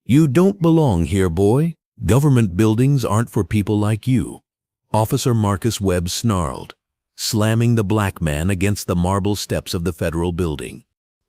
"You don't belong here, boy. Government buildings aren't for people like you." Officer Marcus Webb snarled, slamming the black man against the marble steps of the federal building.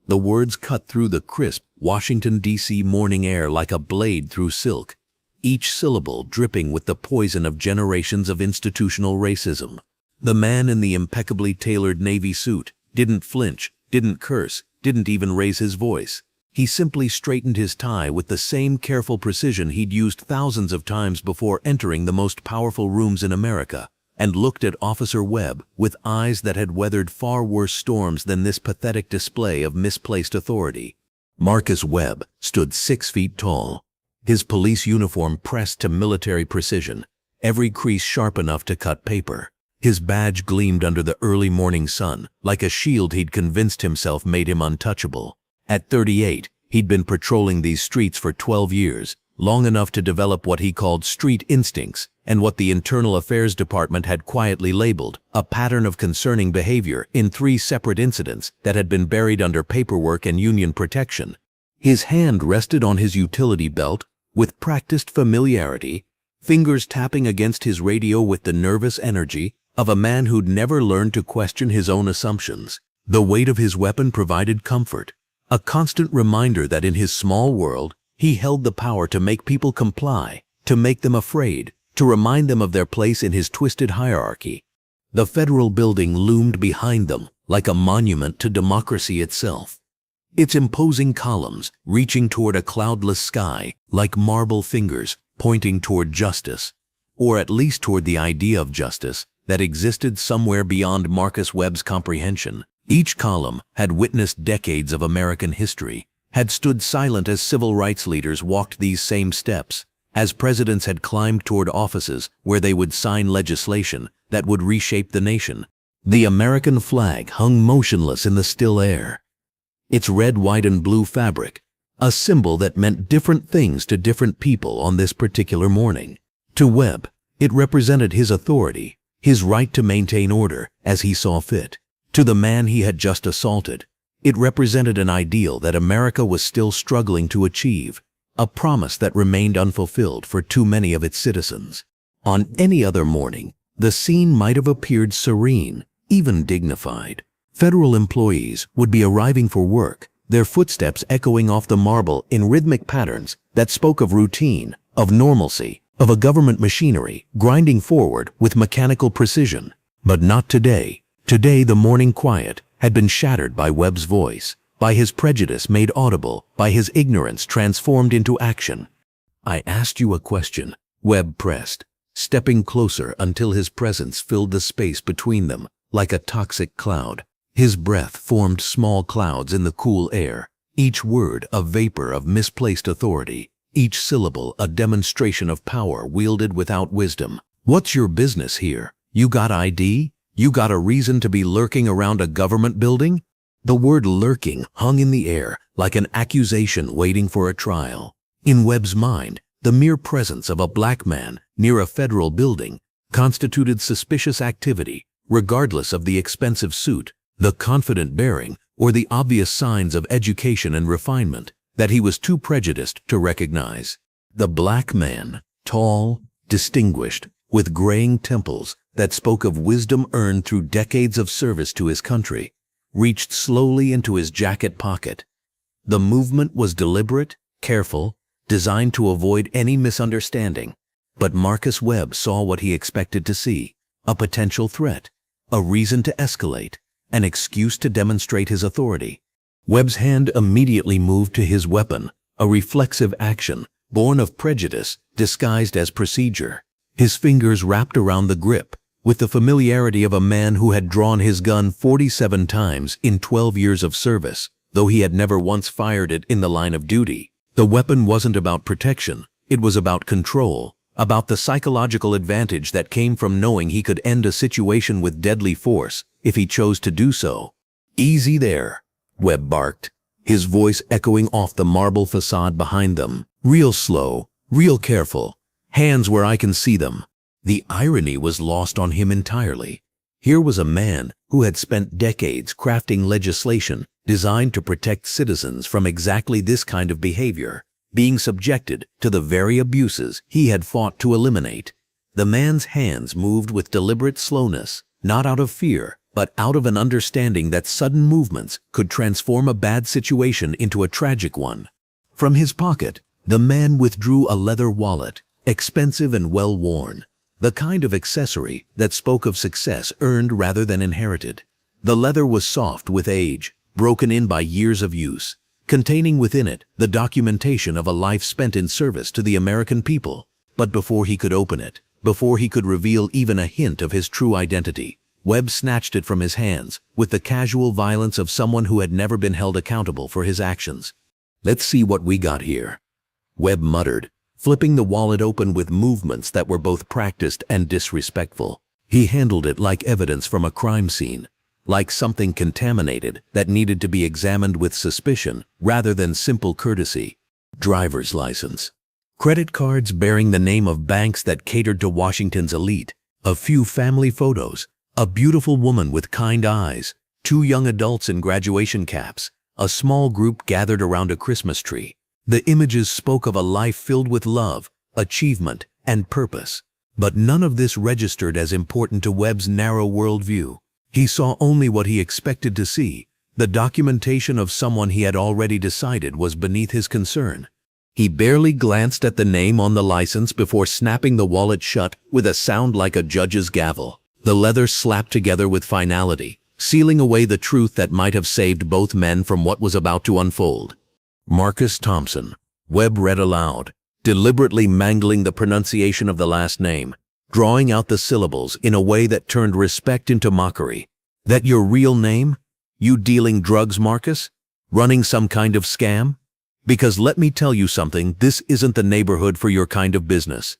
The words cut through the crisp Washington, D.C. morning air like a blade through silk, each syllable dripping with the poison of generations of institutional racism. The man in the impeccably tailored navy suit didn't flinch, didn't curse, didn't even raise his voice. He simply straightened his tie with the same careful precision he'd used thousands of times before entering the most powerful rooms in America, and looked at Officer Webb with eyes that had weathered far worse storms than this pathetic display of misplaced authority. Marcus Webb stood 6 feet tall, his police uniform pressed to military precision, every crease sharp enough to cut paper. His badge gleamed under the early morning sun, like a shield he'd convinced himself made him untouchable. At 38, he'd been patrolling these streets for 12 years, long enough to develop what he called street instincts, and what the Internal Affairs Department had quietly labeled a pattern of concerning behavior in 3 separate incidents that had been buried under paperwork and union protection. His hand rested on his utility belt with practiced familiarity, fingers tapping against his radio with the nervous energy of a man who'd never learned to question his own assumptions. The weight of his weapon provided comfort, a constant reminder that in his small world, he held the power to make people comply, to make them afraid, to remind them of their place in his twisted hierarchy. The federal building loomed behind them like a monument to democracy itself. Its imposing columns reaching toward a cloudless sky like marble fingers pointing toward justice, or at least toward the idea of justice that existed somewhere beyond Marcus Webb's comprehension. Each column had witnessed decades of American history, had stood silent as civil rights leaders walked these same steps, as presidents had climbed toward offices where they would sign legislation that would reshape the nation. The American flag hung motionless in the still air, its red, white, and blue fabric, a symbol that meant different things to different people on this particular morning. To Webb, it represented his authority, his right to maintain order as he saw fit. To the man he had just assaulted, it represented an ideal that America was still struggling to achieve, a promise that remained unfulfilled for too many of its citizens. On any other morning, the scene might have appeared serene, even dignified. Federal employees would be arriving for work, their footsteps echoing off the marble in rhythmic patterns that spoke of routine, of normalcy, of a government machinery grinding forward with mechanical precision. But not today. Today the morning quiet had been shattered by Webb's voice, by his prejudice made audible, by his ignorance transformed into action. "I asked you a question," Webb pressed, stepping closer until his presence filled the space between them like a toxic cloud. His breath formed small clouds in the cool air, each word a vapor of misplaced authority, each syllable a demonstration of power wielded without wisdom. "What's your business here? You got ID? You got a reason to be lurking around a government building?" The word lurking hung in the air like an accusation waiting for a trial. In Webb's mind, the mere presence of a black man near a federal building constituted suspicious activity, regardless of the expensive suit, the confident bearing, or the obvious signs of education and refinement that he was too prejudiced to recognize. The black man, tall, distinguished, with graying temples that spoke of wisdom earned through decades of service to his country, reached slowly into his jacket pocket. The movement was deliberate, careful, designed to avoid any misunderstanding. But Marcus Webb saw what he expected to see, a potential threat, a reason to escalate, an excuse to demonstrate his authority. Webb's hand immediately moved to his weapon, a reflexive action, born of prejudice, disguised as procedure. His fingers wrapped around the grip, with the familiarity of a man who had drawn his gun 47 times in 12 years of service, though he had never once fired it in the line of duty. The weapon wasn't about protection, it was about control, about the psychological advantage that came from knowing he could end a situation with deadly force if he chose to do so. "Easy there," Webb barked, his voice echoing off the marble facade behind them. "Real slow, real careful, hands where I can see them." The irony was lost on him entirely. Here was a man who had spent decades crafting legislation designed to protect citizens from exactly this kind of behavior, being subjected to the very abuses he had fought to eliminate. The man's hands moved with deliberate slowness, not out of fear, but out of an understanding that sudden movements could transform a bad situation into a tragic one. From his pocket, the man withdrew a leather wallet, expensive and well-worn, the kind of accessory that spoke of success earned rather than inherited. The leather was soft with age, broken in by years of use, containing within it the documentation of a life spent in service to the American people. But before he could open it, before he could reveal even a hint of his true identity, Webb snatched it from his hands with the casual violence of someone who had never been held accountable for his actions. "Let's see what we got here," Webb muttered, flipping the wallet open with movements that were both practiced and disrespectful. He handled it like evidence from a crime scene, like something contaminated that needed to be examined with suspicion rather than simple courtesy. Driver's license, credit cards bearing the name of banks that catered to Washington's elite, a few family photos, a beautiful woman with kind eyes, 2 young adults in graduation caps, a small group gathered around a Christmas tree. The images spoke of a life filled with love, achievement, and purpose. But none of this registered as important to Webb's narrow worldview. He saw only what he expected to see. The documentation of someone he had already decided was beneath his concern. He barely glanced at the name on the license before snapping the wallet shut with a sound like a judge's gavel. The leather slapped together with finality, sealing away the truth that might have saved both men from what was about to unfold. Marcus Thompson, Webb read aloud, deliberately mangling the pronunciation of the last name, drawing out the syllables in a way that turned respect into mockery. "That your real name? You dealing drugs, Marcus? Running some kind of scam? Because let me tell you something, this isn't the neighborhood for your kind of business."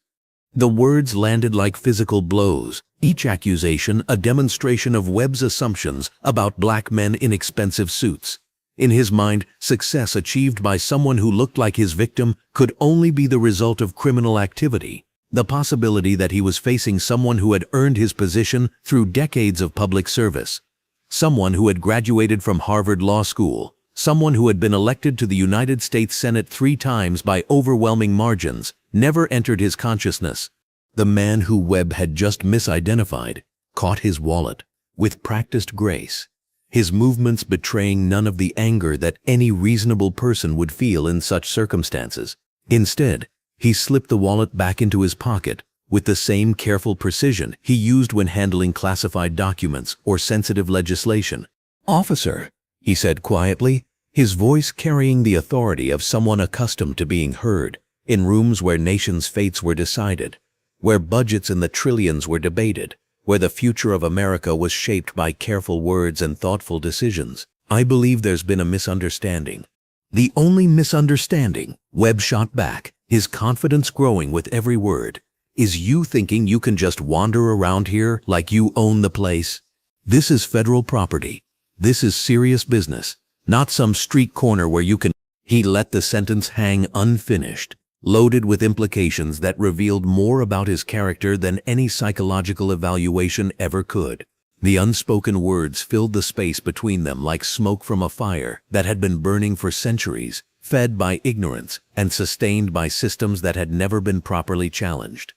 The words landed like physical blows, each accusation a demonstration of Webb's assumptions about black men in expensive suits. In his mind, success achieved by someone who looked like his victim could only be the result of criminal activity. The possibility that he was facing someone who had earned his position through decades of public service, someone who had graduated from Harvard Law School, someone who had been elected to the United States Senate 3 times by overwhelming margins, never entered his consciousness. The man who Webb had just misidentified caught his wallet with practiced grace, his movements betraying none of the anger that any reasonable person would feel in such circumstances. Instead, he slipped the wallet back into his pocket with the same careful precision he used when handling classified documents or sensitive legislation. "Officer," he said quietly, his voice carrying the authority of someone accustomed to being heard in rooms where nations' fates were decided, where budgets in the trillions were debated, where the future of America was shaped by careful words and thoughtful decisions. "I believe there's been a misunderstanding." "The only misunderstanding," Webb shot back, his confidence growing with every word, "is you thinking you can just wander around here like you own the place. This is federal property. This is serious business, not some street corner where you can—" He let the sentence hang unfinished, loaded with implications that revealed more about his character than any psychological evaluation ever could. The unspoken words filled the space between them like smoke from a fire that had been burning for centuries, fed by ignorance and sustained by systems that had never been properly challenged.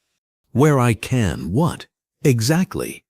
"Where I can, what? Exactly?"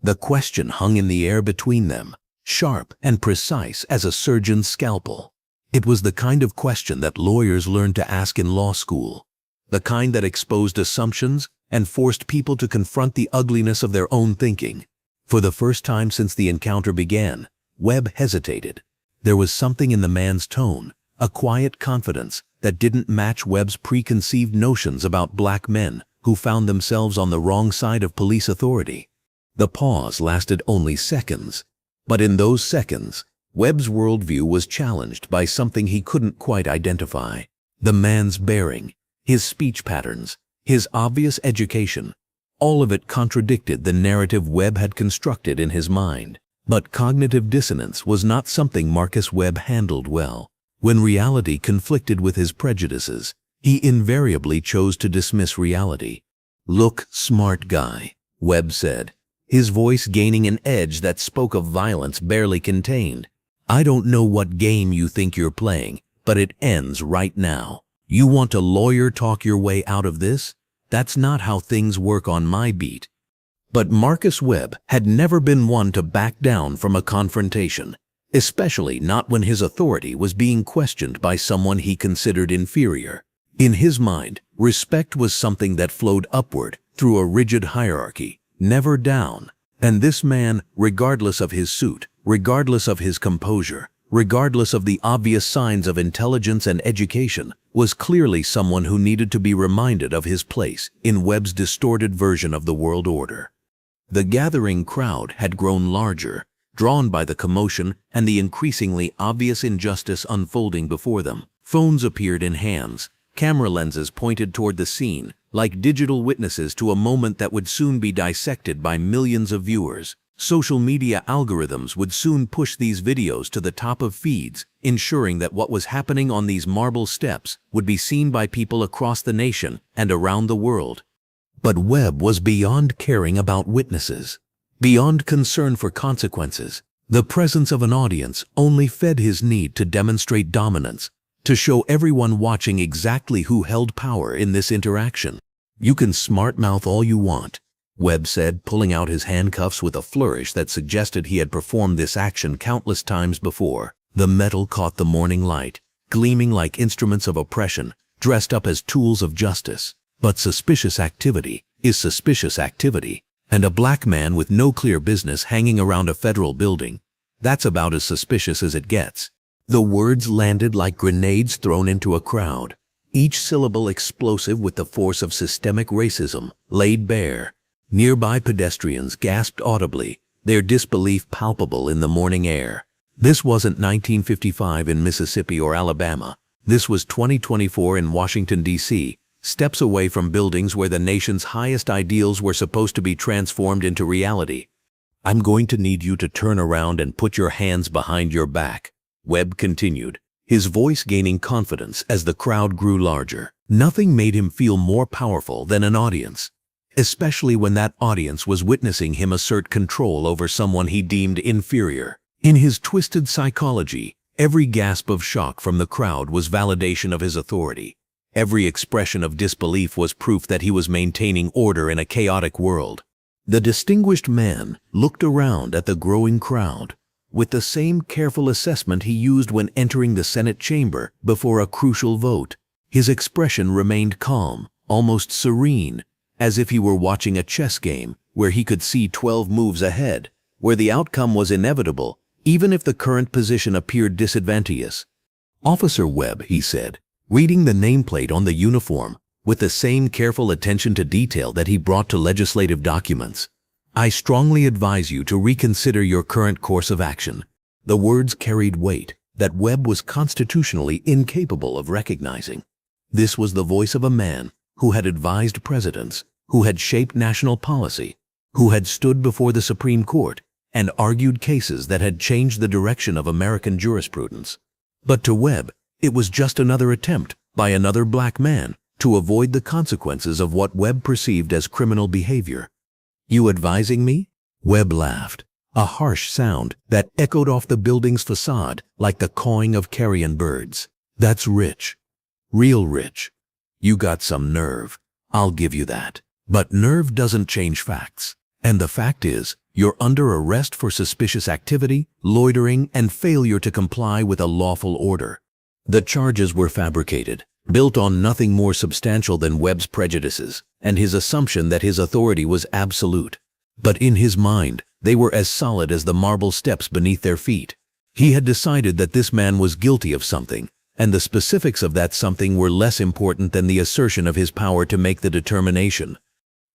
The question hung in the air between them, sharp and precise as a surgeon's scalpel. It was the kind of question that lawyers learned to ask in law school, the kind that exposed assumptions and forced people to confront the ugliness of their own thinking. For the first time since the encounter began, Webb hesitated. There was something in the man's tone, a quiet confidence that didn't match Webb's preconceived notions about black men who found themselves on the wrong side of police authority. The pause lasted only seconds, but in those seconds, Webb's worldview was challenged by something he couldn't quite identify. The man's bearing, his speech patterns, his obvious education, all of it contradicted the narrative Webb had constructed in his mind. But cognitive dissonance was not something Marcus Webb handled well. When reality conflicted with his prejudices, he invariably chose to dismiss reality. "Look, smart guy," Webb said, his voice gaining an edge that spoke of violence barely contained. "I don't know what game you think you're playing, but it ends right now. You want to lawyer talk your way out of this? That's not how things work on my beat. But Marcus Webb had never been one to back down from a confrontation, especially not when his authority was being questioned by someone he considered inferior. In his mind, respect was something that flowed upward through a rigid hierarchy, never down. And this man, regardless of his suit, regardless of his composure, regardless of the obvious signs of intelligence and education, was clearly someone who needed to be reminded of his place in Webb's distorted version of the world order. The gathering crowd had grown larger, drawn by the commotion and the increasingly obvious injustice unfolding before them. Phones appeared in hands, camera lenses pointed toward the scene, like digital witnesses to a moment that would soon be dissected by millions of viewers. Social media algorithms would soon push these videos to the top of feeds, ensuring that what was happening on these marble steps would be seen by people across the nation and around the world. But Webb was beyond caring about witnesses, beyond concern for consequences. The presence of an audience only fed his need to demonstrate dominance, to show everyone watching exactly who held power in this interaction. "You can smart-mouth all you want," Webb said, pulling out his handcuffs with a flourish that suggested he had performed this action countless times before. The metal caught the morning light, gleaming like instruments of oppression, dressed up as tools of justice. But suspicious activity is suspicious activity, and a black man with no clear business hanging around a federal building, that's about as suspicious as it gets. The words landed like grenades thrown into a crowd, each syllable explosive with the force of systemic racism laid bare. Nearby pedestrians gasped audibly, their disbelief palpable in the morning air. This wasn't 1955 in Mississippi or Alabama. This was 2024 in Washington, D.C., steps away from buildings where the nation's highest ideals were supposed to be transformed into reality. "I'm going to need you to turn around and put your hands behind your back," Webb continued, his voice gaining confidence as the crowd grew larger. Nothing made him feel more powerful than an audience, especially when that audience was witnessing him assert control over someone he deemed inferior. In his twisted psychology, every gasp of shock from the crowd was validation of his authority. Every expression of disbelief was proof that he was maintaining order in a chaotic world. The distinguished man looked around at the growing crowd with the same careful assessment he used when entering the Senate chamber before a crucial vote. His expression remained calm, almost serene, as if he were watching a chess game where he could see 12 moves ahead, where the outcome was inevitable, even if the current position appeared disadvantageous. "Officer Webb," he said, reading the nameplate on the uniform with the same careful attention to detail that he brought to legislative documents, "I strongly advise you to reconsider your current course of action." The words carried weight that Webb was constitutionally incapable of recognizing. This was the voice of a man who had advised presidents, who had shaped national policy, who had stood before the Supreme Court and argued cases that had changed the direction of American jurisprudence. But to Webb, it was just another attempt by another black man to avoid the consequences of what Webb perceived as criminal behavior. "You advising me?" Webb laughed, a harsh sound that echoed off the building's facade like the cawing of carrion birds. "That's rich. Real rich. You got some nerve. I'll give you that. But nerve doesn't change facts. And the fact is, you're under arrest for suspicious activity, loitering, and failure to comply with a lawful order." The charges were fabricated, built on nothing more substantial than Webb's prejudices and his assumption that his authority was absolute. But in his mind, they were as solid as the marble steps beneath their feet. He had decided that this man was guilty of something, and the specifics of that something were less important than the assertion of his power to make the determination.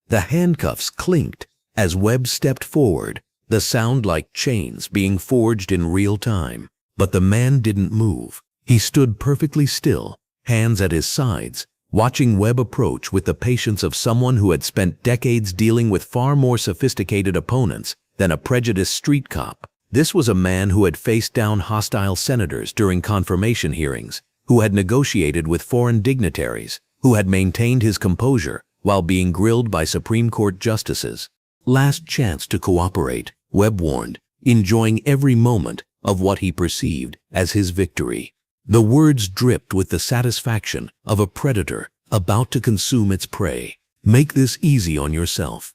The handcuffs clinked as Webb stepped forward, the sound like chains being forged in real time. But the man didn't move. He stood perfectly still, hands at his sides, watching Webb approach with the patience of someone who had spent decades dealing with far more sophisticated opponents than a prejudiced street cop. This was a man who had faced down hostile senators during confirmation hearings, who had negotiated with foreign dignitaries, who had maintained his composure while being grilled by Supreme Court justices. "Last chance to cooperate," Webb warned, enjoying every moment of what he perceived as his victory. The words dripped with the satisfaction of a predator about to consume its prey. "Make this easy on yourself."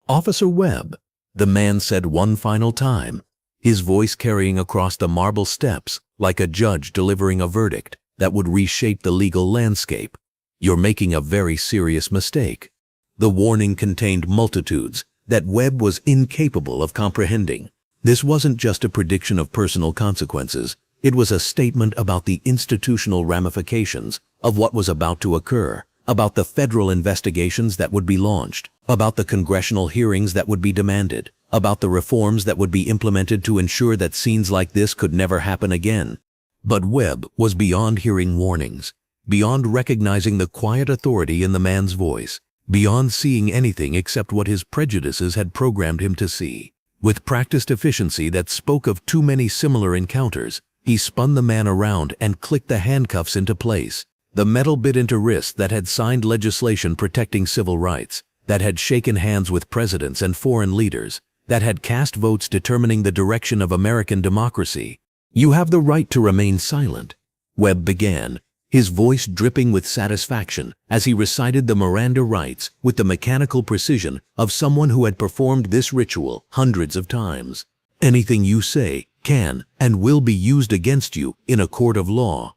"Officer Webb," the man said one final time, his voice carrying across the marble steps like a judge delivering a verdict that would reshape the legal landscape. "You're making a very serious mistake." The warning contained multitudes that Webb was incapable of comprehending. This wasn't just a prediction of personal consequences. It was a statement about the institutional ramifications of what was about to occur, about the federal investigations that would be launched, about the congressional hearings that would be demanded, about the reforms that would be implemented to ensure that scenes like this could never happen again. But Webb was beyond hearing warnings, beyond recognizing the quiet authority in the man's voice, beyond seeing anything except what his prejudices had programmed him to see. With practiced efficiency that spoke of too many similar encounters, he spun the man around and clicked the handcuffs into place. The metal bit into wrists that had signed legislation protecting civil rights, that had shaken hands with presidents and foreign leaders, that had cast votes determining the direction of American democracy. "You have the right to remain silent," Webb began, his voice dripping with satisfaction as he recited the Miranda rights with the mechanical precision of someone who had performed this ritual hundreds of times. "Anything you say can and will be used against you in a court of law."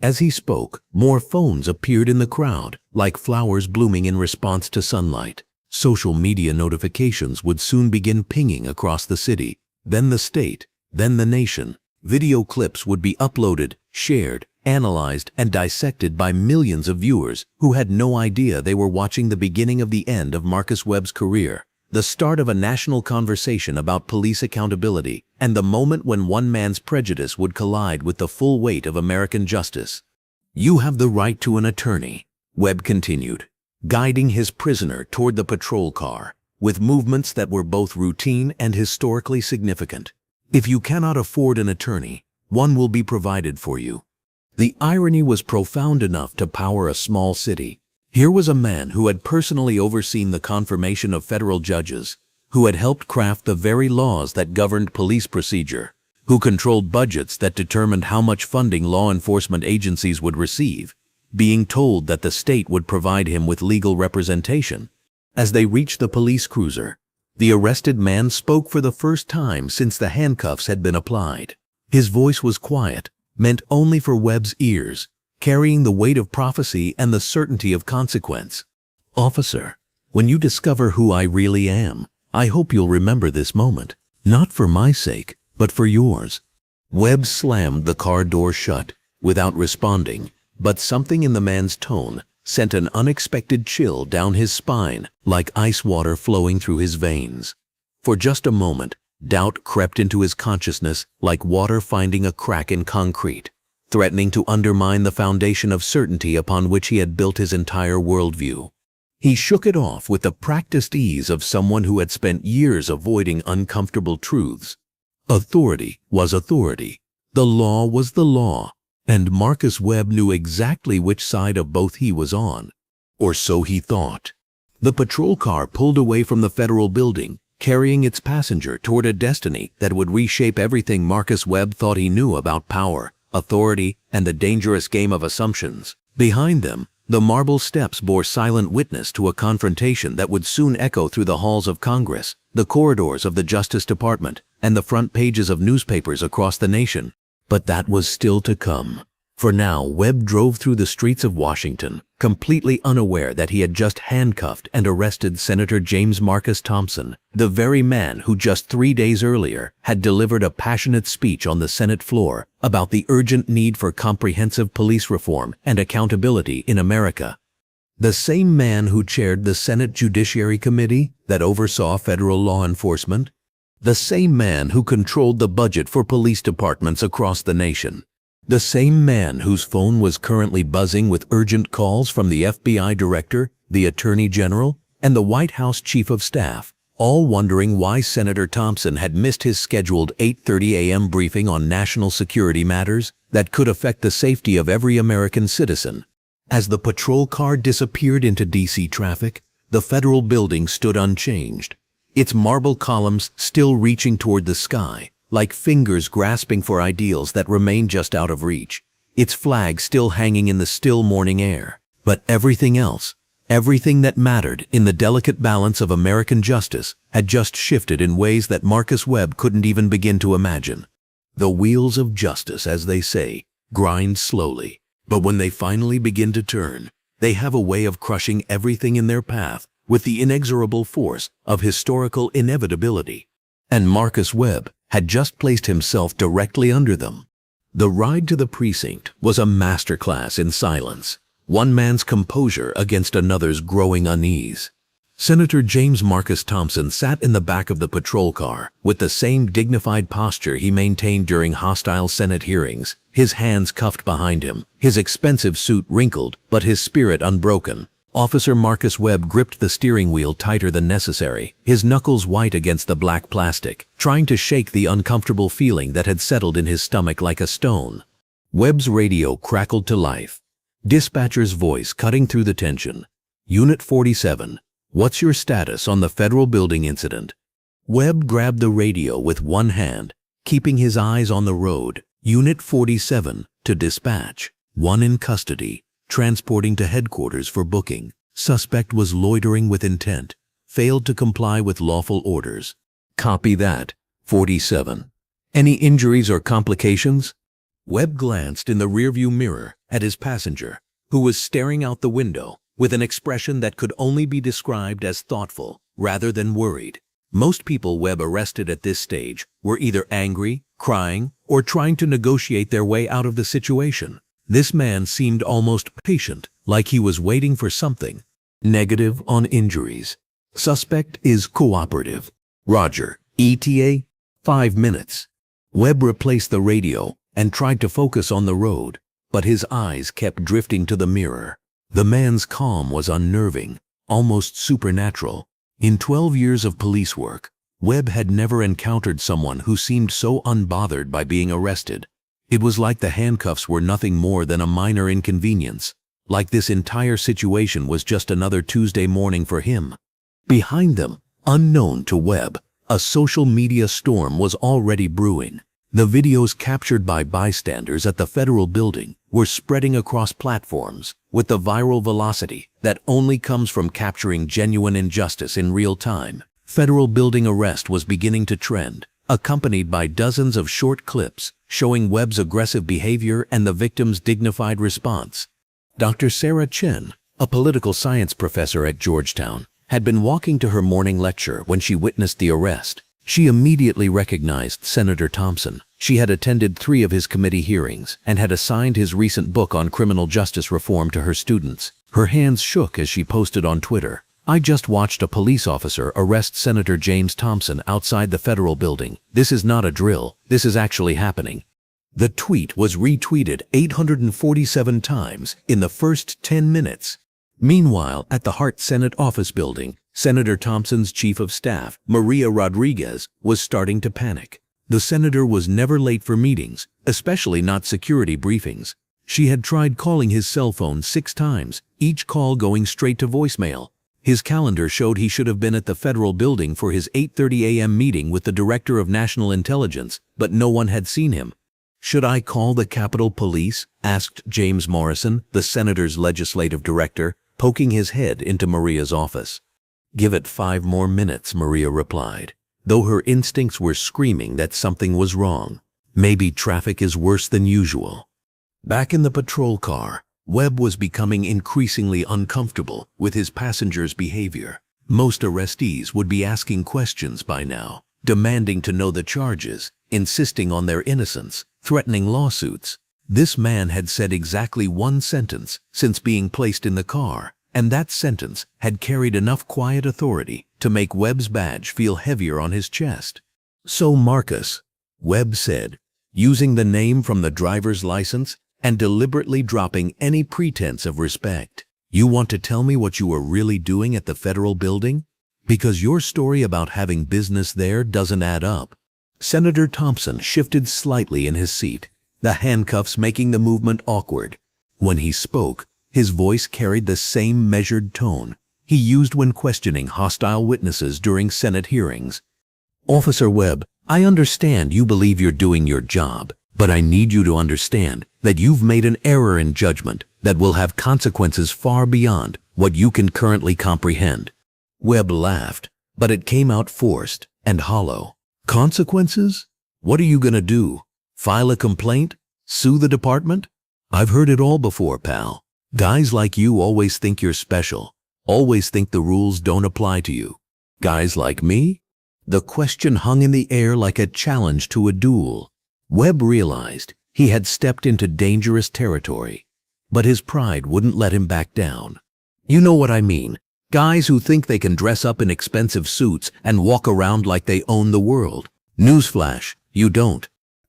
As he spoke, more phones appeared in the crowd, like flowers blooming in response to sunlight. Social media notifications would soon begin pinging across the city, then the state, then the nation. Video clips would be uploaded, shared, analyzed, and dissected by millions of viewers who had no idea they were watching the beginning of the end of Marcus Webb's career, the start of a national conversation about police accountability, and the moment when one man's prejudice would collide with the full weight of American justice. "You have the right to an attorney," Webb continued, guiding his prisoner toward the patrol car, with movements that were both routine and historically significant. "If you cannot afford an attorney, one will be provided for you." The irony was profound enough to power a small city. Here was a man who had personally overseen the confirmation of federal judges, who had helped craft the very laws that governed police procedure, who controlled budgets that determined how much funding law enforcement agencies would receive, being told that the state would provide him with legal representation. As they reached the police cruiser, the arrested man spoke for the first time since the handcuffs had been applied. His voice was quiet, meant only for Webb's ears, carrying the weight of prophecy and the certainty of consequence. "Officer, when you discover who I really am, I hope you'll remember this moment, not for my sake, but for yours." Webb slammed the car door shut, without responding, but something in the man's tone sent an unexpected chill down his spine, like ice water flowing through his veins. For just a moment, doubt crept into his consciousness like water finding a crack in concrete, threatening to undermine the foundation of certainty upon which he had built his entire worldview. He shook it off with the practiced ease of someone who had spent years avoiding uncomfortable truths. Authority was authority. The law was the law, and Marcus Webb knew exactly which side of both he was on. Or so he thought. The patrol car pulled away from the federal building, carrying its passenger toward a destiny that would reshape everything Marcus Webb thought he knew about power, authority, and the dangerous game of assumptions. Behind them, the marble steps bore silent witness to a confrontation that would soon echo through the halls of Congress, the corridors of the Justice Department, and the front pages of newspapers across the nation. But that was still to come. For now, Webb drove through the streets of Washington, completely unaware that he had just handcuffed and arrested Senator James Marcus Thompson, the very man who just 3 days earlier had delivered a passionate speech on the Senate floor about the urgent need for comprehensive police reform and accountability in America. The same man who chaired the Senate Judiciary Committee that oversaw federal law enforcement. The same man who controlled the budget for police departments across the nation. The same man whose phone was currently buzzing with urgent calls from the FBI director, the Attorney General, and the White House Chief of Staff, all wondering why Senator Thompson had missed his scheduled 8:30 a.m. briefing on national security matters that could affect the safety of every American citizen. As the patrol car disappeared into D.C. traffic, the federal building stood unchanged, its marble columns still reaching toward the sky, like fingers grasping for ideals that remained just out of reach. its flag still hanging in the still morning air. But everything else, everything that mattered in the delicate balance of American justice, had just shifted in ways that Marcus Webb couldn't even begin to imagine. The wheels of justice, as they say, grind slowly, but when they finally begin to turn, they have a way of crushing everything in their path with the inexorable force of historical inevitability. And Marcus Webb had just placed himself directly under them. The ride to the precinct was a masterclass in silence, one man's composure against another's growing unease. Senator James Marcus Thompson sat in the back of the patrol car with the same dignified posture he maintained during hostile Senate hearings, his hands cuffed behind him, his expensive suit wrinkled, but his spirit unbroken. Officer Marcus Webb gripped the steering wheel tighter than necessary, his knuckles white against the black plastic, trying to shake the uncomfortable feeling that had settled in his stomach like a stone. Webb's radio crackled to life. Dispatcher's voice cutting through the tension. Unit 47, what's your status on the federal building incident? Webb grabbed the radio with one hand, keeping his eyes on the road. Unit 47, to dispatch. One in custody, transporting to headquarters for booking. Suspect was loitering with intent, failed to comply with lawful orders. Copy that. 47. Any injuries or complications? Webb glanced in the rearview mirror at his passenger, who was staring out the window with an expression that could only be described as thoughtful rather than worried. Most people Webb arrested at this stage were either angry, crying, or trying to negotiate their way out of the situation. This man seemed almost patient, like he was waiting for something. Negative on injuries. Suspect is cooperative. Roger. ETA, 5 minutes. Webb replaced the radio and tried to focus on the road, but his eyes kept drifting to the mirror. The man's calm was unnerving, almost supernatural. In 12 years of police work, Webb had never encountered someone who seemed so unbothered by being arrested. It was like the handcuffs were nothing more than a minor inconvenience, like this entire situation was just another Tuesday morning for him. Behind them, unknown to Webb, a social media storm was already brewing. The videos captured by bystanders at the federal building were spreading across platforms with the viral velocity that only comes from capturing genuine injustice in real time. Federal building arrest was beginning to trend, accompanied by dozens of short clips showing Webb's aggressive behavior and the victim's dignified response. Dr. Sarah Chen, a political science professor at Georgetown, had been walking to her morning lecture when she witnessed the arrest. She immediately recognized Senator Thompson. She had attended 3 of his committee hearings and had assigned his recent book on criminal justice reform to her students. Her hands shook as she posted on Twitter, "I just watched a police officer arrest Senator James Thompson outside the federal building. This is not a drill. This is actually happening." The tweet was retweeted 847 times in the first 10 minutes. Meanwhile, at the Hart Senate office building, Senator Thompson's chief of staff, Maria Rodriguez, was starting to panic. The senator was never late for meetings, especially not security briefings. She had tried calling his cell phone 6 times, each call going straight to voicemail. His calendar showed he should have been at the federal building for his 8:30 a.m. meeting with the Director of National Intelligence, but no one had seen him. "Should I call the Capitol Police?" asked James Morrison, the senator's legislative director, poking his head into Maria's office. "Give it 5 more minutes," Maria replied, though her instincts were screaming that something was wrong. Maybe traffic is worse than usual. Back in the patrol car, Webb was becoming increasingly uncomfortable with his passengers' behavior. Most arrestees would be asking questions by now, demanding to know the charges, insisting on their innocence, threatening lawsuits. This man had said exactly 1 sentence since being placed in the car, and that sentence had carried enough quiet authority to make Webb's badge feel heavier on his chest. "So Marcus," Webb said, using the name from the driver's license and deliberately dropping any pretense of respect, "you want to tell me what you were really doing at the federal building? Because your story about having business there doesn't add up." Senator Thompson shifted slightly in his seat, the handcuffs making the movement awkward. When he spoke, his voice carried the same measured tone he used when questioning hostile witnesses during Senate hearings. "Officer Webb, I understand you believe you're doing your job, But I need you to understand that you've made an error in judgment that will have consequences far beyond what you can currently comprehend." Webb laughed, but it came out forced and hollow. "Consequences? What are you gonna do? File a complaint? Sue the department?" "I've heard it all before, pal. Guys like you always think you're special, always think the rules don't apply to you. Guys like me?" The question hung in the air like a challenge to a duel. Webb realized he had stepped into dangerous territory, but his pride wouldn't let him back down. "You know what I mean. Guys who think they can dress up in expensive suits and walk around like they own the world. Newsflash, you don't.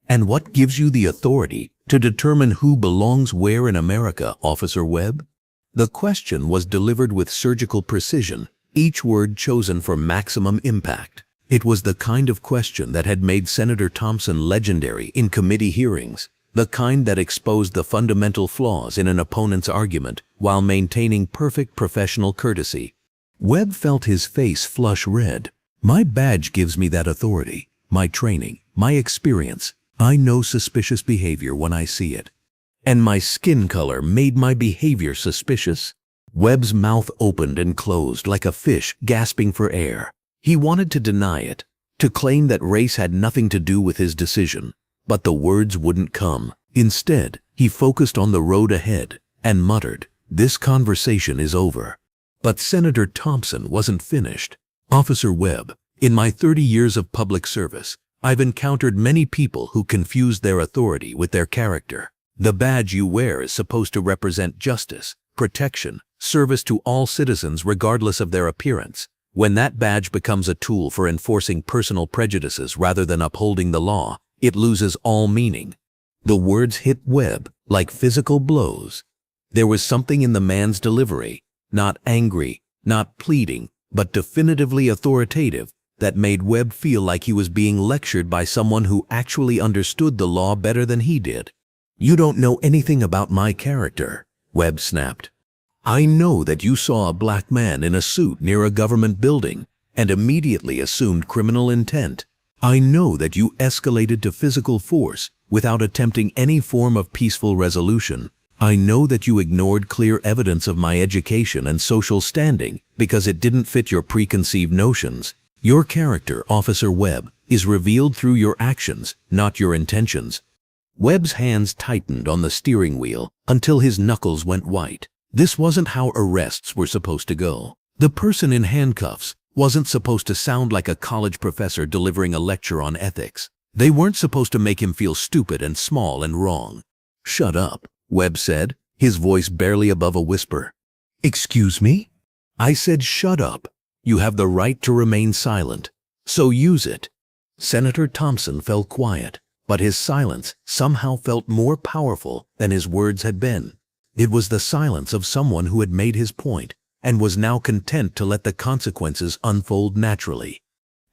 And what gives you the authority to determine who belongs where in America, Officer Webb?" The question was delivered with surgical precision, each word chosen for maximum impact. It was the kind of question that had made Senator Thompson legendary in committee hearings, the kind that exposed the fundamental flaws in an opponent's argument while maintaining perfect professional courtesy. Webb felt his face flush red. "My badge gives me that authority, my training, my experience. I know suspicious behavior when I see it. And my skin color made my behavior suspicious?" Webb's mouth opened and closed like a fish gasping for air. He wanted to deny it, to claim that race had nothing to do with his decision, but the words wouldn't come. Instead, he focused on the road ahead and muttered, "This conversation is over." But Senator Thompson wasn't finished. "Officer Webb, in my 30 years of public service, I've encountered many people who confuse their authority with their character. The badge you wear is supposed to represent justice, protection, service to all citizens regardless of their appearance. When that badge becomes a tool for enforcing personal prejudices rather than upholding the law, it loses all meaning." The words hit Webb like physical blows. There was something in the man's delivery, not angry, not pleading, but definitively authoritative, that made Webb feel like he was being lectured by someone who actually understood the law better than he did. "You don't know anything about my character," Webb snapped. "I know that you saw a black man in a suit near a government building and immediately assumed criminal intent. I know that you escalated to physical force without attempting any form of peaceful resolution. I know that you ignored clear evidence of my education and social standing because it didn't fit your preconceived notions. Your character, Officer Webb, is revealed through your actions, not your intentions." Webb's hands tightened on the steering wheel until his knuckles went white. This wasn't how arrests were supposed to go. The person in handcuffs wasn't supposed to sound like a college professor delivering a lecture on ethics. They weren't supposed to make him feel stupid and small and wrong. "Shut up," Webb said, his voice barely above a whisper. "Excuse me?" "I said shut up. You have the right to remain silent, so use it." Senator Thompson fell quiet, but his silence somehow felt more powerful than his words had been. It was the silence of someone who had made his point and was now content to let the consequences unfold naturally.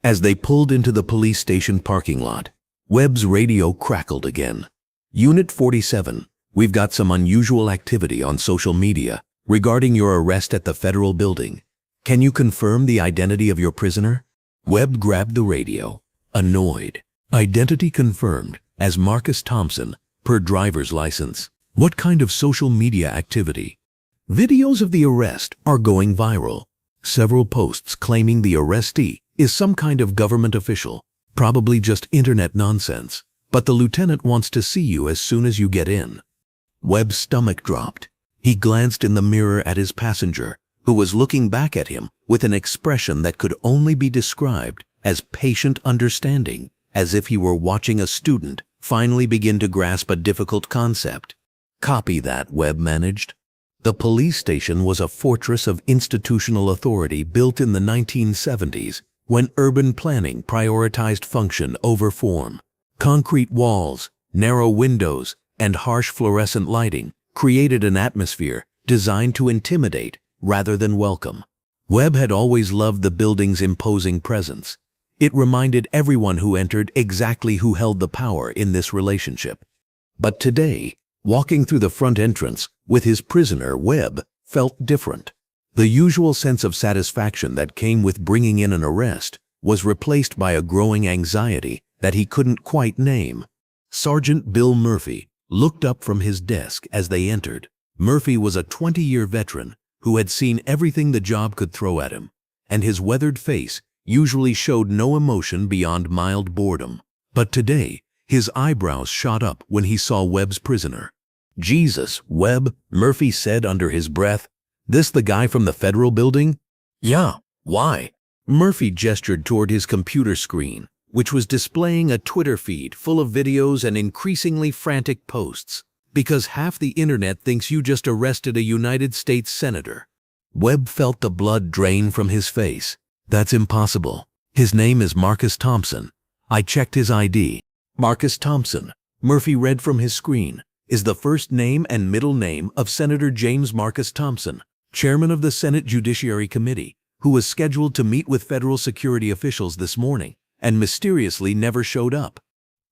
As they pulled into the police station parking lot, Webb's radio crackled again. "Unit 47, we've got some unusual activity on social media regarding your arrest at the federal building. Can you confirm the identity of your prisoner?" Webb grabbed the radio, annoyed. "Identity confirmed as Marcus Thompson, per driver's license. What kind of social media activity?" "Videos of the arrest are going viral. Several posts claiming the arrestee is some kind of government official, probably just internet nonsense. But the lieutenant wants to see you as soon as you get in." Webb's stomach dropped. He glanced in the mirror at his passenger, who was looking back at him with an expression that could only be described as patient understanding, as if he were watching a student finally begin to grasp a difficult concept. "Copy that," Webb managed. The police station was a fortress of institutional authority built in the 1970s when urban planning prioritized function over form. Concrete walls, narrow windows, and harsh fluorescent lighting created an atmosphere designed to intimidate rather than welcome. Webb had always loved the building's imposing presence. It reminded everyone who entered exactly who held the power in this relationship. But today, walking through the front entrance with his prisoner, Webb felt different. The usual sense of satisfaction that came with bringing in an arrest was replaced by a growing anxiety that he couldn't quite name. Sergeant Bill Murphy looked up from his desk as they entered. Murphy was a 20-year veteran who had seen everything the job could throw at him, and his weathered face usually showed no emotion beyond mild boredom. But today, his eyebrows shot up when he saw Webb's prisoner. "Jesus, Webb," Murphy said under his breath. "This the guy from the federal building?" "Yeah, why?" Murphy gestured toward his computer screen, which was displaying a Twitter feed full of videos and increasingly frantic posts. "Because half the internet thinks you just arrested a United States senator." Webb felt the blood drain from his face. "That's impossible. His name is Marcus Thompson. I checked his ID." Marcus Thompson, Murphy read from his screen, is the first name and middle name of Senator James Marcus Thompson, chairman of the Senate Judiciary Committee, who was scheduled to meet with federal security officials this morning and mysteriously never showed up.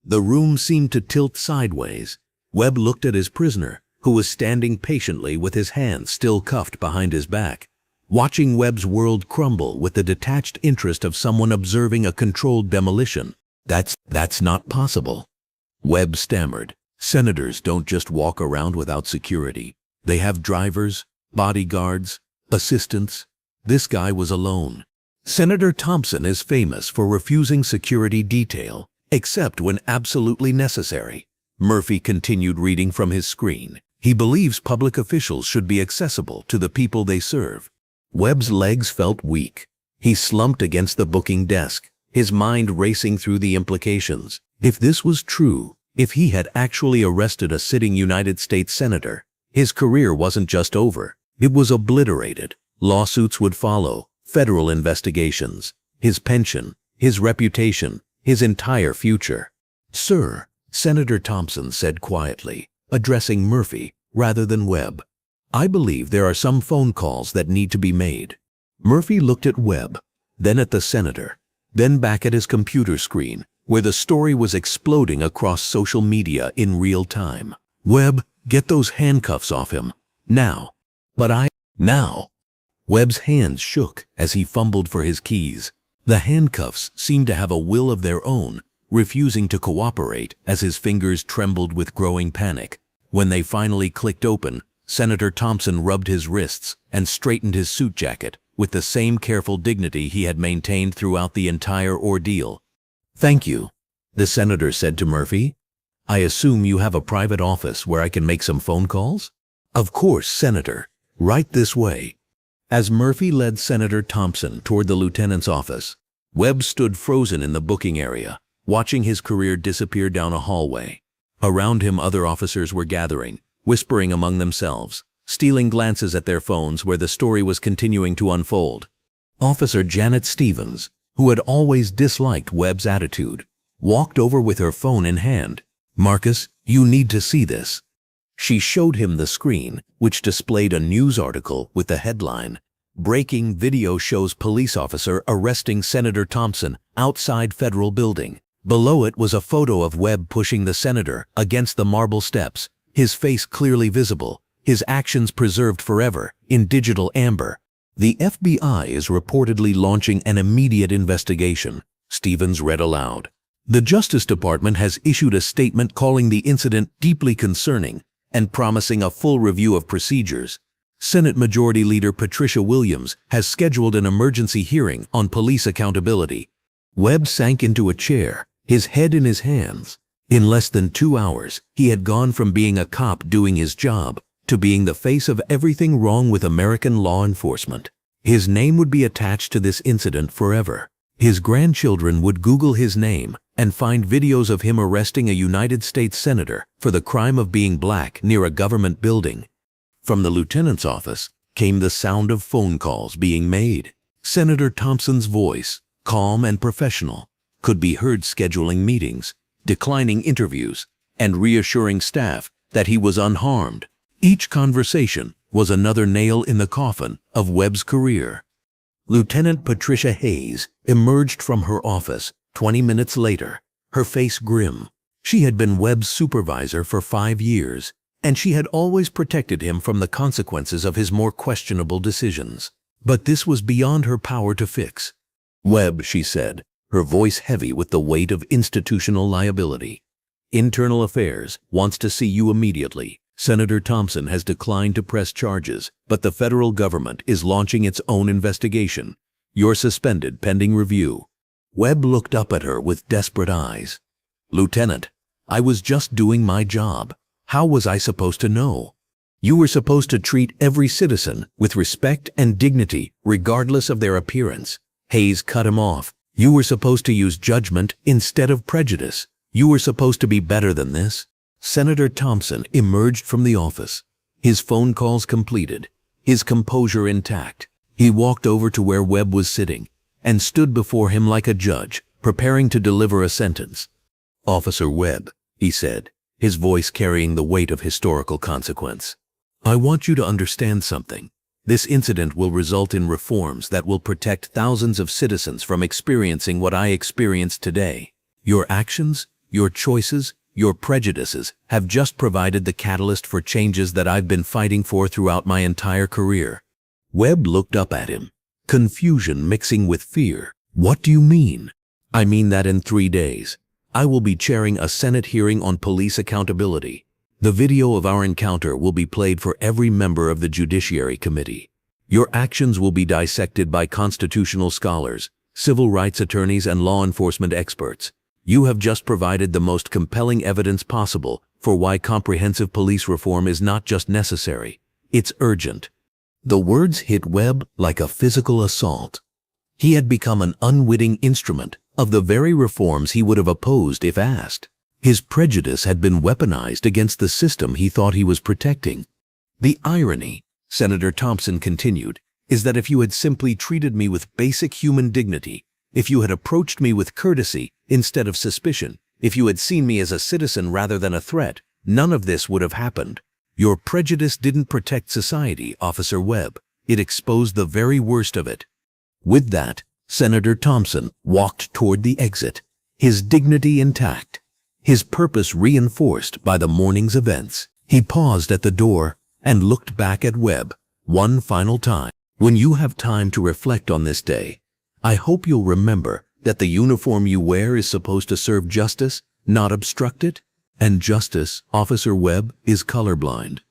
The room seemed to tilt sideways. Webb looked at his prisoner, who was standing patiently with his hands still cuffed behind his back, watching Webb's world crumble with the detached interest of someone observing a controlled demolition. That's not possible." Webb stammered. "Senators don't just walk around without security. They have drivers, bodyguards, assistants. This guy was alone." "Senator Thompson is famous for refusing security detail, except when absolutely necessary." Murphy continued reading from his screen. "He believes public officials should be accessible to the people they serve." Webb's legs felt weak. He slumped against the booking desk, his mind racing through the implications. If this was true, if he had actually arrested a sitting United States senator, his career wasn't just over, it was obliterated. Lawsuits would follow, federal investigations, his pension, his reputation, his entire future. "Sir," Senator Thompson said quietly, addressing Murphy rather than Webb, "I believe there are some phone calls that need to be made." Murphy looked at Webb, then at the senator, then back at his computer screen, where the story was exploding across social media in real time. "Webb, get those handcuffs off him. Now." Now." Webb's hands shook as he fumbled for his keys. The handcuffs seemed to have a will of their own, refusing to cooperate as his fingers trembled with growing panic. When they finally clicked open, Senator Thompson rubbed his wrists and straightened his suit jacket with the same careful dignity he had maintained throughout the entire ordeal. "Thank you," the senator said to Murphy. "I assume you have a private office where I can make some phone calls?" "Of course, Senator. Right this way." As Murphy led Senator Thompson toward the lieutenant's office, Webb stood frozen in the booking area, watching his career disappear down a hallway. Around him, other officers were gathering, whispering among themselves, stealing glances at their phones where the story was continuing to unfold. Officer Janet Stevens, who had always disliked Webb's attitude, walked over with her phone in hand. "Marcus, you need to see this." She showed him the screen, which displayed a news article with the headline, "Breaking Video Shows Police Officer Arresting Senator Thompson Outside Federal Building." Below it was a photo of Webb pushing the senator against the marble steps, his face clearly visible, his actions preserved forever in digital amber. "The FBI is reportedly launching an immediate investigation," Stevens read aloud. "The Justice Department has issued a statement calling the incident deeply concerning and promising a full review of procedures. Senate Majority Leader Patricia Williams has scheduled an emergency hearing on police accountability." Webb sank into a chair, his head in his hands. In less than 2 hours, he had gone from being a cop doing his job to being the face of everything wrong with American law enforcement. His name would be attached to this incident forever. His grandchildren would Google his name and find videos of him arresting a United States senator for the crime of being black near a government building. From the lieutenant's office came the sound of phone calls being made. Senator Thompson's voice, calm and professional, could be heard scheduling meetings, declining interviews, and reassuring staff that he was unharmed. Each conversation was another nail in the coffin of Webb's career. Lieutenant Patricia Hayes emerged from her office 20 minutes later, her face grim. She had been Webb's supervisor for 5 years, and she had always protected him from the consequences of his more questionable decisions. But this was beyond her power to fix. "Webb," she said, her voice heavy with the weight of institutional liability, Internal Affairs wants to see you immediately. Senator Thompson has declined to press charges, but the federal government is launching its own investigation. You're suspended pending review. Webb looked up at her with desperate eyes. Lieutenant, I was just doing my job. How was I supposed to know? You were supposed to treat every citizen with respect and dignity, regardless of their appearance. Hayes cut him off. You were supposed to use judgment instead of prejudice. You were supposed to be better than this. Senator Thompson emerged from the office. His phone calls completed, his composure intact. He walked over to where Webb was sitting and stood before him like a judge, preparing to deliver a sentence. Officer Webb, he said, his voice carrying the weight of historical consequence. I want you to understand something. This incident will result in reforms that will protect thousands of citizens from experiencing what I experienced today. Your actions, your choices, your prejudices have just provided the catalyst for changes that I've been fighting for throughout my entire career. Webb looked up at him, confusion mixing with fear. What do you mean? I mean that in 3 days, I will be chairing a Senate hearing on police accountability. The video of our encounter will be played for every member of the Judiciary Committee. Your actions will be dissected by constitutional scholars, civil rights attorneys, and law enforcement experts. You have just provided the most compelling evidence possible for why comprehensive police reform is not just necessary, it's urgent. The words hit Webb like a physical assault. He had become an unwitting instrument of the very reforms he would have opposed if asked. His prejudice had been weaponized against the system he thought he was protecting. The irony, Senator Thompson continued, is that if you had simply treated me with basic human dignity, if you had approached me with courtesy instead of suspicion, if you had seen me as a citizen rather than a threat, none of this would have happened. Your prejudice didn't protect society, Officer Webb. It exposed the very worst of it. With that, Senator Thompson walked toward the exit, his dignity intact, his purpose reinforced by the morning's events. He paused at the door and looked back at Webb one final time. When you have time to reflect on this day, I hope you'll remember that the uniform you wear is supposed to serve justice, not obstruct it. And justice, Officer Webb, is colorblind.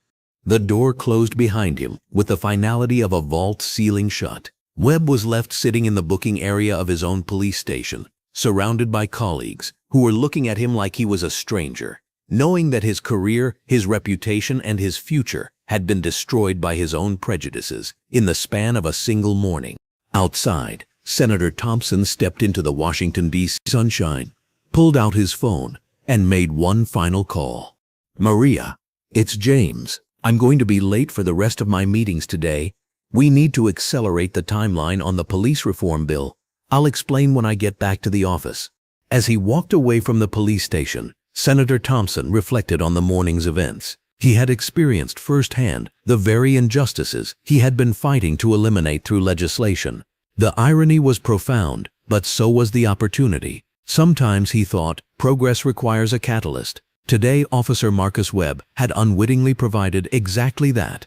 The door closed behind him with the finality of a vault ceiling shut. Webb was left sitting in the booking area of his own police station, surrounded by colleagues who were looking at him like he was a stranger, knowing that his career, his reputation, and his future had been destroyed by his own prejudices in the span of a single morning. Outside, Senator Thompson stepped into the Washington, D.C. sunshine, pulled out his phone, and made one final call. Maria, it's James. I'm going to be late for the rest of my meetings today. We need to accelerate the timeline on the police reform bill. I'll explain when I get back to the office. As he walked away from the police station, Senator Thompson reflected on the morning's events. He had experienced firsthand the very injustices he had been fighting to eliminate through legislation. The irony was profound, but so was the opportunity. Sometimes, he thought, progress requires a catalyst. Today, Officer Marcus Webb had unwittingly provided exactly that.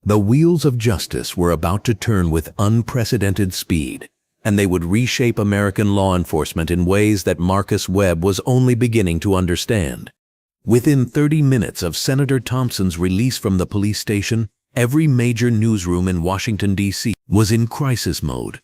The wheels of justice were about to turn with unprecedented speed, and they would reshape American law enforcement in ways that Marcus Webb was only beginning to understand. Within 30 minutes of Senator Thompson's release from the police station, every major newsroom in Washington, D.C. was in crisis mode.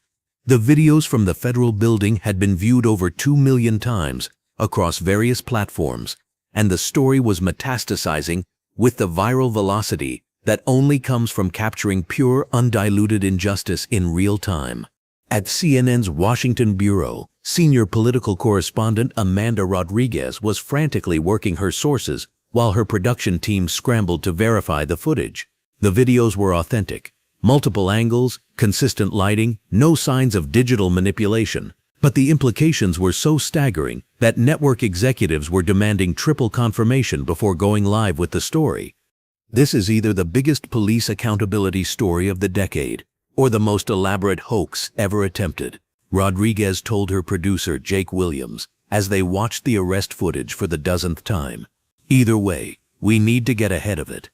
The videos from the federal building had been viewed over 2 million times across various platforms, and the story was metastasizing with the viral velocity that only comes from capturing pure, undiluted injustice in real time. At CNN's Washington bureau, senior political correspondent Amanda Rodriguez was frantically working her sources while her production team scrambled to verify the footage. The videos were authentic. Multiple angles, consistent lighting, no signs of digital manipulation. But the implications were so staggering that network executives were demanding triple confirmation before going live with the story. This is either the biggest police accountability story of the decade or the most elaborate hoax ever attempted, Rodriguez told her producer Jake Williams as they watched the arrest footage for the dozenth time. Either way, we need to get ahead of it.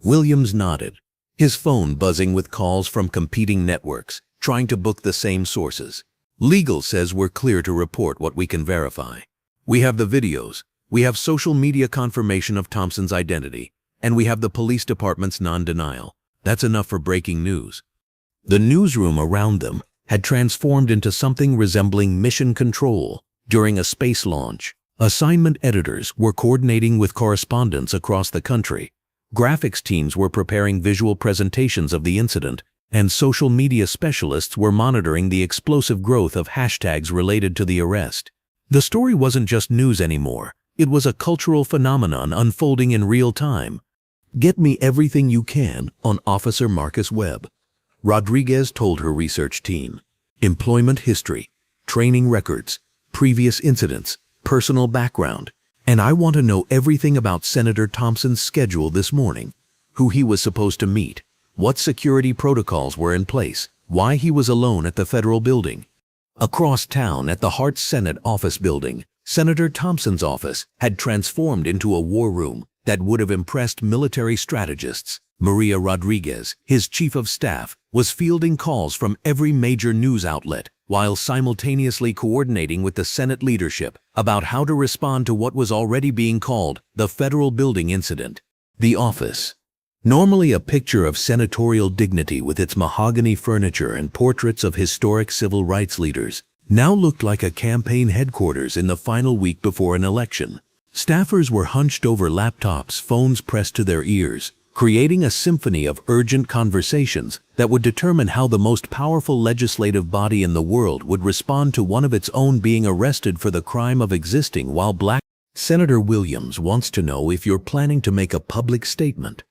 Williams nodded, his phone buzzing with calls from competing networks, trying to book the same sources. Legal says we're clear to report what we can verify. We have the videos. We have social media confirmation of Thompson's identity, and we have the police department's non-denial. That's enough for breaking news. The newsroom around them had transformed into something resembling mission control during a space launch. Assignment editors were coordinating with correspondents across the country. Graphics teams were preparing visual presentations of the incident, and social media specialists were monitoring the explosive growth of hashtags related to the arrest. The story wasn't just news anymore. It was a cultural phenomenon unfolding in real time. Get me everything you can on Officer Marcus Webb, Rodriguez told her research team. Employment history, training records, previous incidents, personal background, and I want to know everything about Senator Thompson's schedule this morning, who he was supposed to meet, what security protocols were in place, why he was alone at the federal building. Across town at the Hart Senate office building, Senator Thompson's office had transformed into a war room that would have impressed military strategists. Maria Rodriguez, his chief of staff, was fielding calls from every major news outlet while simultaneously coordinating with the Senate leadership about how to respond to what was already being called the federal building incident. The office, normally a picture of senatorial dignity with its mahogany furniture and portraits of historic civil rights leaders, now looked like a campaign headquarters in the final week before an election. Staffers were hunched over laptops, phones pressed to their ears, creating a symphony of urgent conversations that would determine how the most powerful legislative body in the world would respond to one of its own being arrested for the crime of existing while black. Senator Williams wants to know if you're planning to make a public statement,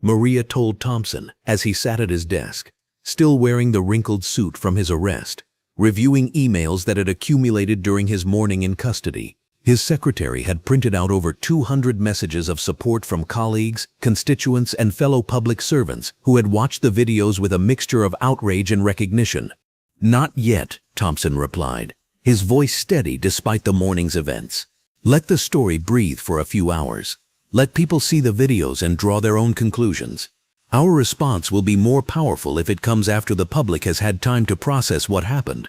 Maria told Thompson as he sat at his desk, still wearing the wrinkled suit from his arrest, reviewing emails that had accumulated during his morning in custody. His secretary had printed out over 200 messages of support from colleagues, constituents, and fellow public servants who had watched the videos with a mixture of outrage and recognition. Not yet, Thompson replied, his voice steady despite the morning's events. Let the story breathe for a few hours. Let people see the videos and draw their own conclusions. Our response will be more powerful if it comes after the public has had time to process what happened.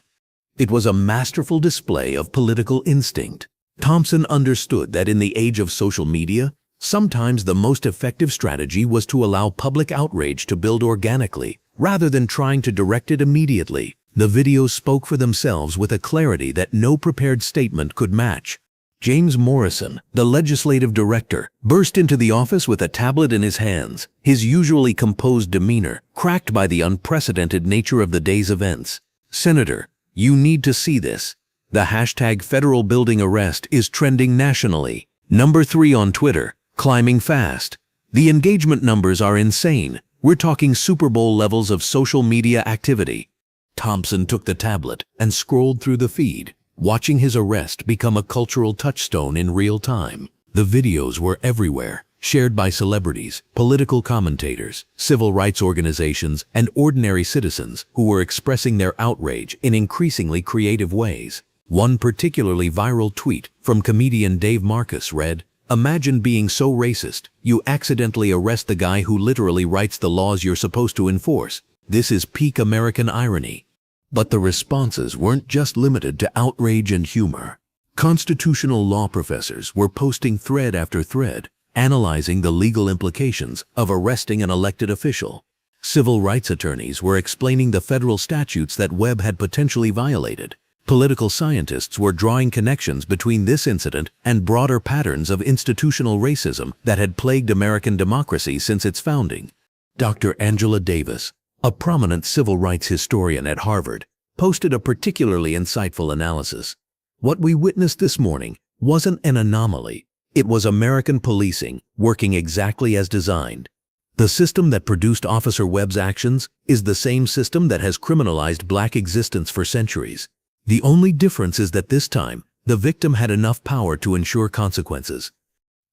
It was a masterful display of political instinct. Thompson understood that in the age of social media, sometimes the most effective strategy was to allow public outrage to build organically, rather than trying to direct it immediately. The videos spoke for themselves with a clarity that no prepared statement could match. James Morrison, the legislative director, burst into the office with a tablet in his hands, his usually composed demeanor cracked by the unprecedented nature of the day's events. Senator, you need to see this. The hashtag federal building arrest is trending nationally. Number 3 on Twitter, climbing fast. The engagement numbers are insane. We're talking Super Bowl levels of social media activity. Thompson took the tablet and scrolled through the feed, watching his arrest become a cultural touchstone in real time. The videos were everywhere, shared by celebrities, political commentators, civil rights organizations, and ordinary citizens who were expressing their outrage in increasingly creative ways. One particularly viral tweet from comedian Dave Marcus read, "Imagine being so racist, you accidentally arrest the guy who literally writes the laws you're supposed to enforce. This is peak American irony." But the responses weren't just limited to outrage and humor. Constitutional law professors were posting thread after thread, analyzing the legal implications of arresting an elected official. Civil rights attorneys were explaining the federal statutes that Webb had potentially violated. Political scientists were drawing connections between this incident and broader patterns of institutional racism that had plagued American democracy since its founding. Dr. Angela Davis, a prominent civil rights historian at Harvard, posted a particularly insightful analysis. What we witnessed this morning wasn't an anomaly. It was American policing working exactly as designed. The system that produced Officer Webb's actions is the same system that has criminalized black existence for centuries. The only difference is that this time, the victim had enough power to ensure consequences.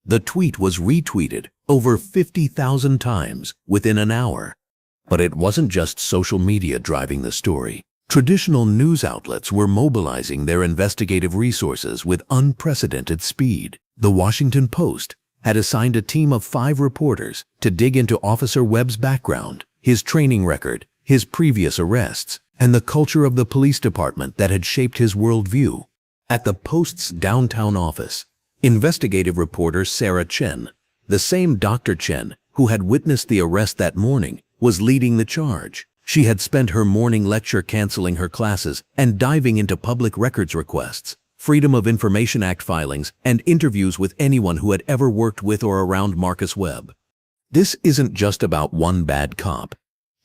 The tweet was retweeted over 50,000 times within an hour. But it wasn't just social media driving the story. Traditional news outlets were mobilizing their investigative resources with unprecedented speed. The Washington Post had assigned a team of 5 reporters to dig into Officer Webb's background, his training record, his previous arrests, and the culture of the police department that had shaped his worldview. At the Post's downtown office, Investigative reporter Sarah Chen, the same Dr. Chen who had witnessed the arrest that morning, was leading the charge. She had spent her morning lecture canceling her classes and diving into public records requests, Freedom of Information Act filings, and interviews with anyone who had ever worked with or around Marcus Webb. This isn't just about one bad cop,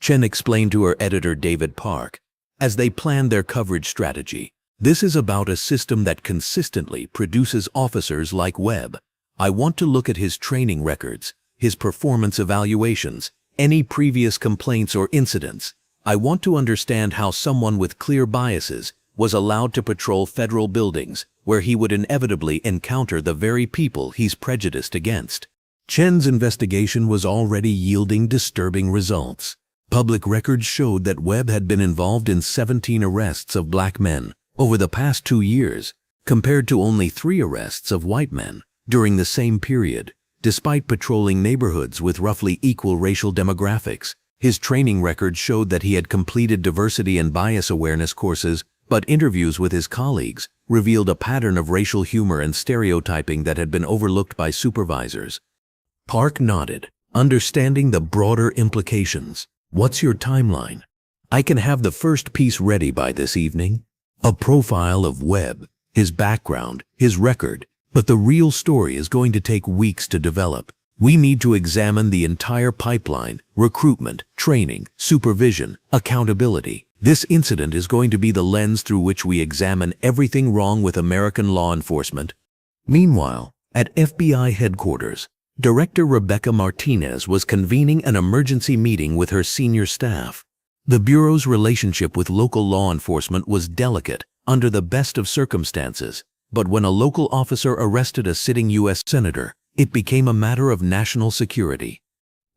Chen explained to her editor David Park, as they planned their coverage strategy. This is about a system that consistently produces officers like Webb. I want to look at his training records, his performance evaluations, any previous complaints or incidents. I want to understand how someone with clear biases was allowed to patrol federal buildings where he would inevitably encounter the very people he's prejudiced against. Chen's investigation was already yielding disturbing results. Public records showed that Webb had been involved in 17 arrests of black men over the past 2 years, compared to only 3 arrests of white men during the same period. Despite patrolling neighborhoods with roughly equal racial demographics, his training records showed that he had completed diversity and bias awareness courses, but interviews with his colleagues revealed a pattern of racial humor and stereotyping that had been overlooked by supervisors. Park nodded, understanding the broader implications. What's your timeline? I can have the first piece ready by this evening. A profile of Webb, his background, his record, but the real story is going to take weeks to develop. We need to examine the entire pipeline: recruitment, training, supervision, accountability. This incident is going to be the lens through which we examine everything wrong with American law enforcement. Meanwhile, at FBI headquarters, Director Rebecca Martinez was convening an emergency meeting with her senior staff. The Bureau's relationship with local law enforcement was delicate under the best of circumstances, but when a local officer arrested a sitting U.S. senator, it became a matter of national security.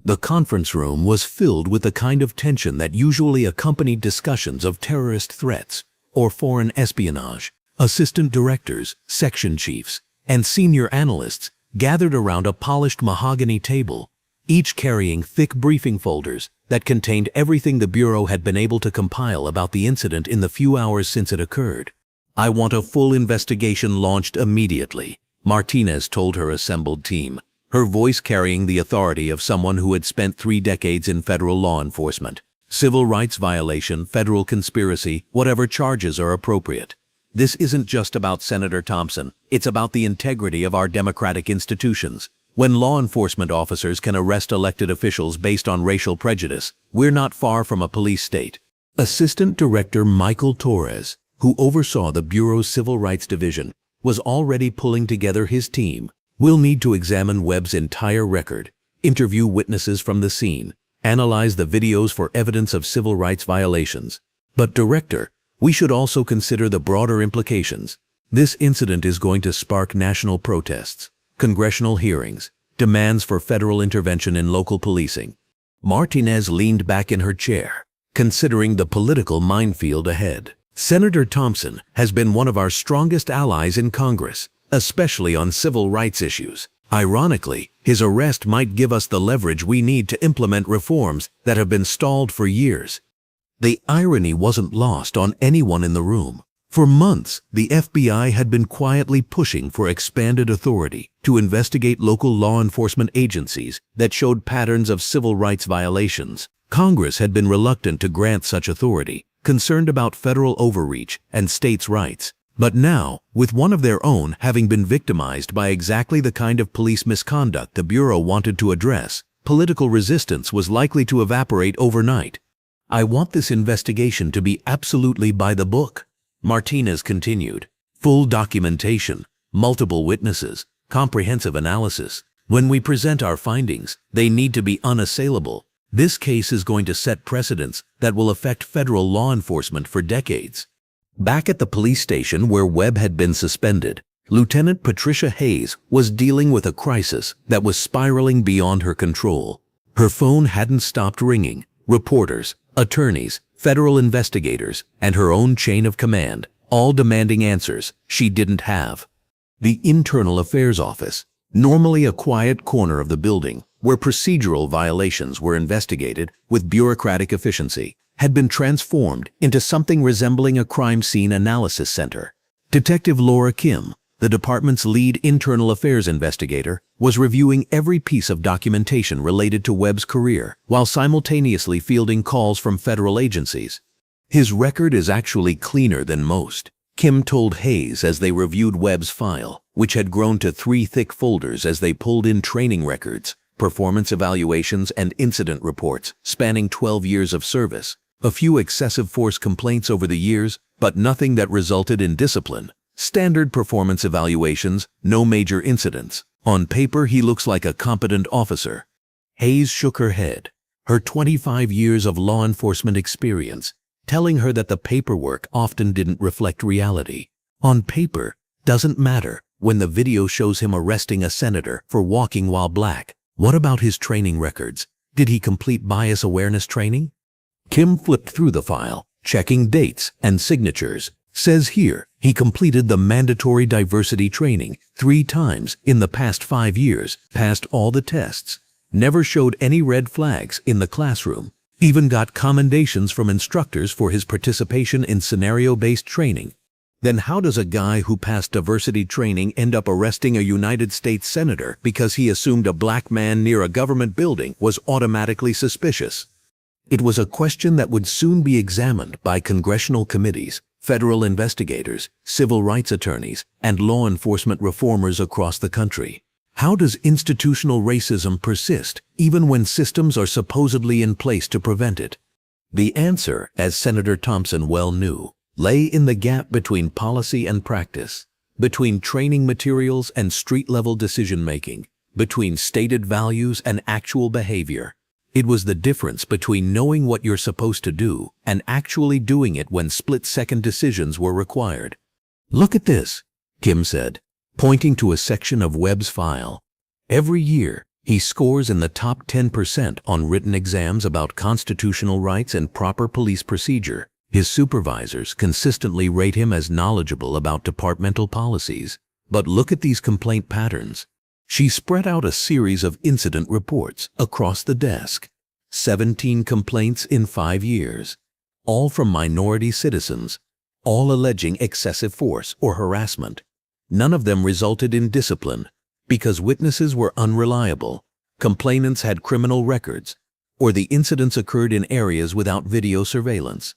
The conference room was filled with the kind of tension that usually accompanied discussions of terrorist threats or foreign espionage. Assistant directors, section chiefs, and senior analysts gathered around a polished mahogany table, each carrying thick briefing folders that contained everything the Bureau had been able to compile about the incident in the few hours since it occurred. I want a full investigation launched immediately, Martinez told her assembled team, her voice carrying the authority of someone who had spent 3 decades in federal law enforcement. Civil rights violation, federal conspiracy, whatever charges are appropriate. This isn't just about Senator Thompson, it's about the integrity of our democratic institutions. When law enforcement officers can arrest elected officials based on racial prejudice, we're not far from a police state. Assistant Director Michael Torres, who oversaw the Bureau's Civil Rights Division, was already pulling together his team. We'll need to examine Webb's entire record, interview witnesses from the scene, analyze the videos for evidence of civil rights violations. But Director, we should also consider the broader implications. This incident is going to spark national protests, congressional hearings, demands for federal intervention in local policing. Martinez leaned back in her chair, considering the political minefield ahead. Senator Thompson has been one of our strongest allies in Congress, especially on civil rights issues. Ironically, his arrest might give us the leverage we need to implement reforms that have been stalled for years. The irony wasn't lost on anyone in the room. For months, the FBI had been quietly pushing for expanded authority to investigate local law enforcement agencies that showed patterns of civil rights violations. Congress had been reluctant to grant such authority, concerned about federal overreach and states' rights. But now, with one of their own having been victimized by exactly the kind of police misconduct the Bureau wanted to address, political resistance was likely to evaporate overnight. I want this investigation to be absolutely by the book, Martinez continued. Full documentation, multiple witnesses, comprehensive analysis. When we present our findings, they need to be unassailable. This case is going to set precedents that will affect federal law enforcement for decades. Back at the police station where Webb had been suspended, Lieutenant Patricia Hayes was dealing with a crisis that was spiraling beyond her control. Her phone hadn't stopped ringing. Reporters, attorneys, federal investigators, and her own chain of command, all demanding answers she didn't have. The Internal Affairs Office, normally a quiet corner of the building where procedural violations were investigated with bureaucratic efficiency, had been transformed into something resembling a crime scene analysis center. Detective Laura Kim, the department's lead internal affairs investigator, was reviewing every piece of documentation related to Webb's career while simultaneously fielding calls from federal agencies. His record is actually cleaner than most, Kim told Hayes as they reviewed Webb's file, which had grown to 3 thick folders as they pulled in training records, performance evaluations, and incident reports spanning 12 years of service. A few excessive force complaints over the years, but nothing that resulted in discipline. Standard performance evaluations, no major incidents. On paper, he looks like a competent officer. Hayes shook her head, her 25 years of law enforcement experience telling her that the paperwork often didn't reflect reality. On paper doesn't matter when the video shows him arresting a senator for walking while black. What about his training records? Did he complete bias awareness training? Kim flipped through the file, checking dates and signatures. Says here, he completed the mandatory diversity training 3 times in the past 5 years, passed all the tests, never showed any red flags in the classroom, even got commendations from instructors for his participation in scenario-based training. Then how does a guy who passed diversity training end up arresting a United States senator because he assumed a black man near a government building was automatically suspicious? It was a question that would soon be examined by congressional committees, federal investigators, civil rights attorneys, and law enforcement reformers across the country. How does institutional racism persist even when systems are supposedly in place to prevent it? The answer, as Senator Thompson well knew, lay in the gap between policy and practice, between training materials and street-level decision-making, between stated values and actual behavior. It was the difference between knowing what you're supposed to do and actually doing it when split-second decisions were required. Look at this, Kim said, pointing to a section of Webb's file. Every year, he scores in the top 10% on written exams about constitutional rights and proper police procedure. His supervisors consistently rate him as knowledgeable about departmental policies. But look at these complaint patterns. She spread out a series of incident reports across the desk. 17 complaints in 5 years, all from minority citizens, all alleging excessive force or harassment. None of them resulted in discipline because witnesses were unreliable, complainants had criminal records, or the incidents occurred in areas without video surveillance.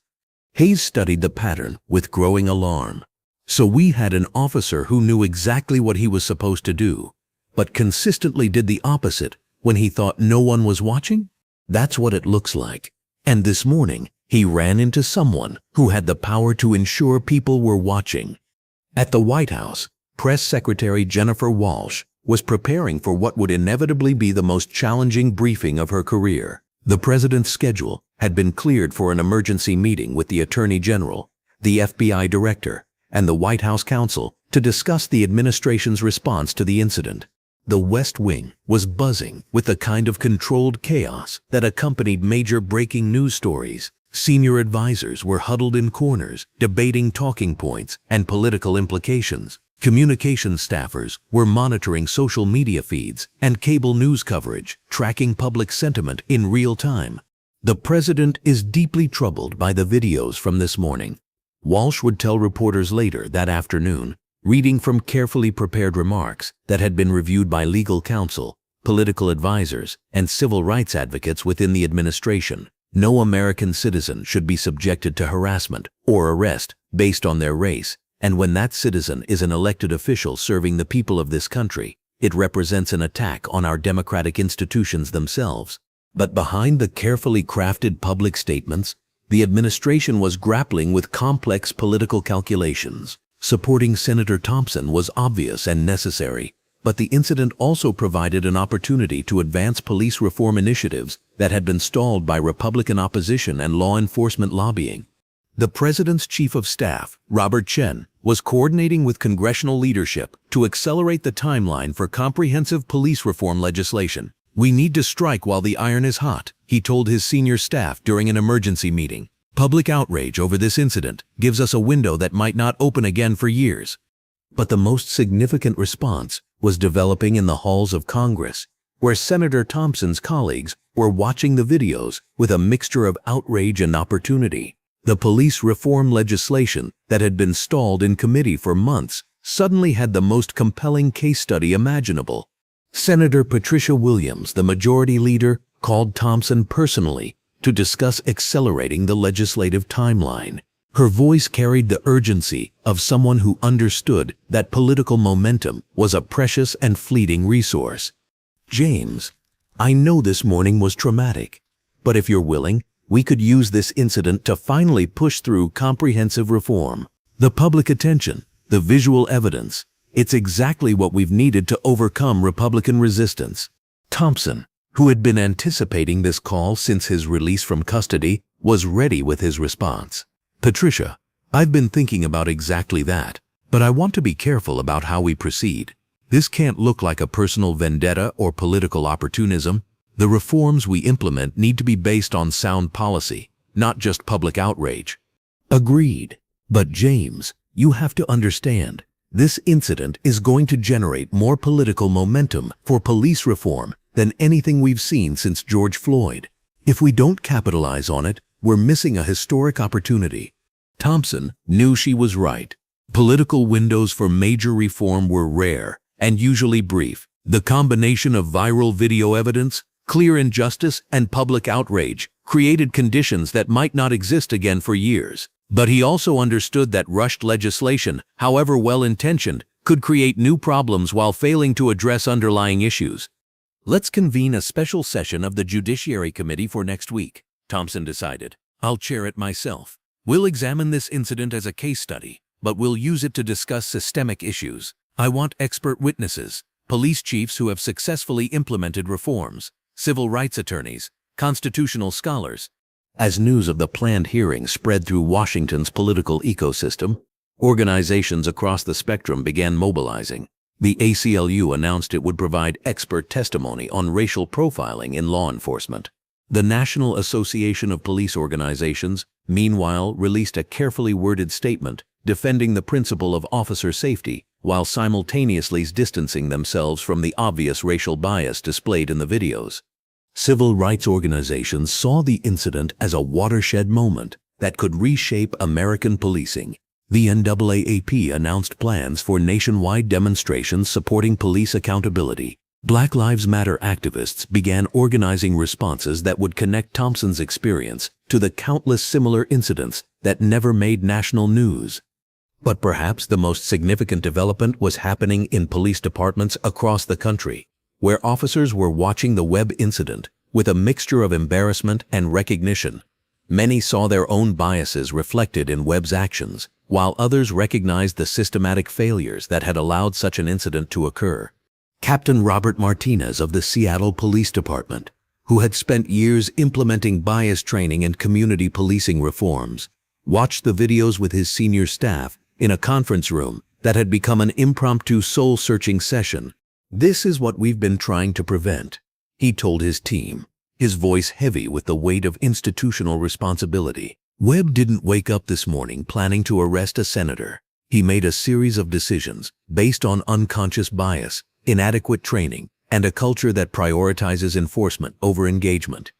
Hayes studied the pattern with growing alarm. So we had an officer who knew exactly what he was supposed to do, but consistently did the opposite when he thought no one was watching? That's what it looks like. And this morning, he ran into someone who had the power to ensure people were watching. At the White House, Press Secretary Jennifer Walsh was preparing for what would inevitably be the most challenging briefing of her career. The president's schedule had been cleared for an emergency meeting with the Attorney General, the FBI Director, and the White House counsel to discuss the administration's response to the incident. The West Wing was buzzing with the kind of controlled chaos that accompanied major breaking news stories. Senior advisors were huddled in corners, debating talking points and political implications. Communications staffers were monitoring social media feeds and cable news coverage, tracking public sentiment in real time. The president is deeply troubled by the videos from this morning, Walsh would tell reporters later that afternoon, reading from carefully prepared remarks that had been reviewed by legal counsel, political advisors, and civil rights advocates within the administration. No American citizen should be subjected to harassment or arrest based on their race, and when that citizen is an elected official serving the people of this country, it represents an attack on our democratic institutions themselves. But behind the carefully crafted public statements, the administration was grappling with complex political calculations. Supporting Senator Thompson was obvious and necessary, but the incident also provided an opportunity to advance police reform initiatives that had been stalled by Republican opposition and law enforcement lobbying. The President's Chief of Staff, Robert Chen, was coordinating with congressional leadership to accelerate the timeline for comprehensive police reform legislation. "We need to strike while the iron is hot," he told his senior staff during an emergency meeting. "Public outrage over this incident gives us a window that might not open again for years." But the most significant response was developing in the halls of Congress, where Senator Thompson's colleagues were watching the videos with a mixture of outrage and opportunity. The police reform legislation that had been stalled in committee for months suddenly had the most compelling case study imaginable. Senator Patricia Williams, the majority leader, called Thompson personally to discuss accelerating the legislative timeline. Her voice carried the urgency of someone who understood that political momentum was a precious and fleeting resource. "James, I know this morning was traumatic, but if you're willing, we could use this incident to finally push through comprehensive reform. The public attention, the visual evidence, it's exactly what we've needed to overcome Republican resistance." Thompson, who had been anticipating this call since his release from custody, was ready with his response. "Patricia, I've been thinking about exactly that, but I want to be careful about how we proceed. This can't look like a personal vendetta or political opportunism. The reforms we implement need to be based on sound policy, not just public outrage." "Agreed. But James, you have to understand, this incident is going to generate more political momentum for police reform than anything we've seen since George Floyd. If we don't capitalize on it, we're missing a historic opportunity." Thompson knew she was right. Political windows for major reform were rare and usually brief. The combination of viral video evidence, clear injustice, and public outrage created conditions that might not exist again for years. But he also understood that rushed legislation, however well-intentioned, could create new problems while failing to address underlying issues. "Let's convene a special session of the Judiciary Committee for next week," Thompson decided. "I'll chair it myself. We'll examine this incident as a case study, but we'll use it to discuss systemic issues. I want expert witnesses, police chiefs who have successfully implemented reforms, civil rights attorneys, constitutional scholars." As news of the planned hearing spread through Washington's political ecosystem, organizations across the spectrum began mobilizing. The ACLU announced it would provide expert testimony on racial profiling in law enforcement. The National Association of Police Organizations, meanwhile, released a carefully worded statement defending the principle of officer safety while simultaneously distancing themselves from the obvious racial bias displayed in the videos. Civil rights organizations saw the incident as a watershed moment that could reshape American policing. The NAACP announced plans for nationwide demonstrations supporting police accountability. Black Lives Matter activists began organizing responses that would connect Thompson's experience to the countless similar incidents that never made national news. But perhaps the most significant development was happening in police departments across the country, where officers were watching the Webb incident with a mixture of embarrassment and recognition. Many saw their own biases reflected in Webb's actions, while others recognized the systematic failures that had allowed such an incident to occur. Captain Robert Martinez of the Seattle Police Department, who had spent years implementing bias training and community policing reforms, watched the videos with his senior staff in a conference room that had become an impromptu soul-searching session. "This is what we've been trying to prevent," he told his team, his voice heavy with the weight of institutional responsibility. Webb didn't wake up this morning planning to arrest a senator. He made a series of decisions based on unconscious bias, inadequate training, and a culture that prioritizes enforcement over engagement.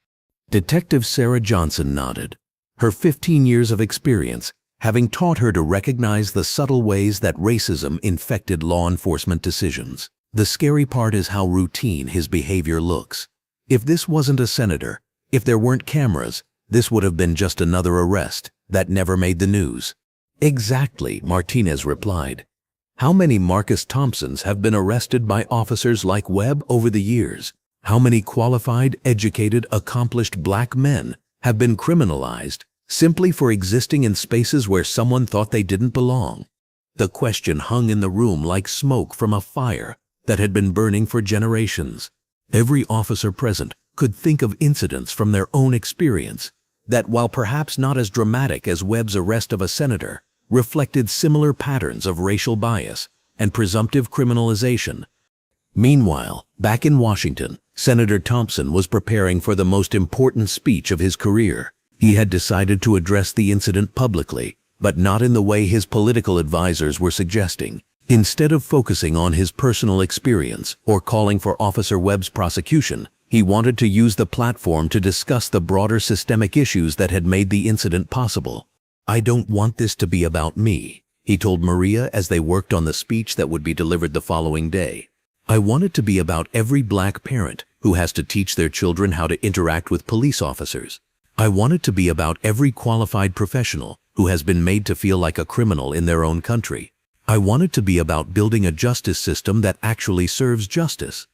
Detective Sarah Johnson nodded, her 15 years of experience having taught her to recognize the subtle ways that racism infected law enforcement decisions. The scary part is how routine his behavior looks. If this wasn't a senator, if there weren't cameras, this would have been just another arrest that never made the news. "Exactly," Martinez replied. "How many Marcus Thompsons have been arrested by officers like Webb over the years? How many qualified, educated, accomplished black men have been criminalized simply for existing in spaces where someone thought they didn't belong?" The question hung in the room like smoke from a fire that had been burning for generations. Every officer present could think of incidents from their own experience that, while perhaps not as dramatic as Webb's arrest of a senator, reflected similar patterns of racial bias and presumptive criminalization. Meanwhile, back in Washington, Senator Thompson was preparing for the most important speech of his career. He had decided to address the incident publicly, but not in the way his political advisors were suggesting. Instead of focusing on his personal experience or calling for Officer Webb's prosecution, he wanted to use the platform to discuss the broader systemic issues that had made the incident possible. "I don't want this to be about me," he told Maria as they worked on the speech that would be delivered the following day. I want it to be about every black parent who has to teach their children how to interact with police officers. I want it to be about every qualified professional who has been made to feel like a criminal in their own country. I want it to be about building a justice system that actually serves justice.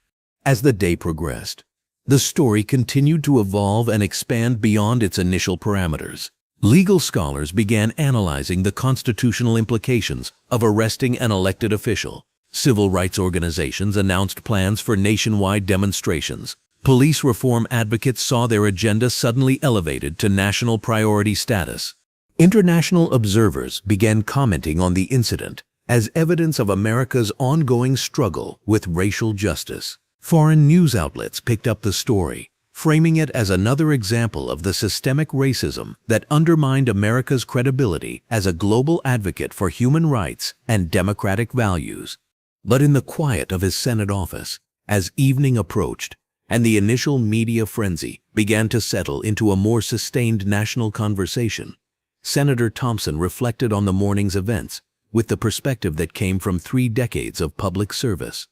As the day progressed, the story continued to evolve and expand beyond its initial parameters. Legal scholars began analyzing the constitutional implications of arresting an elected official. Civil rights organizations announced plans for nationwide demonstrations. Police reform advocates saw their agenda suddenly elevated to national priority status. International observers began commenting on the incident as evidence of America's ongoing struggle with racial justice. Foreign news outlets picked up the story, framing it as another example of the systemic racism that undermined America's credibility as a global advocate for human rights and democratic values. But in the quiet of his Senate office, as evening approached and the initial media frenzy began to settle into a more sustained national conversation, Senator Thompson reflected on the morning's events with the perspective that came from 3 decades of public service.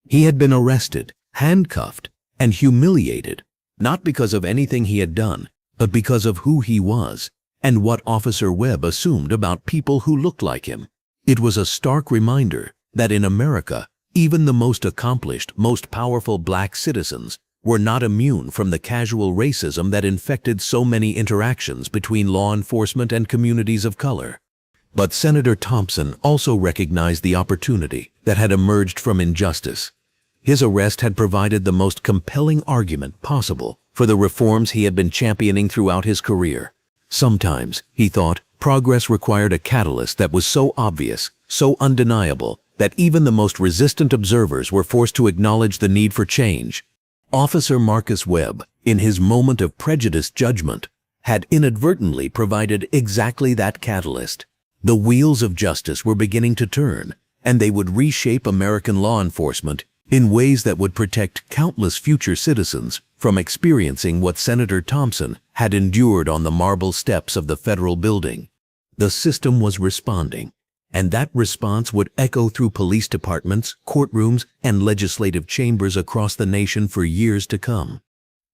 He had been arrested, handcuffed, and humiliated, not because of anything he had done, but because of who he was and what Officer Webb assumed about people who looked like him. It was a stark reminder that in America, even the most accomplished, most powerful black citizens were not immune from the casual racism that infected so many interactions between law enforcement and communities of color. But Senator Thompson also recognized the opportunity that had emerged from injustice. His arrest had provided the most compelling argument possible for the reforms he had been championing throughout his career. Sometimes, he thought, progress required a catalyst that was so obvious, so undeniable, that even the most resistant observers were forced to acknowledge the need for change. Officer Marcus Webb, in his moment of prejudiced judgment, had inadvertently provided exactly that catalyst. The wheels of justice were beginning to turn, and they would reshape American law enforcement in ways that would protect countless future citizens from experiencing what Senator Thompson had endured on the marble steps of the federal building. The system was responding, and that response would echo through police departments, courtrooms, and legislative chambers across the nation for years to come.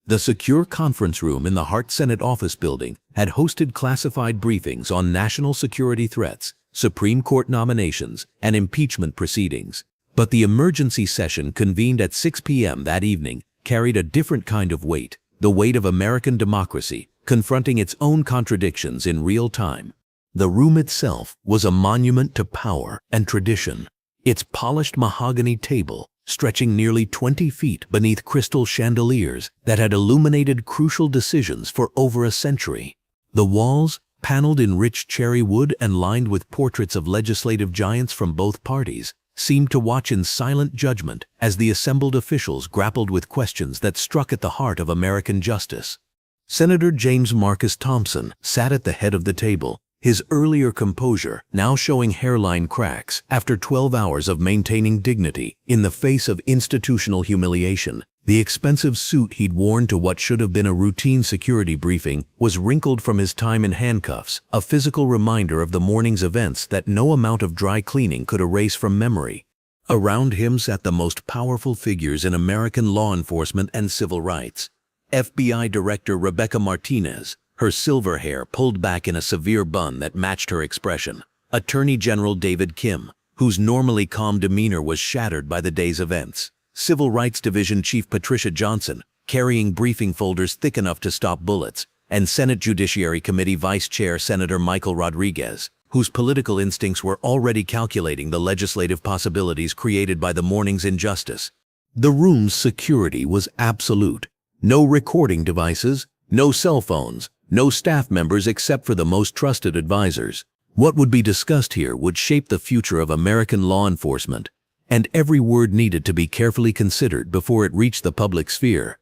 The secure conference room in the Hart Senate Office Building had hosted classified briefings on national security threats, Supreme Court nominations, and impeachment proceedings. But the emergency session convened at 6 p.m. that evening carried a different kind of weight, the weight of American democracy confronting its own contradictions in real time. The room itself was a monument to power and tradition. Its polished mahogany table, stretching nearly 20 feet beneath crystal chandeliers that had illuminated crucial decisions for over a century. The walls, paneled in rich cherry wood and lined with portraits of legislative giants from both parties, seemed to watch in silent judgment as the assembled officials grappled with questions that struck at the heart of American justice. Senator James Marcus Thompson sat at the head of the table, his earlier composure now showing hairline cracks after 12 hours of maintaining dignity in the face of institutional humiliation. The expensive suit he'd worn to what should have been a routine security briefing was wrinkled from his time in handcuffs, a physical reminder of the morning's events that no amount of dry cleaning could erase from memory. Around him sat the most powerful figures in American law enforcement and civil rights. FBI Director Rebecca Martinez, her silver hair pulled back in a severe bun that matched her expression. Attorney General David Kim, whose normally calm demeanor was shattered by the day's events. Civil Rights Division Chief Patricia Johnson, carrying briefing folders thick enough to stop bullets, and Senate Judiciary Committee Vice Chair Senator Michael Rodriguez, whose political instincts were already calculating the legislative possibilities created by the morning's injustice. The room's security was absolute. No recording devices, no cell phones, no staff members except for the most trusted advisors. What would be discussed here would shape the future of American law enforcement, and every word needed to be carefully considered before it reached the public sphere.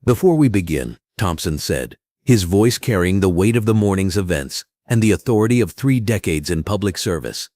"Before we begin," Thompson said, his voice carrying the weight of the morning's events and the authority of 3 decades in public service,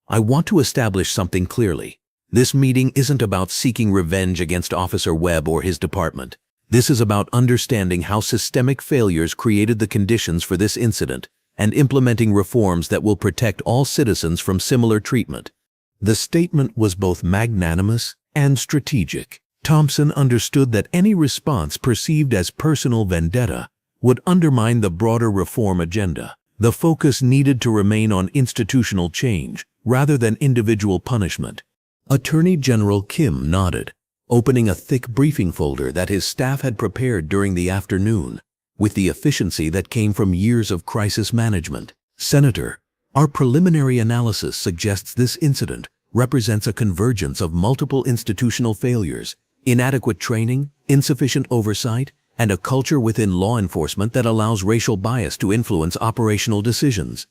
"I want to establish something clearly. This meeting isn't about seeking revenge against Officer Webb or his department. This is about understanding how systemic failures created the conditions for this incident and implementing reforms that will protect all citizens from similar treatment. The statement was both magnanimous and strategic. Thompson understood that any response perceived as personal vendetta would undermine the broader reform agenda. The focus needed to remain on institutional change rather than individual punishment. Attorney General Kim nodded, opening a thick briefing folder that his staff had prepared during the afternoon, with the efficiency that came from years of crisis management. Senator, our preliminary analysis suggests this incident represents a convergence of multiple institutional failures, inadequate training, insufficient oversight, and a culture within law enforcement that allows racial bias to influence operational decisions.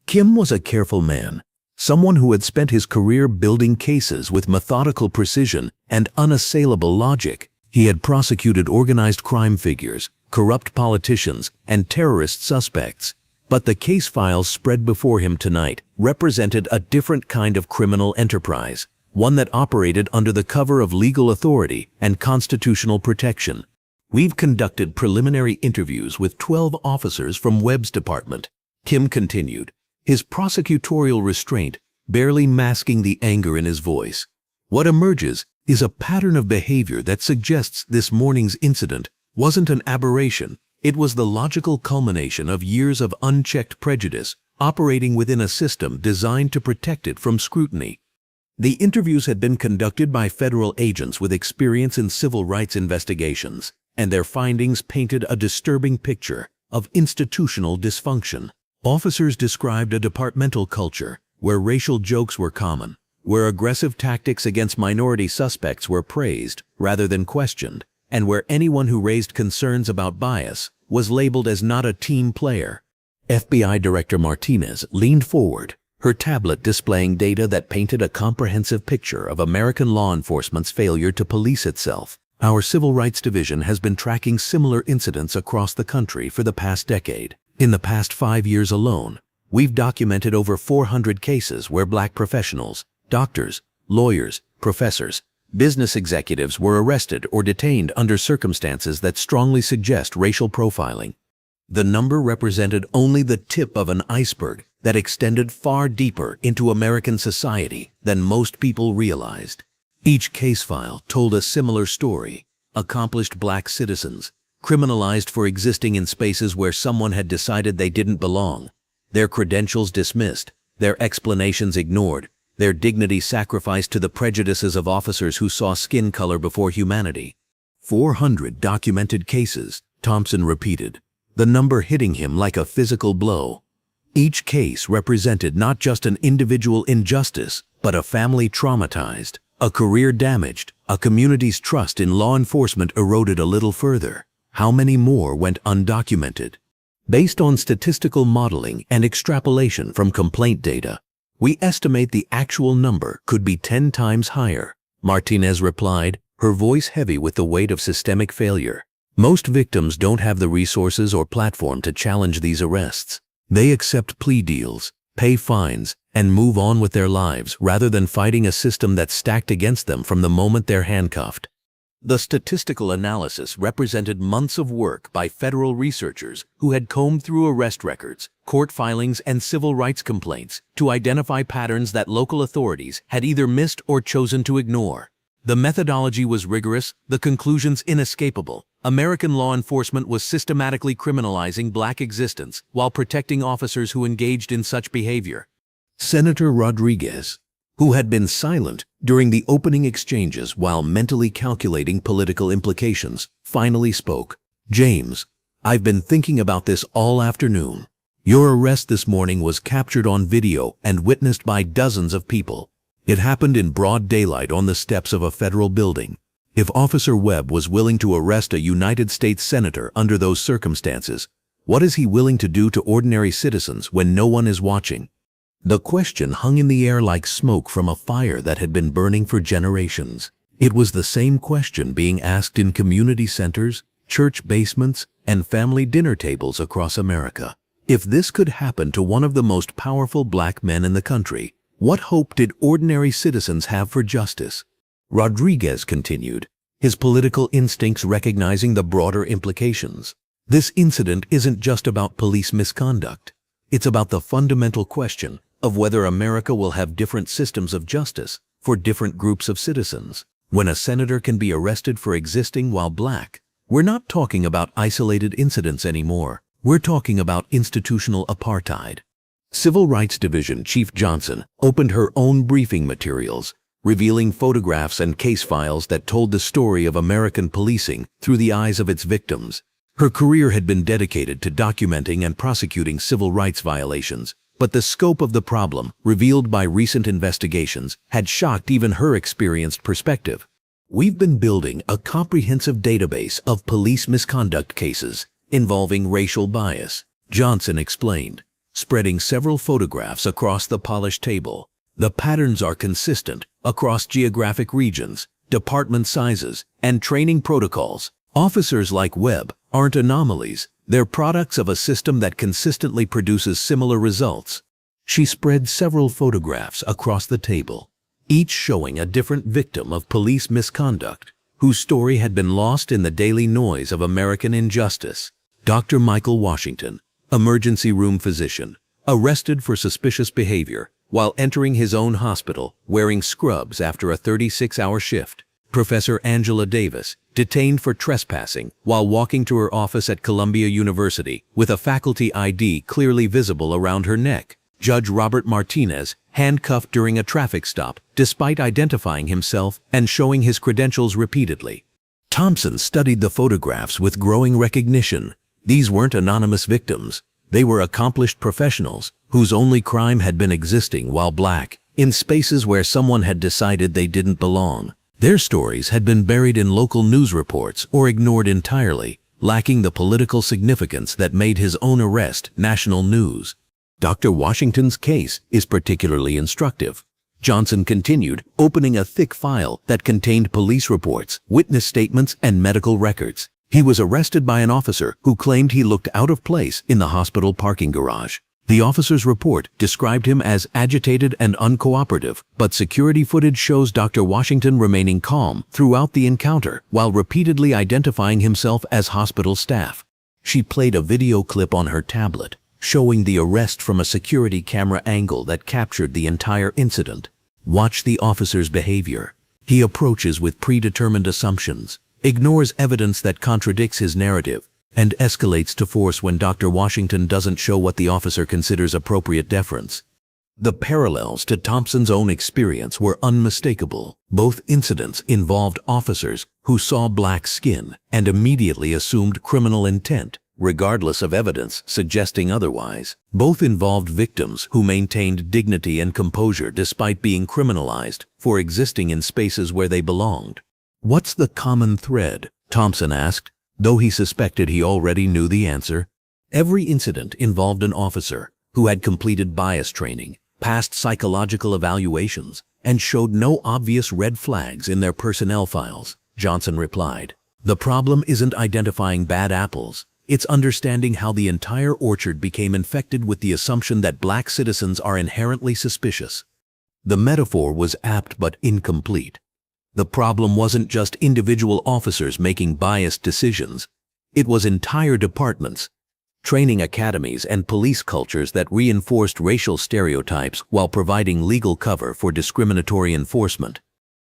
Kim was a careful man, someone who had spent his career building cases with methodical precision and unassailable logic. He had prosecuted organized crime figures, corrupt politicians, and terrorist suspects. But the case files spread before him tonight represented a different kind of criminal enterprise, one that operated under the cover of legal authority and constitutional protection. We've conducted preliminary interviews with 12 officers from Webb's department, Kim continued, his prosecutorial restraint barely masking the anger in his voice. What emerges is a pattern of behavior that suggests this morning's incident wasn't an aberration. It was the logical culmination of years of unchecked prejudice operating within a system designed to protect it from scrutiny. The interviews had been conducted by federal agents with experience in civil rights investigations, and their findings painted a disturbing picture of institutional dysfunction. Officers described a departmental culture where racial jokes were common, where aggressive tactics against minority suspects were praised rather than questioned, and where anyone who raised concerns about bias was labeled as not a team player. FBI Director Martinez leaned forward, her tablet displaying data that painted a comprehensive picture of American law enforcement's failure to police itself. Our Civil Rights Division has been tracking similar incidents across the country for the past decade. In the past 5 years alone, we've documented over 400 cases where Black professionals, doctors, lawyers, professors, business executives were arrested or detained under circumstances that strongly suggest racial profiling. The number represented only the tip of an iceberg that extended far deeper into American society than most people realized. Each case file told a similar story: accomplished Black citizens, criminalized for existing in spaces where someone had decided they didn't belong, their credentials dismissed, their explanations ignored, their dignity sacrificed to the prejudices of officers who saw skin color before humanity. 400 documented cases, Thompson repeated, the number hitting him like a physical blow. Each case represented not just an individual injustice, but a family traumatized, a career damaged, a community's trust in law enforcement eroded a little further. How many more went undocumented? Based on statistical modeling and extrapolation from complaint data, we estimate the actual number could be 10 times higher, Martinez replied, her voice heavy with the weight of systemic failure. Most victims don't have the resources or platform to challenge these arrests. They accept plea deals, pay fines, and move on with their lives rather than fighting a system that's stacked against them from the moment they're handcuffed. The statistical analysis represented months of work by federal researchers who had combed through arrest records, court filings, and civil rights complaints to identify patterns that local authorities had either missed or chosen to ignore. The methodology was rigorous, the conclusions inescapable. American law enforcement was systematically criminalizing Black existence while protecting officers who engaged in such behavior. Senator Rodriguez, who had been silent during the opening exchanges while mentally calculating political implications, finally spoke. James, I've been thinking about this all afternoon. Your arrest this morning was captured on video and witnessed by dozens of people. It happened in broad daylight on the steps of a federal building. If Officer Webb was willing to arrest a United States senator under those circumstances, what is he willing to do to ordinary citizens when no one is watching? The question hung in the air like smoke from a fire that had been burning for generations. It was the same question being asked in community centers, church basements, and family dinner tables across America. If this could happen to one of the most powerful Black men in the country, what hope did ordinary citizens have for justice? Rodriguez continued, his political instincts recognizing the broader implications. This incident isn't just about police misconduct. It's about the fundamental question of whether America will have different systems of justice for different groups of citizens. When a senator can be arrested for existing while black, we're not talking about isolated incidents anymore. We're talking about institutional apartheid. Civil Rights Division Chief Johnson opened her own briefing materials, revealing photographs and case files that told the story of American policing through the eyes of its victims. Her career had been dedicated to documenting and prosecuting civil rights violations, but the scope of the problem, revealed by recent investigations, had shocked even her experienced perspective. We've been building a comprehensive database of police misconduct cases involving racial bias, Johnson explained, spreading several photographs across the polished table. The patterns are consistent across geographic regions, department sizes, and training protocols. Officers like Webb aren't anomalies. They're products of a system that consistently produces similar results. She spread several photographs across the table, each showing a different victim of police misconduct, whose story had been lost in the daily noise of American injustice. Dr. Michael Washington, emergency room physician, arrested for suspicious behavior while entering his own hospital wearing scrubs after a 36-hour shift. Professor Angela Davis, detained for trespassing while walking to her office at Columbia University with a faculty ID clearly visible around her neck. Judge Robert Martinez, handcuffed during a traffic stop despite identifying himself and showing his credentials repeatedly. Thompson studied the photographs with growing recognition. These weren't anonymous victims. They were accomplished professionals whose only crime had been existing while black, in spaces where someone had decided they didn't belong. Their stories had been buried in local news reports or ignored entirely, lacking the political significance that made his own arrest national news. Dr. Washington's case is particularly instructive. Johnson continued, opening a thick file that contained police reports, witness statements, and medical records. He was arrested by an officer who claimed he looked out of place in the hospital parking garage. The officer's report described him as agitated and uncooperative, but security footage shows Dr. Washington remaining calm throughout the encounter while repeatedly identifying himself as hospital staff. She played a video clip on her tablet, showing the arrest from a security camera angle that captured the entire incident. Watch the officer's behavior. He approaches with predetermined assumptions, ignores evidence that contradicts his narrative, and escalates to force when Dr. Washington doesn't show what the officer considers appropriate deference. The parallels to Thompson's own experience were unmistakable. Both incidents involved officers who saw black skin and immediately assumed criminal intent, regardless of evidence suggesting otherwise. Both involved victims who maintained dignity and composure despite being criminalized for existing in spaces where they belonged. "What's the common thread?" Thompson asked, though he suspected he already knew the answer. Every incident involved an officer who had completed bias training, passed psychological evaluations, and showed no obvious red flags in their personnel files, Johnson replied. The problem isn't identifying bad apples. It's understanding how the entire orchard became infected with the assumption that black citizens are inherently suspicious. The metaphor was apt but incomplete. The problem wasn't just individual officers making biased decisions. It was entire departments, training academies, and police cultures that reinforced racial stereotypes while providing legal cover for discriminatory enforcement.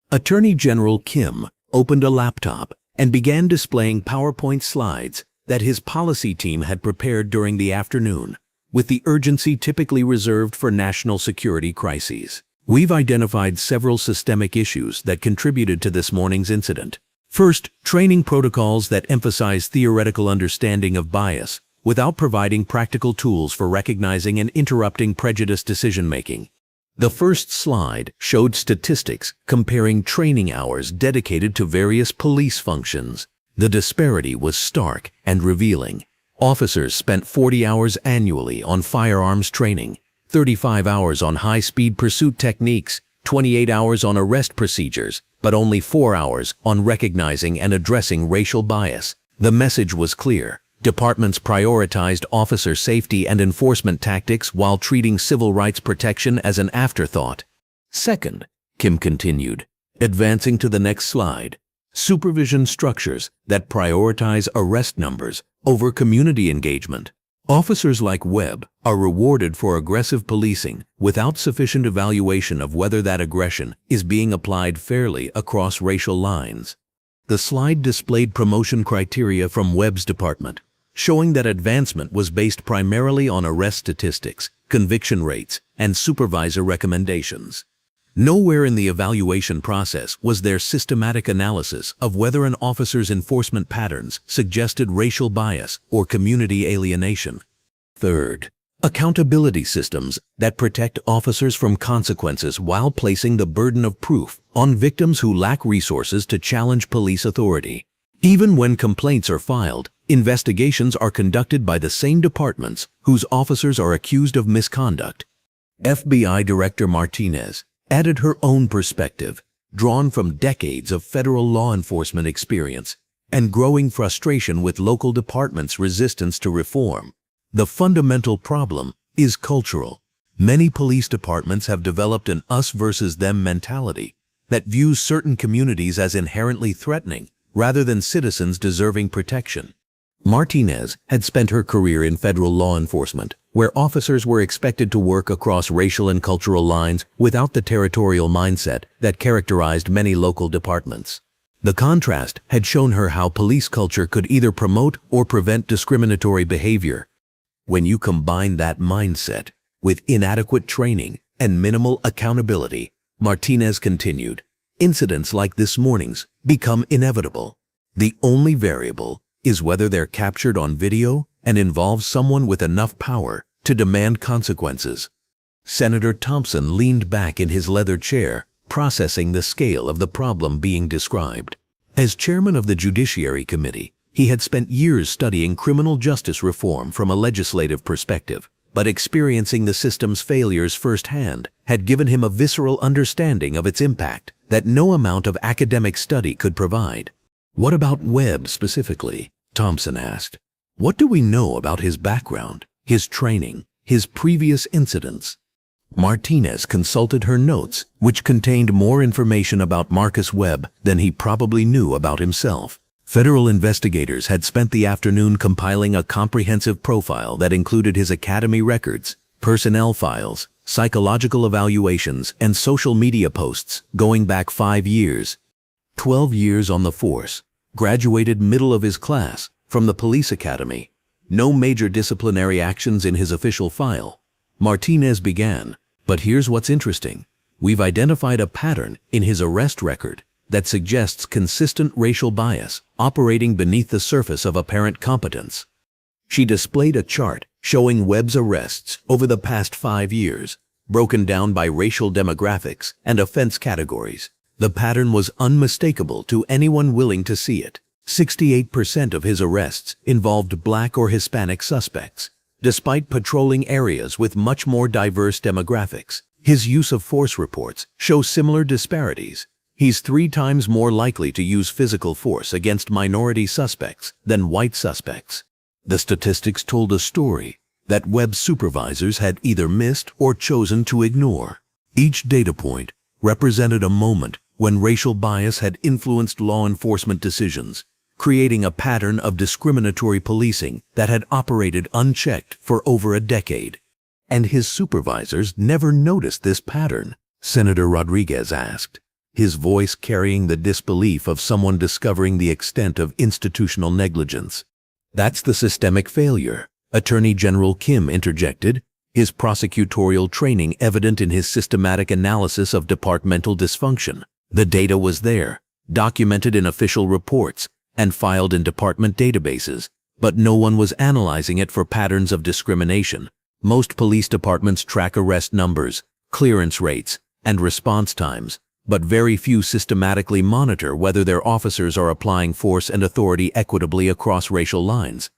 Attorney General Kim opened a laptop and began displaying PowerPoint slides that his policy team had prepared during the afternoon, with the urgency typically reserved for national security crises. We've identified several systemic issues that contributed to this morning's incident. First, training protocols that emphasize theoretical understanding of bias without providing practical tools for recognizing and interrupting prejudiced decision-making. The first slide showed statistics comparing training hours dedicated to various police functions. The disparity was stark and revealing. Officers spent 40 hours annually on firearms training, 35 hours on high-speed pursuit techniques, 28 hours on arrest procedures, but only 4 hours on recognizing and addressing racial bias. The message was clear. Departments prioritized officer safety and enforcement tactics while treating civil rights protection as an afterthought. Second, Kim continued, advancing to the next slide, supervision structures that prioritize arrest numbers over community engagement. Officers like Webb are rewarded for aggressive policing without sufficient evaluation of whether that aggression is being applied fairly across racial lines. The slide displayed promotion criteria from Webb's department, showing that advancement was based primarily on arrest statistics, conviction rates, and supervisor recommendations. Nowhere in the evaluation process was there systematic analysis of whether an officer's enforcement patterns suggested racial bias or community alienation. Third, accountability systems that protect officers from consequences while placing the burden of proof on victims who lack resources to challenge police authority. Even when complaints are filed, investigations are conducted by the same departments whose officers are accused of misconduct. FBI Director Martinez added her own perspective, drawn from decades of federal law enforcement experience and growing frustration with local departments' resistance to reform. The fundamental problem is cultural. Many police departments have developed an us versus them mentality that views certain communities as inherently threatening rather than citizens deserving protection. Martinez had spent her career in federal law enforcement, where officers were expected to work across racial and cultural lines without the territorial mindset that characterized many local departments. The contrast had shown her how police culture could either promote or prevent discriminatory behavior. When you combine that mindset with inadequate training and minimal accountability, Martinez continued, incidents like this morning's become inevitable. The only variable is whether they're captured on video and involve someone with enough power to demand consequences. Senator Thompson leaned back in his leather chair, processing the scale of the problem being described. As chairman of the Judiciary Committee, he had spent years studying criminal justice reform from a legislative perspective, but experiencing the system's failures firsthand had given him a visceral understanding of its impact that no amount of academic study could provide. What about Webb specifically? Thompson asked. What do we know about his background, his training, his previous incidents? Martinez consulted her notes, which contained more information about Marcus Webb than he probably knew about himself. Federal investigators had spent the afternoon compiling a comprehensive profile that included his academy records, personnel files, psychological evaluations, and social media posts going back 5 years. 12 years on the force, graduated middle of his class from the police academy. No major disciplinary actions in his official file. Martinez began, but here's what's interesting. We've identified a pattern in his arrest record that suggests consistent racial bias operating beneath the surface of apparent competence. She displayed a chart showing Webb's arrests over the past 5 years, broken down by racial demographics and offense categories. The pattern was unmistakable to anyone willing to see it. 68% of his arrests involved Black or Hispanic suspects, despite patrolling areas with much more diverse demographics. His use of force reports show similar disparities. He's 3 times more likely to use physical force against minority suspects than white suspects. The statistics told a story that Webb's supervisors had either missed or chosen to ignore. Each data point represented a moment when racial bias had influenced law enforcement decisions, creating a pattern of discriminatory policing that had operated unchecked for over a decade. And his supervisors never noticed this pattern? Senator Rodriguez asked, his voice carrying the disbelief of someone discovering the extent of institutional negligence. That's the systemic failure, Attorney General Kim interjected, his prosecutorial training evident in his systematic analysis of departmental dysfunction. The data was there, documented in official reports, and filed in department databases, but no one was analyzing it for patterns of discrimination. Most police departments track arrest numbers, clearance rates, and response times, but very few systematically monitor whether their officers are applying force and authority equitably across racial lines.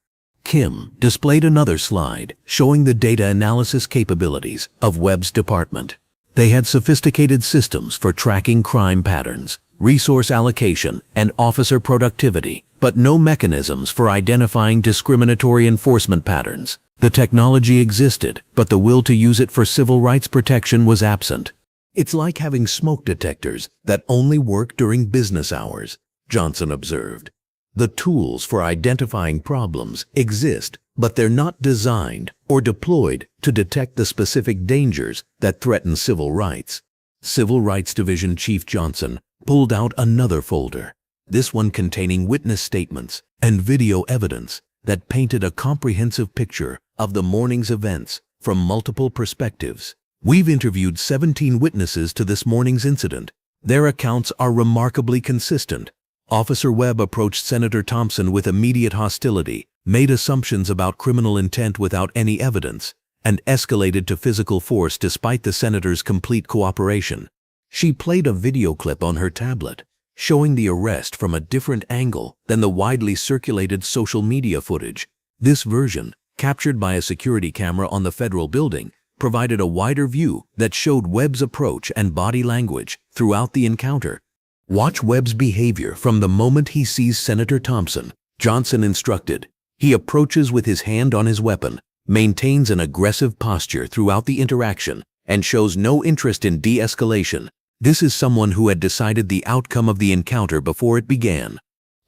Kim displayed another slide showing the data analysis capabilities of Webb's department. They had sophisticated systems for tracking crime patterns, resource allocation, and officer productivity, but no mechanisms for identifying discriminatory enforcement patterns. The technology existed, but the will to use it for civil rights protection was absent. It's like having smoke detectors that only work during business hours, Johnson observed. The tools for identifying problems exist, but they're not designed or deployed to detect the specific dangers that threaten civil rights. Civil Rights Division Chief Johnson pulled out another folder, this one containing witness statements and video evidence that painted a comprehensive picture of the morning's events from multiple perspectives. We've interviewed 17 witnesses to this morning's incident. Their accounts are remarkably consistent. Officer Webb approached Senator Thompson with immediate hostility, made assumptions about criminal intent without any evidence, and escalated to physical force despite the senator's complete cooperation. She played a video clip on her tablet, showing the arrest from a different angle than the widely circulated social media footage. This version, captured by a security camera on the federal building, provided a wider view that showed Webb's approach and body language throughout the encounter. Watch Webb's behavior from the moment he sees Senator Thompson, Johnson instructed. He approaches with his hand on his weapon, maintains an aggressive posture throughout the interaction, and shows no interest in de-escalation. This is someone who had decided the outcome of the encounter before it began.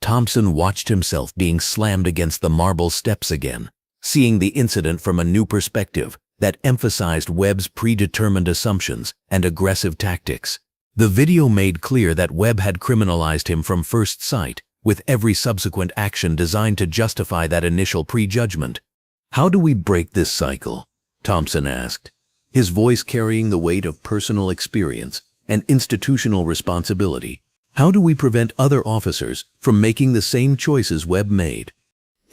Thompson watched himself being slammed against the marble steps again, seeing the incident from a new perspective that emphasized Webb's predetermined assumptions and aggressive tactics. The video made clear that Webb had criminalized him from first sight, with every subsequent action designed to justify that initial prejudgment. "How do we break this cycle?" Thompson asked, his voice carrying the weight of personal experience and institutional responsibility. "How do we prevent other officers from making the same choices Webb made?"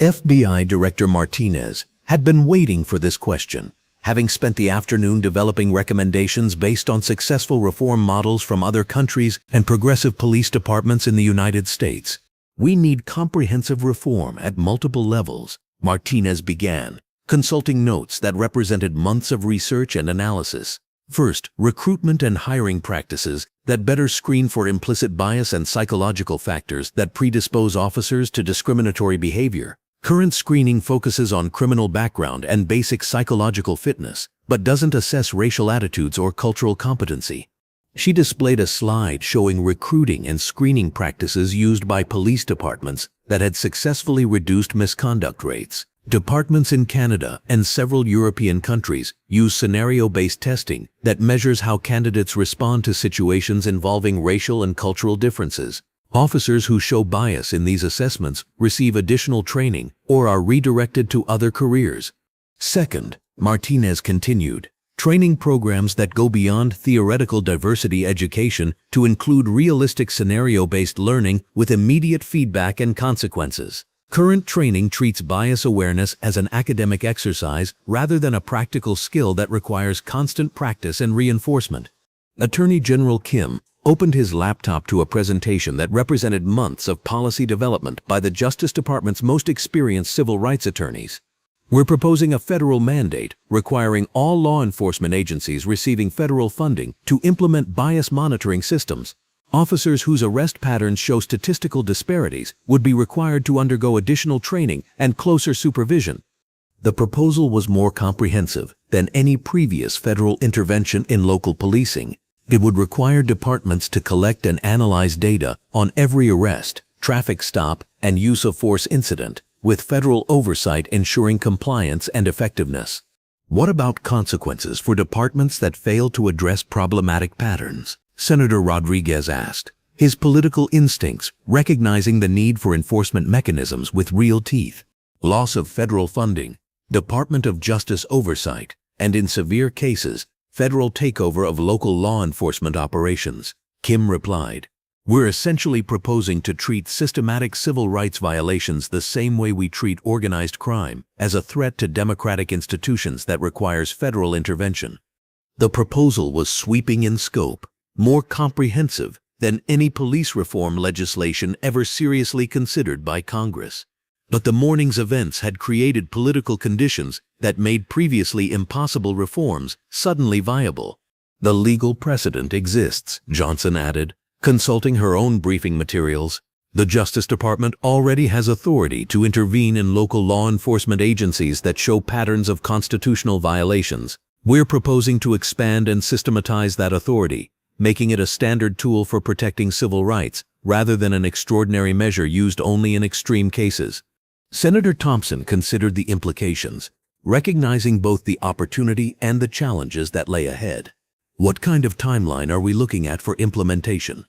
FBI Director Martinez had been waiting for this question, having spent the afternoon developing recommendations based on successful reform models from other countries and progressive police departments in the United States. "We need comprehensive reform at multiple levels," Martinez began, consulting notes that represented months of research and analysis. First, recruitment and hiring practices that better screen for implicit bias and psychological factors that predispose officers to discriminatory behavior. Current screening focuses on criminal background and basic psychological fitness, but doesn't assess racial attitudes or cultural competency. She displayed a slide showing recruiting and screening practices used by police departments that had successfully reduced misconduct rates. Departments in Canada and several European countries use scenario-based testing that measures how candidates respond to situations involving racial and cultural differences. Officers who show bias in these assessments receive additional training or are redirected to other careers. Second, Martinez continued, training programs that go beyond theoretical diversity education to include realistic scenario-based learning with immediate feedback and consequences. Current training treats bias awareness as an academic exercise rather than a practical skill that requires constant practice and reinforcement. Attorney General Kim opened his laptop to a presentation that represented months of policy development by the Justice Department's most experienced civil rights attorneys. "We're proposing a federal mandate requiring all law enforcement agencies receiving federal funding to implement bias monitoring systems. Officers whose arrest patterns show statistical disparities would be required to undergo additional training and closer supervision." The proposal was more comprehensive than any previous federal intervention in local policing. It would require departments to collect and analyze data on every arrest, traffic stop, and use of force incident, with federal oversight ensuring compliance and effectiveness. What about consequences for departments that fail to address problematic patterns? Senator Rodriguez asked, his political instincts recognizing the need for enforcement mechanisms with real teeth. Loss of federal funding, Department of Justice oversight, and in severe cases, federal takeover of local law enforcement operations. Kim replied, "We're essentially proposing to treat systematic civil rights violations the same way we treat organized crime, as a threat to democratic institutions that requires federal intervention." The proposal was sweeping in scope, more comprehensive than any police reform legislation ever seriously considered by Congress. But the morning's events had created political conditions that made previously impossible reforms suddenly viable. "The legal precedent exists," Johnson added, consulting her own briefing materials. "The Justice Department already has authority to intervene in local law enforcement agencies that show patterns of constitutional violations. We're proposing to expand and systematize that authority, making it a standard tool for protecting civil rights rather than an extraordinary measure used only in extreme cases." Senator Thompson considered the implications, recognizing both the opportunity and the challenges that lay ahead. What kind of timeline are we looking at for implementation?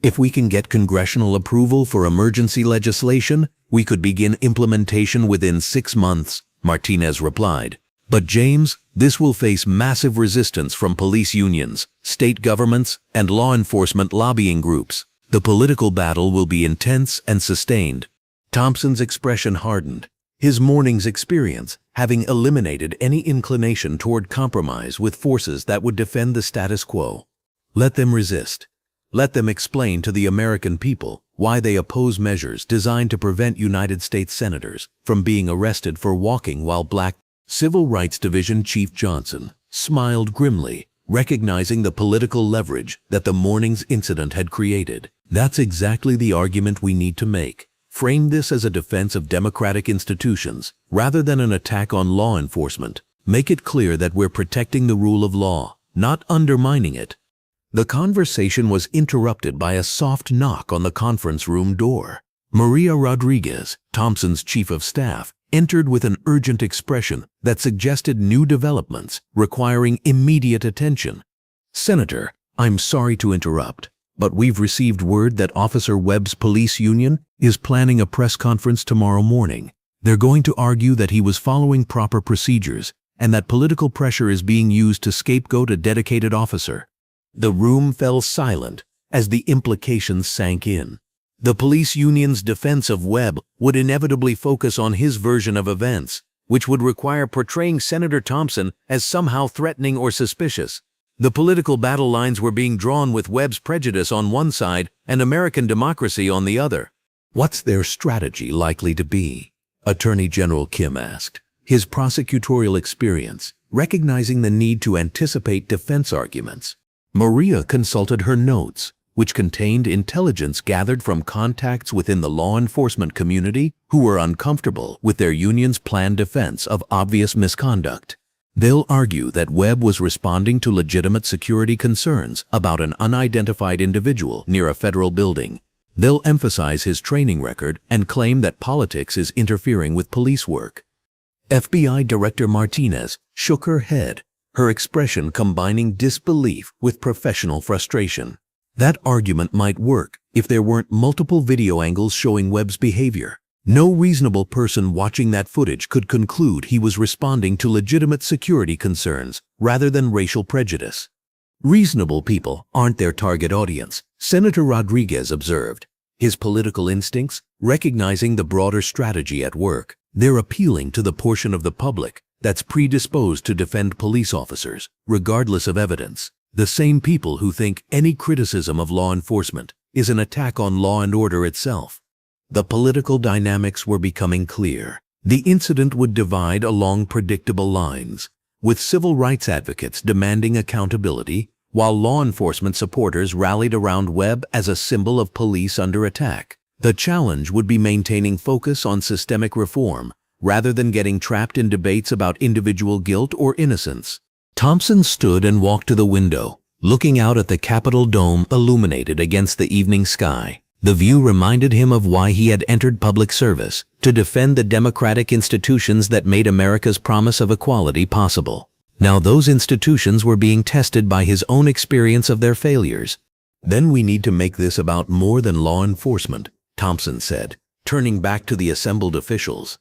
If we can get congressional approval for emergency legislation, we could begin implementation within 6 months, Martinez replied. But James, this will face massive resistance from police unions, state governments, and law enforcement lobbying groups. The political battle will be intense and sustained. Thompson's expression hardened, his morning's experience having eliminated any inclination toward compromise with forces that would defend the status quo. Let them resist. Let them explain to the American people why they oppose measures designed to prevent United States senators from being arrested for walking while black. Civil Rights Division Chief Johnson smiled grimly, recognizing the political leverage that the morning's incident had created. That's exactly the argument we need to make. Frame this as a defense of democratic institutions rather than an attack on law enforcement. Make it clear that we're protecting the rule of law, not undermining it. The conversation was interrupted by a soft knock on the conference room door. Maria Rodriguez, Thompson's chief of staff, entered with an urgent expression that suggested new developments requiring immediate attention. "Senator, I'm sorry to interrupt, but we've received word that Officer Webb's police union is planning a press conference tomorrow morning. They're going to argue that he was following proper procedures and that political pressure is being used to scapegoat a dedicated officer." The room fell silent as the implications sank in. The police union's defense of Webb would inevitably focus on his version of events, which would require portraying Senator Thompson as somehow threatening or suspicious. The political battle lines were being drawn with Webb's prejudice on one side and American democracy on the other. What's their strategy likely to be? Attorney General Kim asked, his prosecutorial experience recognizing the need to anticipate defense arguments. Maria consulted her notes, which contained intelligence gathered from contacts within the law enforcement community who were uncomfortable with their union's planned defense of obvious misconduct. They'll argue that Webb was responding to legitimate security concerns about an unidentified individual near a federal building. They'll emphasize his training record and claim that politics is interfering with police work. FBI Director Martinez shook her head, her expression combining disbelief with professional frustration. That argument might work if there weren't multiple video angles showing Webb's behavior. No reasonable person watching that footage could conclude he was responding to legitimate security concerns rather than racial prejudice. Reasonable people aren't their target audience, Senator Rodriguez observed, his political instincts recognizing the broader strategy at work. They're appealing to the portion of the public that's predisposed to defend police officers, regardless of evidence. The same people who think any criticism of law enforcement is an attack on law and order itself. The political dynamics were becoming clear. The incident would divide along predictable lines, with civil rights advocates demanding accountability, while law enforcement supporters rallied around Webb as a symbol of police under attack. The challenge would be maintaining focus on systemic reform, rather than getting trapped in debates about individual guilt or innocence. Thompson stood and walked to the window, looking out at the Capitol dome illuminated against the evening sky. The view reminded him of why he had entered public service, to defend the democratic institutions that made America's promise of equality possible. Now those institutions were being tested by his own experience of their failures. Then we need to make this about more than law enforcement, Thompson said, turning back to the assembled officials.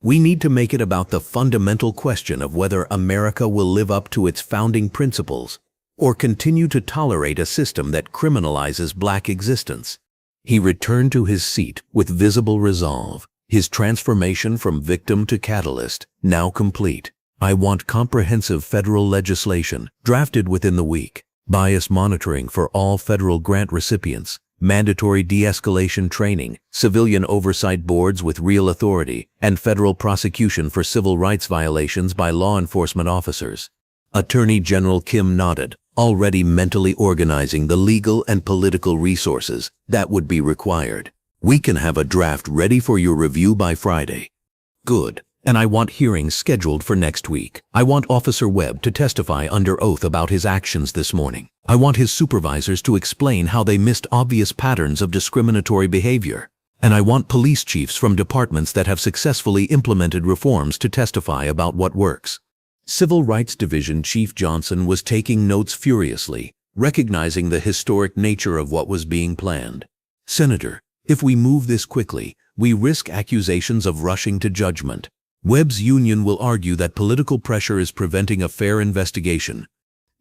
We need to make it about the fundamental question of whether America will live up to its founding principles or continue to tolerate a system that criminalizes black existence. He returned to his seat with visible resolve, his transformation from victim to catalyst now complete. I want comprehensive federal legislation drafted within the week, bias monitoring for all federal grant recipients, mandatory de-escalation training, civilian oversight boards with real authority, and federal prosecution for civil rights violations by law enforcement officers. Attorney General Kim nodded, already mentally organizing the legal and political resources that would be required. We can have a draft ready for your review by Friday. Good. And I want hearings scheduled for next week. I want Officer Webb to testify under oath about his actions this morning. I want his supervisors to explain how they missed obvious patterns of discriminatory behavior. And I want police chiefs from departments that have successfully implemented reforms to testify about what works." Civil Rights Division Chief Johnson was taking notes furiously, recognizing the historic nature of what was being planned. "Senator, if we move this quickly, we risk accusations of rushing to judgment. Webb's union will argue that political pressure is preventing a fair investigation."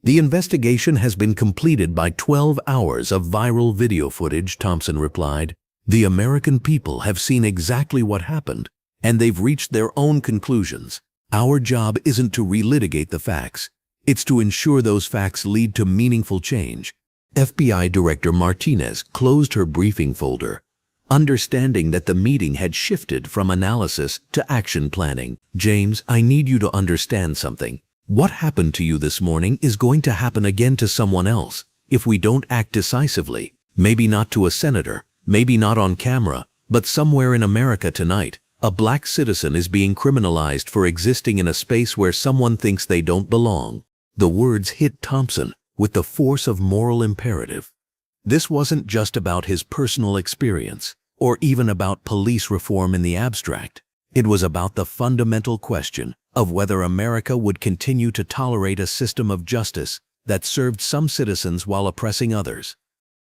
"The investigation has been completed by 12 hours of viral video footage," Thompson replied. "The American people have seen exactly what happened, and they've reached their own conclusions. Our job isn't to relitigate the facts. It's to ensure those facts lead to meaningful change." FBI Director Martinez closed her briefing folder, understanding that the meeting had shifted from analysis to action planning. "James, I need you to understand something. What happened to you this morning is going to happen again to someone else if we don't act decisively. Maybe not to a senator, maybe not on camera, but somewhere in America tonight, a black citizen is being criminalized for existing in a space where someone thinks they don't belong." The words hit Thompson with the force of moral imperative. This wasn't just about his personal experience, or even about police reform in the abstract. It was about the fundamental question of whether America would continue to tolerate a system of justice that served some citizens while oppressing others.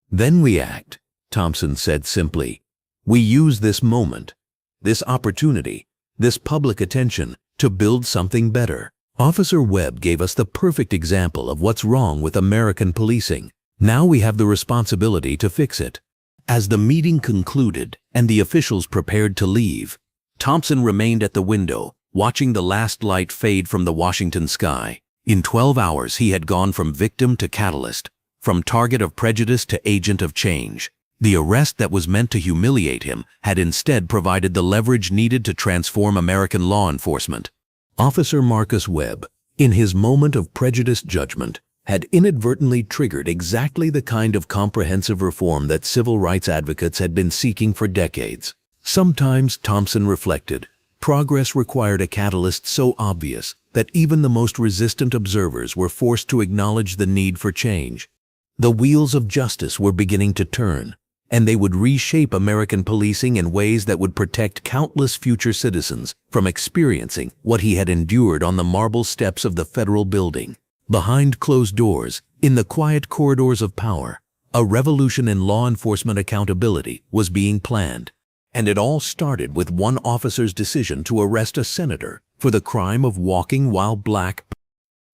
"Then we act," Thompson said simply. "We use this moment, this opportunity, this public attention to build something better." Officer Webb gave us the perfect example of what's wrong with American policing. Now we have the responsibility to fix it. As the meeting concluded and the officials prepared to leave, Thompson remained at the window, watching the last light fade from the Washington sky. In 12 hours, he had gone from victim to catalyst, from target of prejudice to agent of change. The arrest that was meant to humiliate him had instead provided the leverage needed to transform American law enforcement. Officer Marcus Webb, in his moment of prejudiced judgment, had inadvertently triggered exactly the kind of comprehensive reform that civil rights advocates had been seeking for decades. Sometimes, Thompson reflected, progress required a catalyst so obvious that even the most resistant observers were forced to acknowledge the need for change. The wheels of justice were beginning to turn, and they would reshape American policing in ways that would protect countless future citizens from experiencing what he had endured on the marble steps of the federal building. Behind closed doors, in the quiet corridors of power, a revolution in law enforcement accountability was being planned. And it all started with one officer's decision to arrest a senator for the crime of walking while black.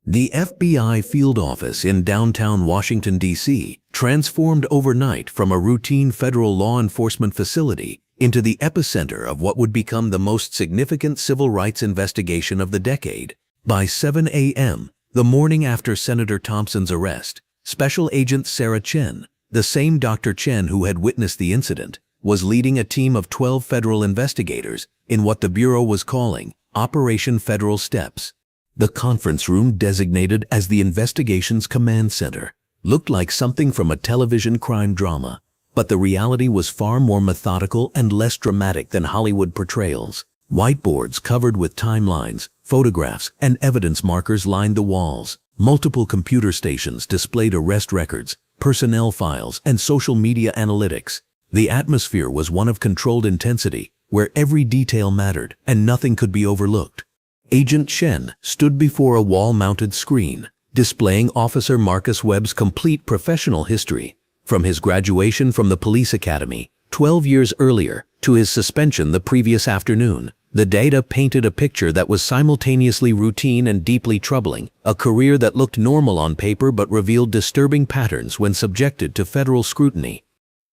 The FBI field office in downtown Washington, D.C., transformed overnight from a routine federal law enforcement facility into the epicenter of what would become the most significant civil rights investigation of the decade. By 7 a.m., the morning after Senator Thompson's arrest, Special Agent Sarah Chen, the same Dr. Chen who had witnessed the incident, was leading a team of 12 federal investigators in what the Bureau was calling Operation Federal Steps. The conference room, designated as the investigation's command center, looked like something from a television crime drama, but the reality was far more methodical and less dramatic than Hollywood portrayals. Whiteboards covered with timelines, photographs, and evidence markers lined the walls. Multiple computer stations displayed arrest records, personnel files, and social media analytics. The atmosphere was one of controlled intensity, where every detail mattered and nothing could be overlooked. Agent Chen stood before a wall-mounted screen, displaying Officer Marcus Webb's complete professional history, from his graduation from the police academy 12 years earlier to his suspension the previous afternoon. The data painted a picture that was simultaneously routine and deeply troubling, a career that looked normal on paper but revealed disturbing patterns when subjected to federal scrutiny.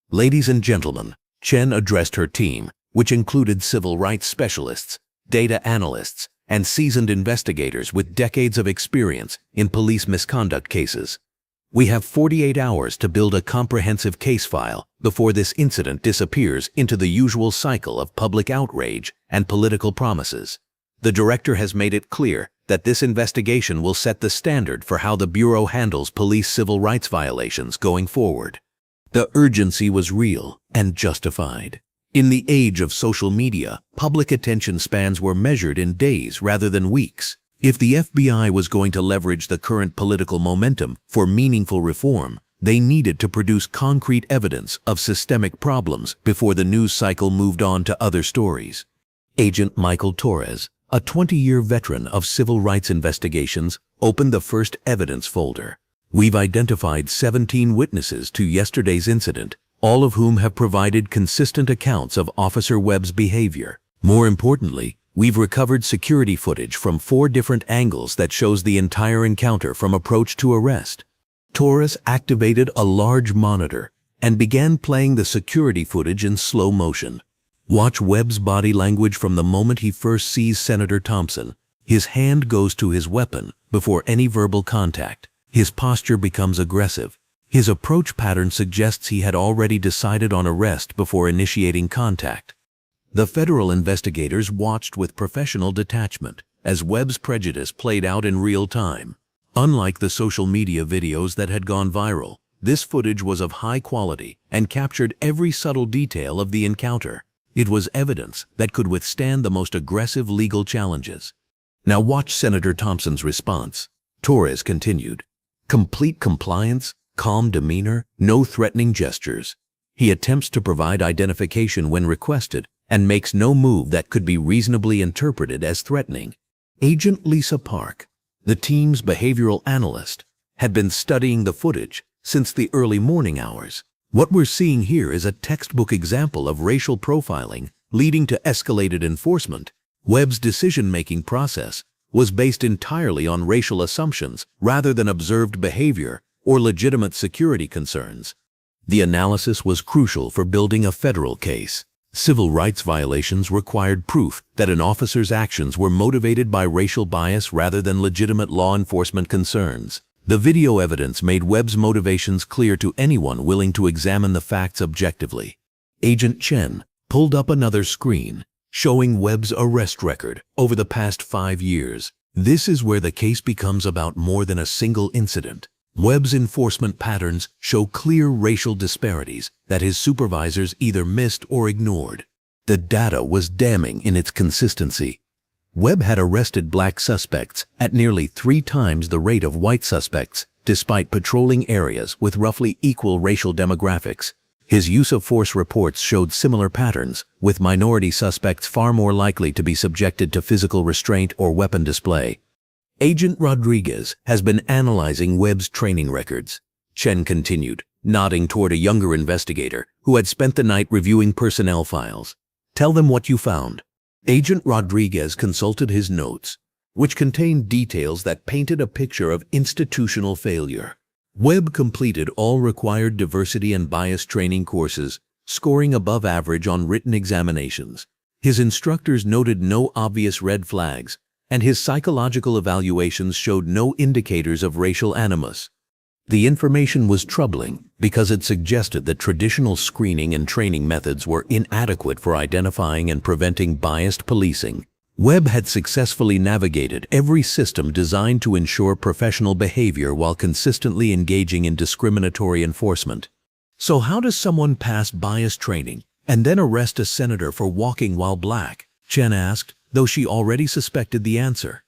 "Ladies and gentlemen," Chen addressed her team, which included civil rights specialists, data analysts, and seasoned investigators with decades of experience in police misconduct cases. "We have 48 hours to build a comprehensive case file before this incident disappears into the usual cycle of public outrage and political promises. The director has made it clear that this investigation will set the standard for how the Bureau handles police civil rights violations going forward." The urgency was real and justified. In the age of social media, public attention spans were measured in days rather than weeks. If the FBI was going to leverage the current political momentum for meaningful reform, They needed to produce concrete evidence of systemic problems before the news cycle moved on to other stories. Agent Michael Torres, a 20-year veteran of civil rights investigations, opened the first evidence folder. We've identified 17 witnesses to yesterday's incident, all of whom have provided consistent accounts of Officer Webb's behavior. More importantly, we've recovered security footage from 4 different angles that shows the entire encounter from approach to arrest. Torres activated a large monitor and began playing the security footage in slow motion. Watch Webb's body language from the moment he first sees Senator Thompson. His hand goes to his weapon before any verbal contact. His posture becomes aggressive. His approach pattern suggests he had already decided on arrest before initiating contact. The federal investigators watched with professional detachment as Webb's prejudice played out in real time. Unlike the social media videos that had gone viral, this footage was of high quality and captured every subtle detail of the encounter. It was evidence that could withstand the most aggressive legal challenges. Now watch Senator Thompson's response. Torres continued. Complete compliance, calm demeanor, no threatening gestures. He attempts to provide identification when requested and makes no move that could be reasonably interpreted as threatening. Agent Lisa Park, the team's behavioral analyst, had been studying the footage since the early morning hours. What we're seeing here is a textbook example of racial profiling leading to escalated enforcement. Webb's decision-making process was based entirely on racial assumptions rather than observed behavior or legitimate security concerns. The analysis was crucial for building a federal case. Civil rights violations required proof that an officer's actions were motivated by racial bias rather than legitimate law enforcement concerns. The video evidence made Webb's motivations clear to anyone willing to examine the facts objectively. Agent Chen pulled up another screen, showing Webb's arrest record over the past 5 years. This is where the case becomes about more than a single incident. Webb's enforcement patterns show clear racial disparities that his supervisors either missed or ignored. The data was damning in its consistency. Webb had arrested black suspects at nearly 3 times the rate of white suspects, despite patrolling areas with roughly equal racial demographics. His use of force reports showed similar patterns, with minority suspects far more likely to be subjected to physical restraint or weapon display. Agent Rodriguez has been analyzing Webb's training records. Chen continued, nodding toward a younger investigator who had spent the night reviewing personnel files. Tell them what you found. Agent Rodriguez consulted his notes, which contained details that painted a picture of institutional failure. Webb completed all required diversity and bias training courses, scoring above average on written examinations. His instructors noted no obvious red flags, and his psychological evaluations showed no indicators of racial animus. The information was troubling because it suggested that traditional screening and training methods were inadequate for identifying and preventing biased policing. Webb had successfully navigated every system designed to ensure professional behavior while consistently engaging in discriminatory enforcement. So how does someone pass bias training and then arrest a senator for walking while black? Chen asked, though she already suspected the answer.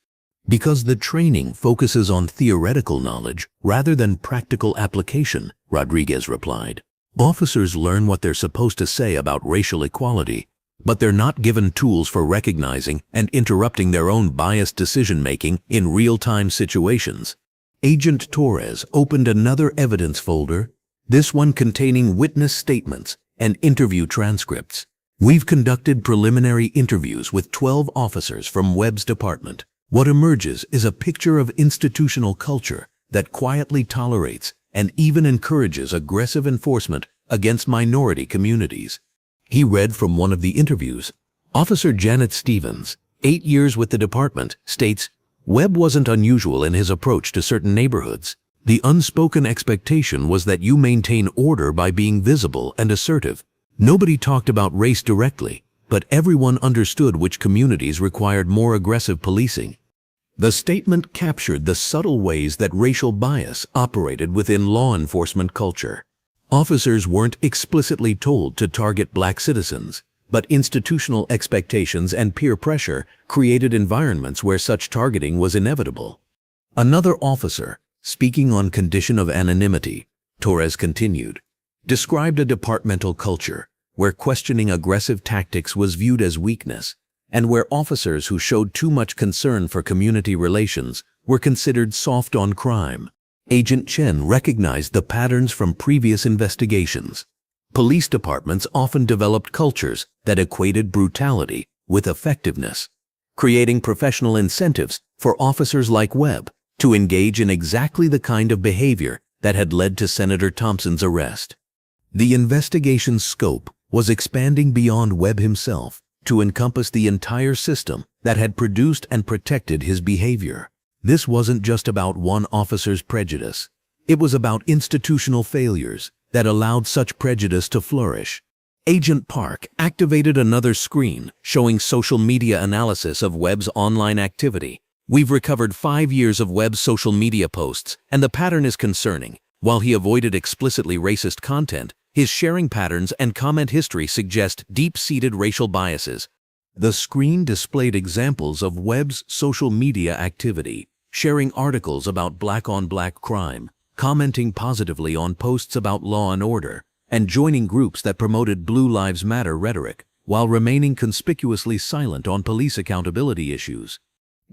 Because the training focuses on theoretical knowledge rather than practical application, Rodriguez replied. Officers learn what they're supposed to say about racial equality, but they're not given tools for recognizing and interrupting their own biased decision-making in real-time situations. Agent Torres opened another evidence folder, this one containing witness statements and interview transcripts. We've conducted preliminary interviews with 12 officers from Webb's department. What emerges is a picture of institutional culture that quietly tolerates and even encourages aggressive enforcement against minority communities. He read from one of the interviews. Officer Janet Stevens, 8 years with the department, states, Webb wasn't unusual in his approach to certain neighborhoods. The unspoken expectation was that you maintain order by being visible and assertive. Nobody talked about race directly, but everyone understood which communities required more aggressive policing. The statement captured the subtle ways that racial bias operated within law enforcement culture. Officers weren't explicitly told to target black citizens, but institutional expectations and peer pressure created environments where such targeting was inevitable. Another officer, speaking on condition of anonymity, Torres continued, described a departmental culture where questioning aggressive tactics was viewed as weakness, and where officers who showed too much concern for community relations were considered soft on crime. Agent Chen recognized the patterns from previous investigations. Police departments often developed cultures that equated brutality with effectiveness, creating professional incentives for officers like Webb to engage in exactly the kind of behavior that had led to Senator Thompson's arrest. The investigation's scope was expanding beyond Webb himself to encompass the entire system that had produced and protected his behavior. This wasn't just about one officer's prejudice. It was about institutional failures that allowed such prejudice to flourish. Agent Park activated another screen showing social media analysis of Webb's online activity. We've recovered 5 years of Webb's social media posts, and the pattern is concerning. While he avoided explicitly racist content, his sharing patterns and comment history suggest deep-seated racial biases. The screen displayed examples of Webb's social media activity, sharing articles about black-on-black crime, commenting positively on posts about law and order, and joining groups that promoted Blue Lives Matter rhetoric, while remaining conspicuously silent on police accountability issues.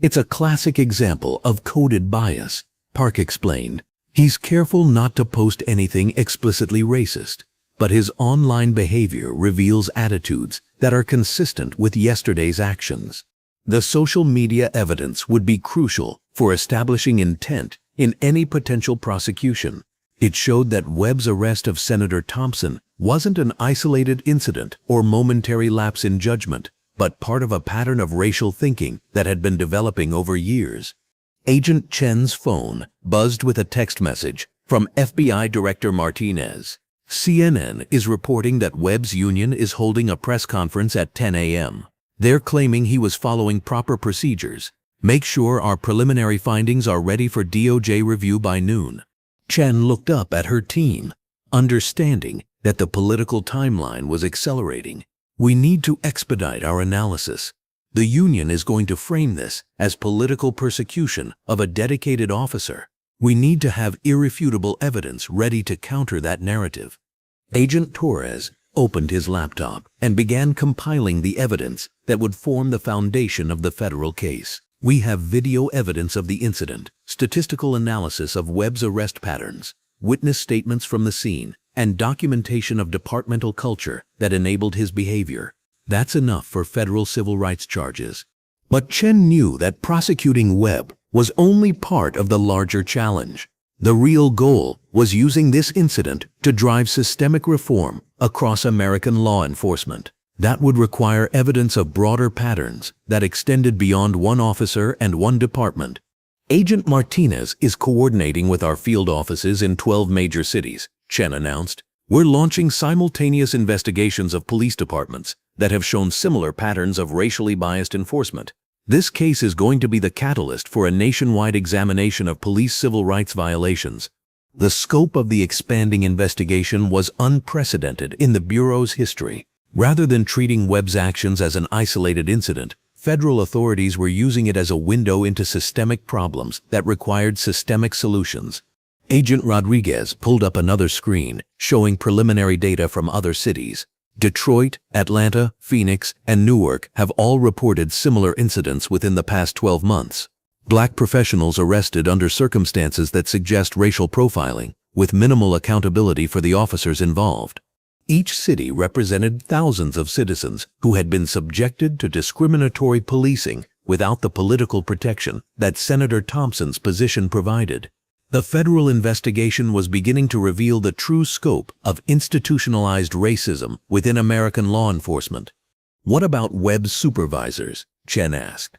It's a classic example of coded bias, Park explained. He's careful not to post anything explicitly racist, but his online behavior reveals attitudes that are consistent with yesterday's actions. The social media evidence would be crucial for establishing intent in any potential prosecution. It showed that Webb's arrest of Senator Thompson wasn't an isolated incident or momentary lapse in judgment, but part of a pattern of racial thinking that had been developing over years. Agent Chen's phone buzzed with a text message from FBI Director Martinez. CNN is reporting that Webb's union is holding a press conference at 10 a.m. They're claiming he was following proper procedures. Make sure our preliminary findings are ready for DOJ review by noon. Chen looked up at her team, understanding that the political timeline was accelerating. We need to expedite our analysis. The union is going to frame this as political persecution of a dedicated officer. We need to have irrefutable evidence ready to counter that narrative. Agent Torres opened his laptop and began compiling the evidence that would form the foundation of the federal case. We have video evidence of the incident, statistical analysis of Webb's arrest patterns, witness statements from the scene, and documentation of departmental culture that enabled his behavior. That's enough for federal civil rights charges. But Chen knew that prosecuting Webb was only part of the larger challenge. The real goal was using this incident to drive systemic reform across American law enforcement. That would require evidence of broader patterns that extended beyond one officer and one department. Agent Martinez is coordinating with our field offices in 12 major cities, Chen announced. We're launching simultaneous investigations of police departments that have shown similar patterns of racially biased enforcement. This case is going to be the catalyst for a nationwide examination of police civil rights violations. The scope of the expanding investigation was unprecedented in the Bureau's history. Rather than treating Webb's actions as an isolated incident, federal authorities were using it as a window into systemic problems that required systemic solutions. Agent Rodriguez pulled up another screen showing preliminary data from other cities. Detroit, Atlanta, Phoenix, and Newark have all reported similar incidents within the past 12 months. Black professionals arrested under circumstances that suggest racial profiling, with minimal accountability for the officers involved. Each city represented thousands of citizens who had been subjected to discriminatory policing without the political protection that Senator Thompson's position provided. The federal investigation was beginning to reveal the true scope of institutionalized racism within American law enforcement. What about Webb's supervisors? Chen asked.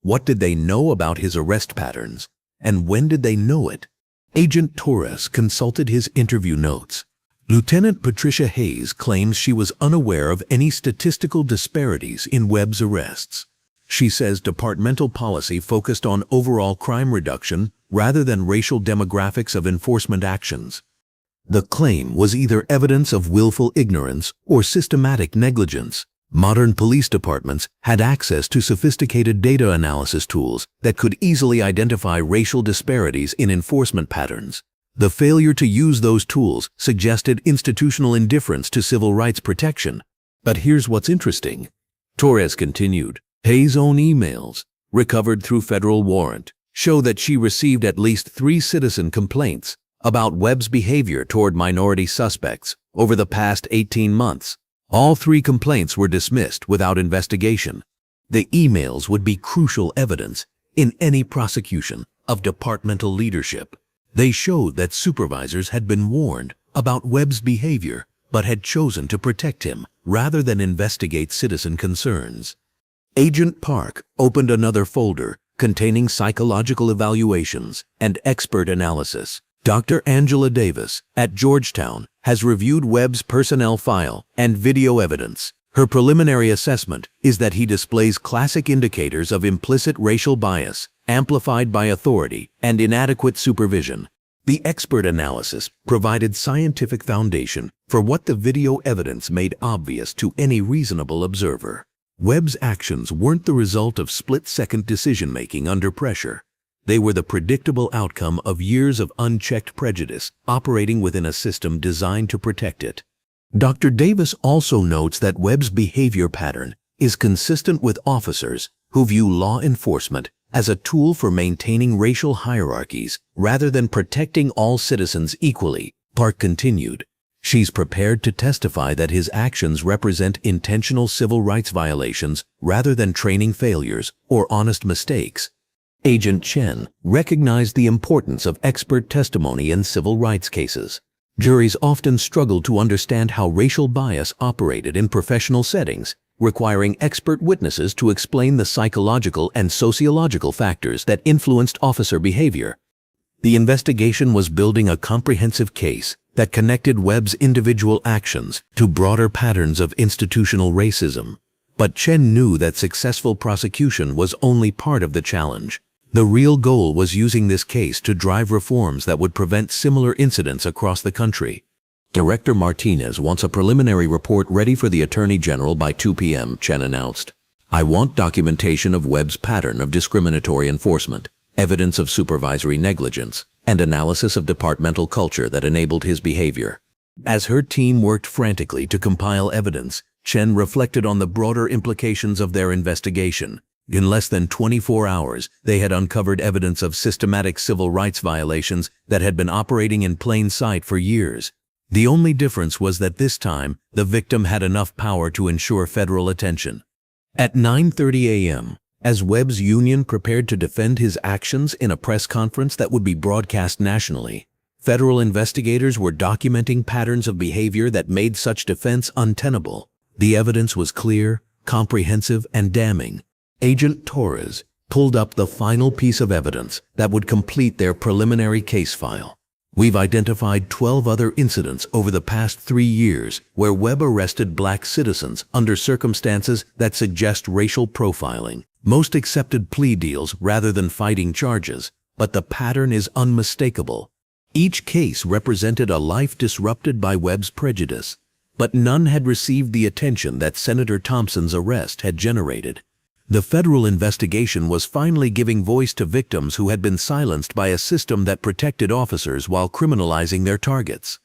What did they know about his arrest patterns, and when did they know it? Agent Torres consulted his interview notes. Lieutenant Patricia Hayes claims she was unaware of any statistical disparities in Webb's arrests. She says departmental policy focused on overall crime reduction rather than racial demographics of enforcement actions. The claim was either evidence of willful ignorance or systematic negligence. Modern police departments had access to sophisticated data analysis tools that could easily identify racial disparities in enforcement patterns. The failure to use those tools suggested institutional indifference to civil rights protection. But here's what's interesting. Torres continued. Hayes' own emails, recovered through federal warrant, show that she received at least 3 citizen complaints about Webb's behavior toward minority suspects over the past 18 months. All 3 complaints were dismissed without investigation. The emails would be crucial evidence in any prosecution of departmental leadership. They showed that supervisors had been warned about Webb's behavior but had chosen to protect him rather than investigate citizen concerns. Agent Park opened another folder containing psychological evaluations and expert analysis. Dr. Angela Davis at Georgetown has reviewed Webb's personnel file and video evidence. Her preliminary assessment is that he displays classic indicators of implicit racial bias, amplified by authority and inadequate supervision. The expert analysis provided scientific foundation for what the video evidence made obvious to any reasonable observer. Webb's actions weren't the result of split-second decision-making under pressure. They were the predictable outcome of years of unchecked prejudice operating within a system designed to protect it. Dr. Davis also notes that Webb's behavior pattern is consistent with officers who view law enforcement as a tool for maintaining racial hierarchies rather than protecting all citizens equally. Park continued. She's prepared to testify that his actions represent intentional civil rights violations rather than training failures or honest mistakes. Agent Chen recognized the importance of expert testimony in civil rights cases. Juries often struggle to understand how racial bias operated in professional settings, requiring expert witnesses to explain the psychological and sociological factors that influenced officer behavior. The investigation was building a comprehensive case that connected Webb's individual actions to broader patterns of institutional racism. But Chen knew that successful prosecution was only part of the challenge. The real goal was using this case to drive reforms that would prevent similar incidents across the country. Director Martinez wants a preliminary report ready for the Attorney General by 2 p.m., Chen announced. I want documentation of Webb's pattern of discriminatory enforcement, evidence of supervisory negligence, and analysis of departmental culture that enabled his behavior. As her team worked frantically to compile evidence, Chen reflected on the broader implications of their investigation. In less than 24 hours, they had uncovered evidence of systematic civil rights violations that had been operating in plain sight for years. The only difference was that this time, the victim had enough power to ensure federal attention. At 9:30 a.m., as Webb's union prepared to defend his actions in a press conference that would be broadcast nationally, federal investigators were documenting patterns of behavior that made such defense untenable. The evidence was clear, comprehensive, and damning. Agent Torres pulled up the final piece of evidence that would complete their preliminary case file. We've identified 12 other incidents over the past 3 years where Webb arrested black citizens under circumstances that suggest racial profiling. Most accepted plea deals rather than fighting charges, but the pattern is unmistakable. Each case represented a life disrupted by Webb's prejudice, but none had received the attention that Senator Thompson's arrest had generated. The federal investigation was finally giving voice to victims who had been silenced by a system that protected officers while criminalizing their targets.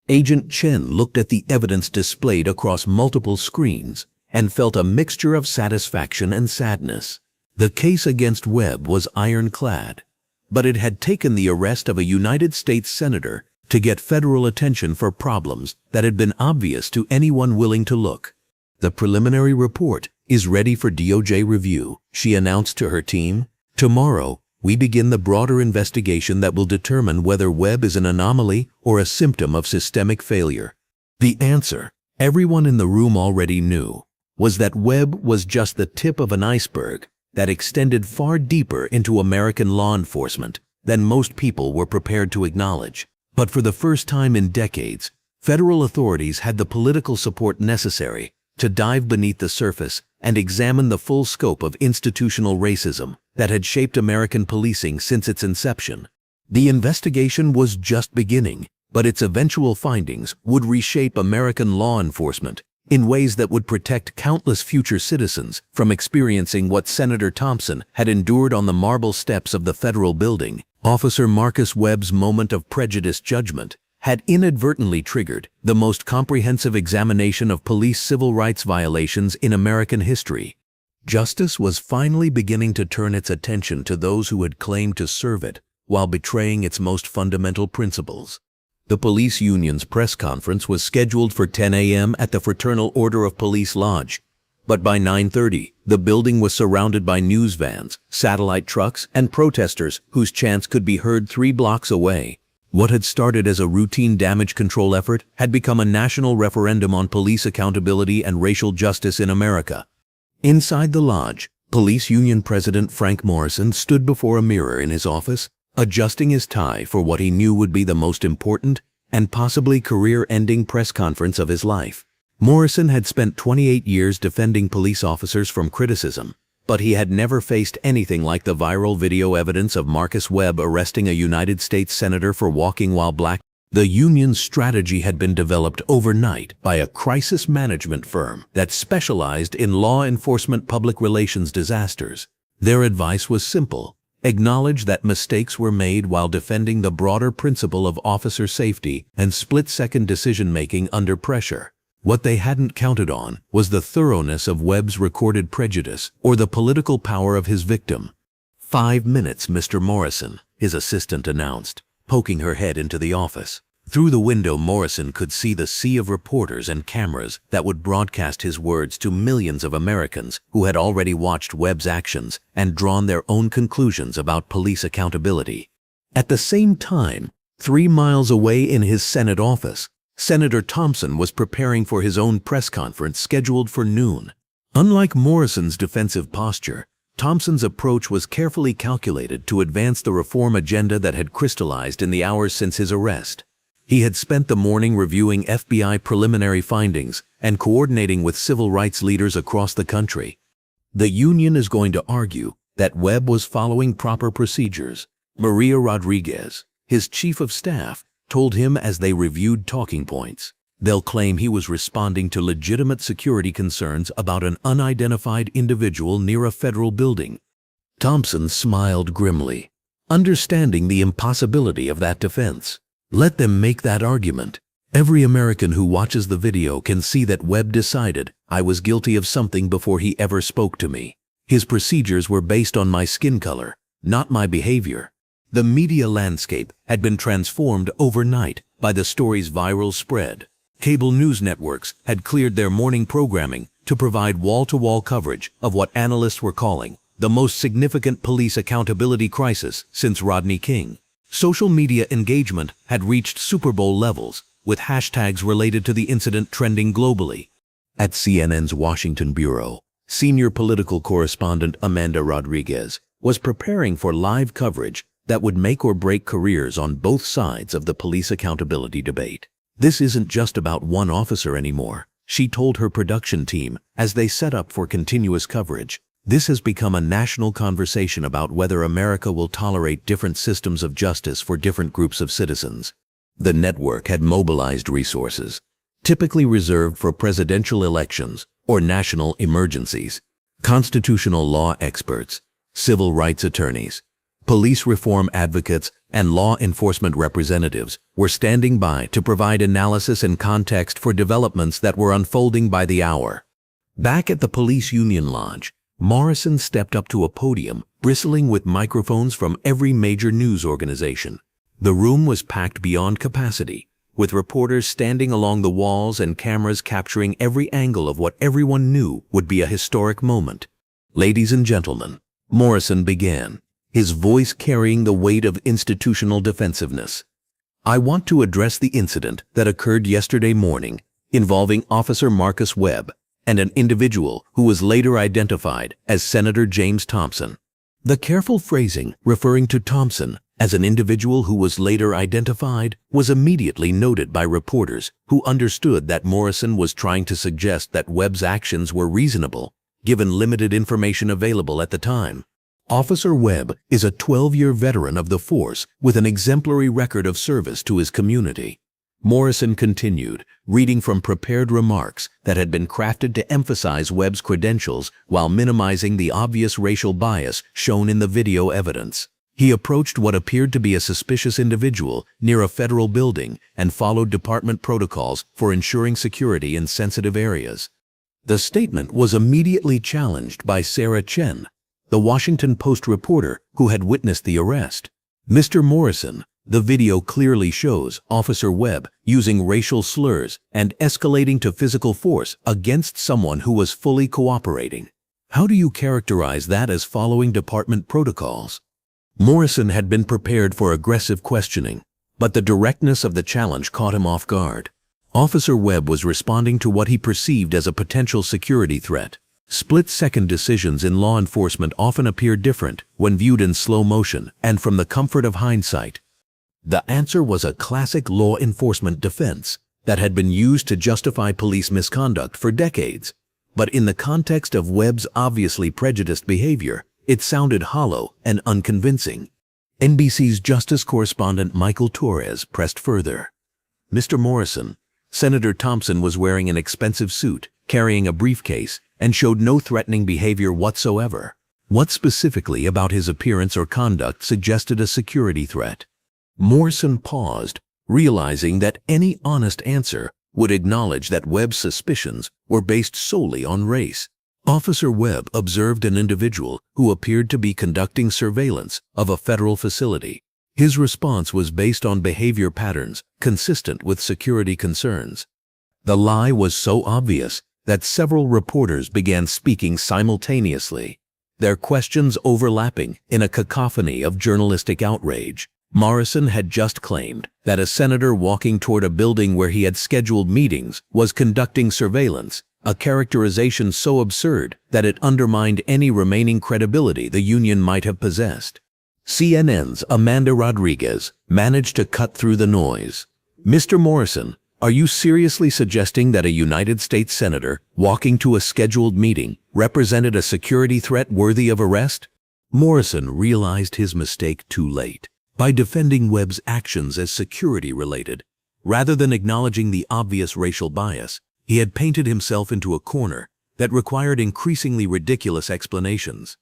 Agent Chen looked at the evidence displayed across multiple screens and felt a mixture of satisfaction and sadness. The case against Webb was ironclad, but it had taken the arrest of a United States senator to get federal attention for problems that had been obvious to anyone willing to look. The preliminary report is ready for DOJ review, she announced to her team. Tomorrow, we begin the broader investigation that will determine whether Webb is an anomaly or a symptom of systemic failure. The answer, everyone in the room already knew, was that Webb was just the tip of an iceberg that extended far deeper into American law enforcement than most people were prepared to acknowledge. But for the first time in decades, federal authorities had the political support necessary to dive beneath the surface and examine the full scope of institutional racism that had shaped American policing since its inception. The investigation was just beginning, but its eventual findings would reshape American law enforcement in ways that would protect countless future citizens from experiencing what Senator Thompson had endured on the marble steps of the federal building. Officer Marcus Webb's moment of prejudiced judgment had inadvertently triggered the most comprehensive examination of police civil rights violations in American history. Justice was finally beginning to turn its attention to those who had claimed to serve it while betraying its most fundamental principles. The police union's press conference was scheduled for 10 a.m. at the Fraternal Order of Police Lodge, but by 9:30, the building was surrounded by news vans, satellite trucks, and protesters whose chants could be heard 3 blocks away. What had started as a routine damage control effort had become a national referendum on police accountability and racial justice in America. Inside the lodge, police union president Frank Morrison stood before a mirror in his office, adjusting his tie for what he knew would be the most important and possibly career-ending press conference of his life. Morrison had spent 28 years defending police officers from criticism, but he had never faced anything like the viral video evidence of Marcus Webb arresting a United States senator for walking while black. The union's strategy had been developed overnight by a crisis management firm that specialized in law enforcement public relations disasters. Their advice was simple: acknowledge that mistakes were made while defending the broader principle of officer safety and split-second decision-making under pressure. What they hadn't counted on was the thoroughness of Webb's recorded prejudice or the political power of his victim. 5 minutes, Mr. Morrison, his assistant announced, poking her head into the office. Through the window, Morrison could see the sea of reporters and cameras that would broadcast his words to millions of Americans who had already watched Webb's actions and drawn their own conclusions about police accountability. At the same time, 3 miles away in his Senate office, Senator Thompson was preparing for his own press conference scheduled for noon. Unlike Morrison's defensive posture, Thompson's approach was carefully calculated to advance the reform agenda that had crystallized in the hours since his arrest. He had spent the morning reviewing FBI preliminary findings and coordinating with civil rights leaders across the country. The union is going to argue that Webb was following proper procedures. Maria Rodriguez, his chief of staff, told him as they reviewed talking points. They'll claim he was responding to legitimate security concerns about an unidentified individual near a federal building. Thompson smiled grimly, understanding the impossibility of that defense. Let them make that argument. Every American who watches the video can see that Webb decided I was guilty of something before he ever spoke to me. His procedures were based on my skin color, not my behavior. The media landscape had been transformed overnight by the story's viral spread. Cable news networks had cleared their morning programming to provide wall-to-wall coverage of what analysts were calling the most significant police accountability crisis since Rodney King. Social media engagement had reached Super Bowl levels, with hashtags related to the incident trending globally. At CNN's Washington bureau, senior political correspondent Amanda Rodriguez was preparing for live coverage that would make or break careers on both sides of the police accountability debate. This isn't just about one officer anymore, she told her production team as they set up for continuous coverage. This has become a national conversation about whether America will tolerate different systems of justice for different groups of citizens. The network had mobilized resources, typically reserved for presidential elections or national emergencies. Constitutional law experts, civil rights attorneys, police reform advocates, and law enforcement representatives were standing by to provide analysis and context for developments that were unfolding by the hour. Back at the police union lodge, Morrison stepped up to a podium bristling with microphones from every major news organization. The room was packed beyond capacity, with reporters standing along the walls and cameras capturing every angle of what everyone knew would be a historic moment. "Ladies and gentlemen," Morrison began, his voice carrying the weight of institutional defensiveness, "I want to address the incident that occurred yesterday morning involving Officer Marcus Webb and an individual who was later identified as Senator James Thompson." The careful phrasing referring to Thompson as an individual who was later identified was immediately noted by reporters who understood that Morrison was trying to suggest that Webb's actions were reasonable, given limited information available at the time. Officer Webb is a 12-year veteran of the force with an exemplary record of service to his community. Morrison continued, reading from prepared remarks that had been crafted to emphasize Webb's credentials while minimizing the obvious racial bias shown in the video evidence. He approached what appeared to be a suspicious individual near a federal building and followed department protocols for ensuring security in sensitive areas. The statement was immediately challenged by Sarah Chen, the Washington Post reporter who had witnessed the arrest. "Mr. Morrison, the video clearly shows Officer Webb using racial slurs and escalating to physical force against someone who was fully cooperating. How do you characterize that as following department protocols?" Morrison had been prepared for aggressive questioning, but the directness of the challenge caught him off guard. Officer Webb was responding to what he perceived as a potential security threat. Split-second decisions in law enforcement often appear different when viewed in slow motion and from the comfort of hindsight. The answer was a classic law enforcement defense that had been used to justify police misconduct for decades. But in the context of Webb's obviously prejudiced behavior, it sounded hollow and unconvincing. NBC's justice correspondent Michael Torres pressed further. "Mr. Morrison, Senator Thompson was wearing an expensive suit, carrying a briefcase, and showed no threatening behavior whatsoever. What specifically about his appearance or conduct suggested a security threat?" Morrison paused, realizing that any honest answer would acknowledge that Webb's suspicions were based solely on race. Officer Webb observed an individual who appeared to be conducting surveillance of a federal facility. His response was based on behavior patterns consistent with security concerns. The lie was so obvious that several reporters began speaking simultaneously, their questions overlapping in a cacophony of journalistic outrage. Morrison had just claimed that a senator walking toward a building where he had scheduled meetings was conducting surveillance, a characterization so absurd that it undermined any remaining credibility the union might have possessed. CNN's Amanda Rodriguez managed to cut through the noise. "Mr. Morrison, are you seriously suggesting that a United States senator walking to a scheduled meeting represented a security threat worthy of arrest?" Morrison realized his mistake too late. By defending Webb's actions as security-related, rather than acknowledging the obvious racial bias, he had painted himself into a corner that required increasingly ridiculous explanations.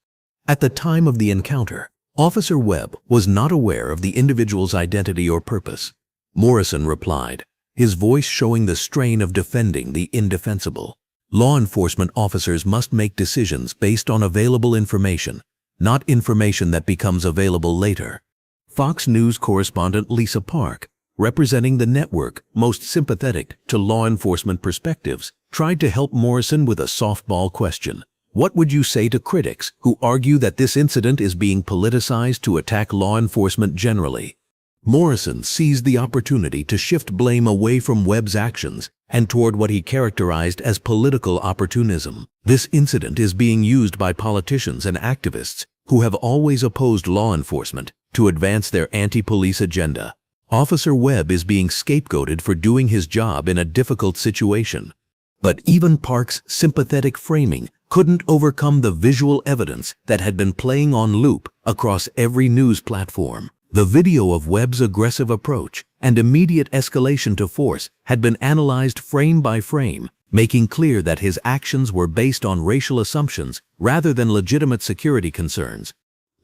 At the time of the encounter, Officer Webb was not aware of the individual's identity or purpose. Morrison replied, his voice showing the strain of defending the indefensible. Law enforcement officers must make decisions based on available information, not information that becomes available later. Fox News correspondent Lisa Park, representing the network most sympathetic to law enforcement perspectives, tried to help Morrison with a softball question. What would you say to critics who argue that this incident is being politicized to attack law enforcement generally? Morrison seized the opportunity to shift blame away from Webb's actions and toward what he characterized as political opportunism. This incident is being used by politicians and activists who have always opposed law enforcement to advance their anti-police agenda. Officer Webb is being scapegoated for doing his job in a difficult situation. But even Park's sympathetic framing couldn't overcome the visual evidence that had been playing on loop across every news platform. The video of Webb's aggressive approach and immediate escalation to force had been analyzed frame by frame, making clear that his actions were based on racial assumptions rather than legitimate security concerns.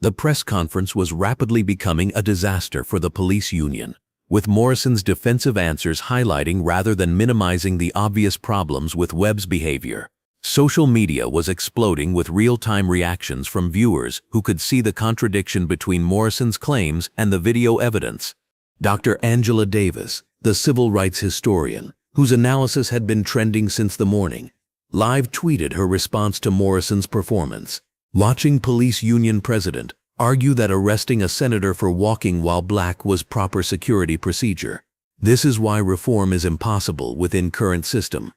The press conference was rapidly becoming a disaster for the police union, with Morrison's defensive answers highlighting rather than minimizing the obvious problems with Webb's behavior. Social media was exploding with real-time reactions from viewers who could see the contradiction between Morrison's claims and the video evidence. Dr. Angela Davis, the civil rights historian, whose analysis had been trending since the morning, live tweeted her response to Morrison's performance. Watching police union president argue that arresting a senator for walking while black was proper security procedure. This is why reform is impossible within current system.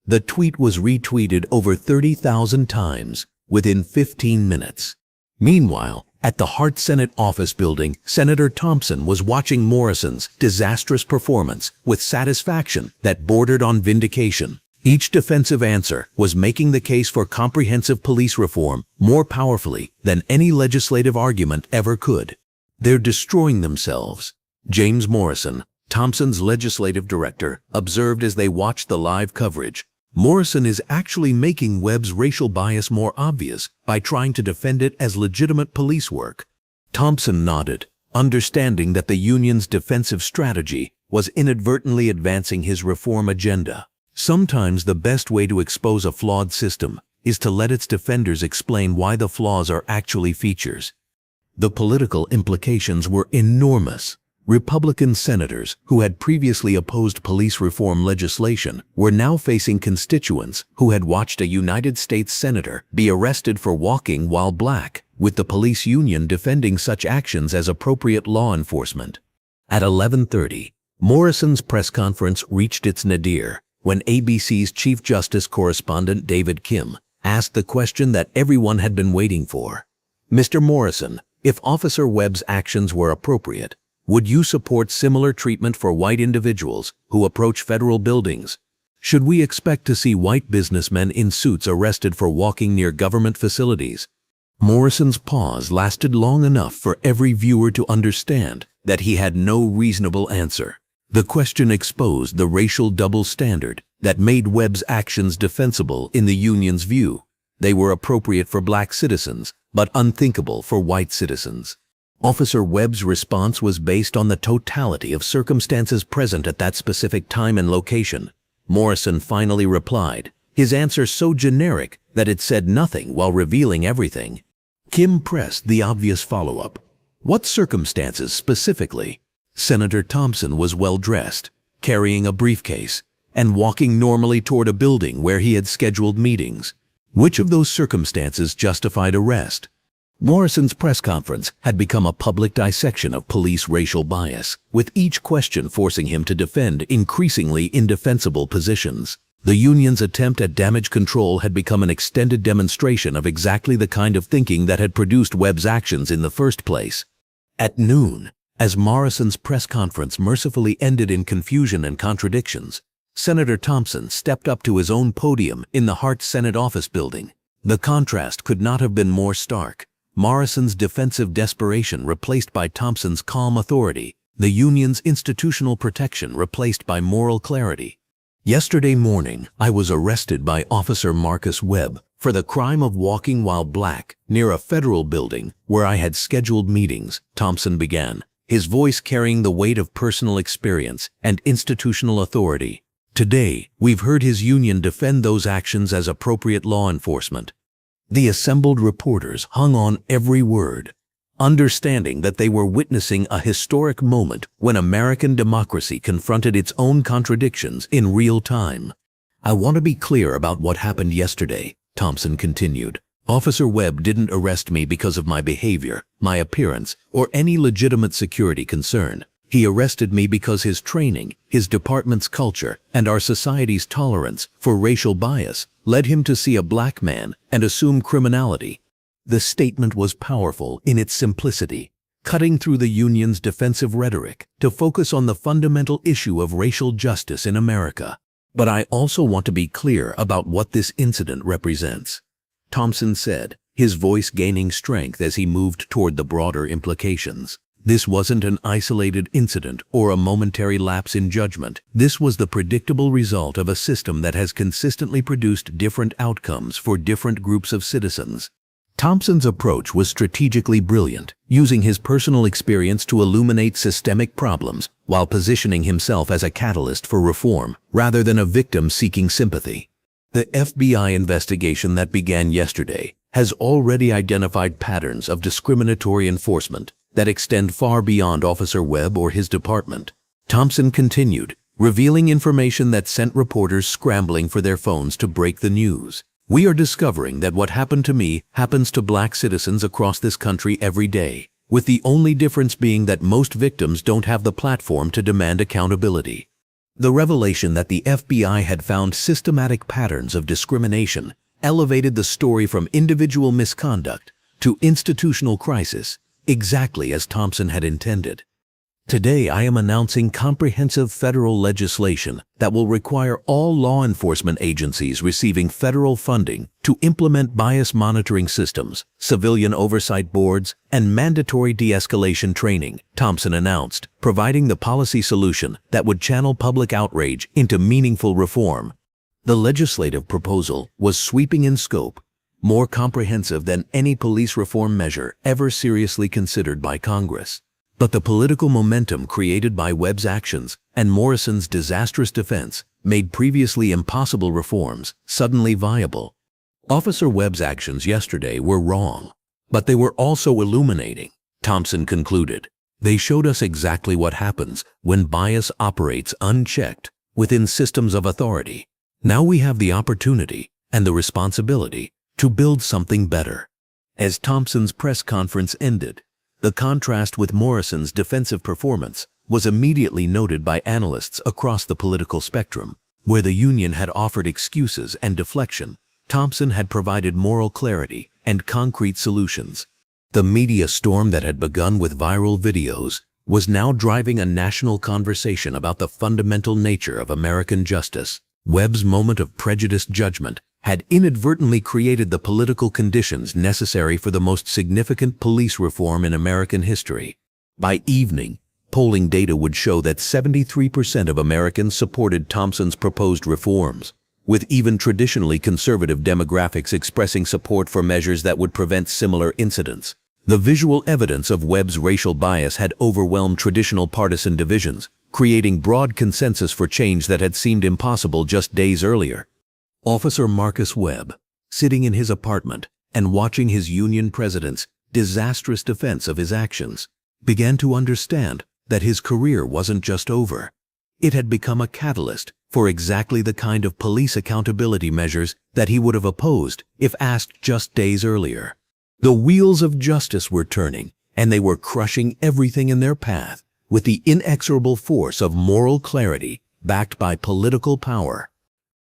The tweet was retweeted over 30,000 times within 15 minutes. Meanwhile, at the Hart Senate office building, Senator Thompson was watching Morrison's disastrous performance with satisfaction that bordered on vindication. Each defensive answer was making the case for comprehensive police reform more powerfully than any legislative argument ever could. They're destroying themselves. James Morrison, Thompson's legislative director observed as they watched the live coverage. Morrison is actually making Webb's racial bias more obvious by trying to defend it as legitimate police work. Thompson nodded, understanding that the union's defensive strategy was inadvertently advancing his reform agenda. Sometimes the best way to expose a flawed system is to let its defenders explain why the flaws are actually features. The political implications were enormous. Republican senators who had previously opposed police reform legislation were now facing constituents who had watched a United States senator be arrested for walking while black, with the police union defending such actions as appropriate law enforcement. At 11:30, Morrison's press conference reached its nadir when ABC's Chief Justice correspondent David Kim asked the question that everyone had been waiting for. Mr. Morrison, if Officer Webb's actions were appropriate, would you support similar treatment for white individuals who approach federal buildings? Should we expect to see white businessmen in suits arrested for walking near government facilities? Morrison's pause lasted long enough for every viewer to understand that he had no reasonable answer. The question exposed the racial double standard that made Webb's actions defensible in the union's view. They were appropriate for black citizens, but unthinkable for white citizens. Officer Webb's response was based on the totality of circumstances present at that specific time and location. Morrison finally replied, his answer so generic that it said nothing while revealing everything. Kim pressed the obvious follow-up. What circumstances specifically? Senator Thompson was well-dressed, carrying a briefcase, and walking normally toward a building where he had scheduled meetings. Which of those circumstances justified arrest? Morrison's press conference had become a public dissection of police racial bias, with each question forcing him to defend increasingly indefensible positions. The union's attempt at damage control had become an extended demonstration of exactly the kind of thinking that had produced Webb's actions in the first place. At noon, as Morrison's press conference mercifully ended in confusion and contradictions, Senator Thompson stepped up to his own podium in the Hart Senate office building. The contrast could not have been more stark. Morrison's defensive desperation replaced by Thompson's calm authority, the union's institutional protection replaced by moral clarity. Yesterday morning, I was arrested by Officer Marcus Webb for the crime of walking while black near a federal building where I had scheduled meetings, Thompson began, his voice carrying the weight of personal experience and institutional authority. Today, we've heard his union defend those actions as appropriate law enforcement. The assembled reporters hung on every word, understanding that they were witnessing a historic moment when American democracy confronted its own contradictions in real time. I want to be clear about what happened yesterday, Thompson continued. Officer Webb didn't arrest me because of my behavior, my appearance, or any legitimate security concern. He arrested me because his training, his department's culture, and our society's tolerance for racial bias led him to see a black man and assume criminality. The statement was powerful in its simplicity, cutting through the union's defensive rhetoric to focus on the fundamental issue of racial justice in America. But I also want to be clear about what this incident represents. Thompson said, his voice gaining strength as he moved toward the broader implications. This wasn't an isolated incident or a momentary lapse in judgment. This was the predictable result of a system that has consistently produced different outcomes for different groups of citizens. Thompson's approach was strategically brilliant, using his personal experience to illuminate systemic problems while positioning himself as a catalyst for reform rather than a victim seeking sympathy. The FBI investigation that began yesterday has already identified patterns of discriminatory enforcement that extend far beyond Officer Webb or his department. Thompson continued, revealing information that sent reporters scrambling for their phones to break the news. We are discovering that what happened to me happens to black citizens across this country every day, with the only difference being that most victims don't have the platform to demand accountability. The revelation that the FBI had found systematic patterns of discrimination elevated the story from individual misconduct to institutional crisis, exactly as Thompson had intended. Today I am announcing comprehensive federal legislation that will require all law enforcement agencies receiving federal funding to implement bias monitoring systems, civilian oversight boards, and mandatory de-escalation training, Thompson announced, providing the policy solution that would channel public outrage into meaningful reform. The legislative proposal was sweeping in scope, more comprehensive than any police reform measure ever seriously considered by Congress. But the political momentum created by Webb's actions and Morrison's disastrous defense made previously impossible reforms suddenly viable. Officer Webb's actions yesterday were wrong, but they were also illuminating, Thompson concluded. They showed us exactly what happens when bias operates unchecked within systems of authority. Now we have the opportunity and the responsibility to build something better. As Thompson's press conference ended, the contrast with Morrison's defensive performance was immediately noted by analysts across the political spectrum. Where the Union had offered excuses and deflection, Thompson had provided moral clarity and concrete solutions. The media storm that had begun with viral videos was now driving a national conversation about the fundamental nature of American justice. Webb's moment of prejudiced judgment had inadvertently created the political conditions necessary for the most significant police reform in American history. By evening, polling data would show that 73% of Americans supported Thompson's proposed reforms, with even traditionally conservative demographics expressing support for measures that would prevent similar incidents. The visual evidence of Webb's racial bias had overwhelmed traditional partisan divisions, creating broad consensus for change that had seemed impossible just days earlier. Officer Marcus Webb, sitting in his apartment and watching his Union president's disastrous defense of his actions, began to understand that his career wasn't just over. It had become a catalyst for exactly the kind of police accountability measures that he would have opposed if asked just days earlier. The wheels of justice were turning, and they were crushing everything in their path with the inexorable force of moral clarity backed by political power.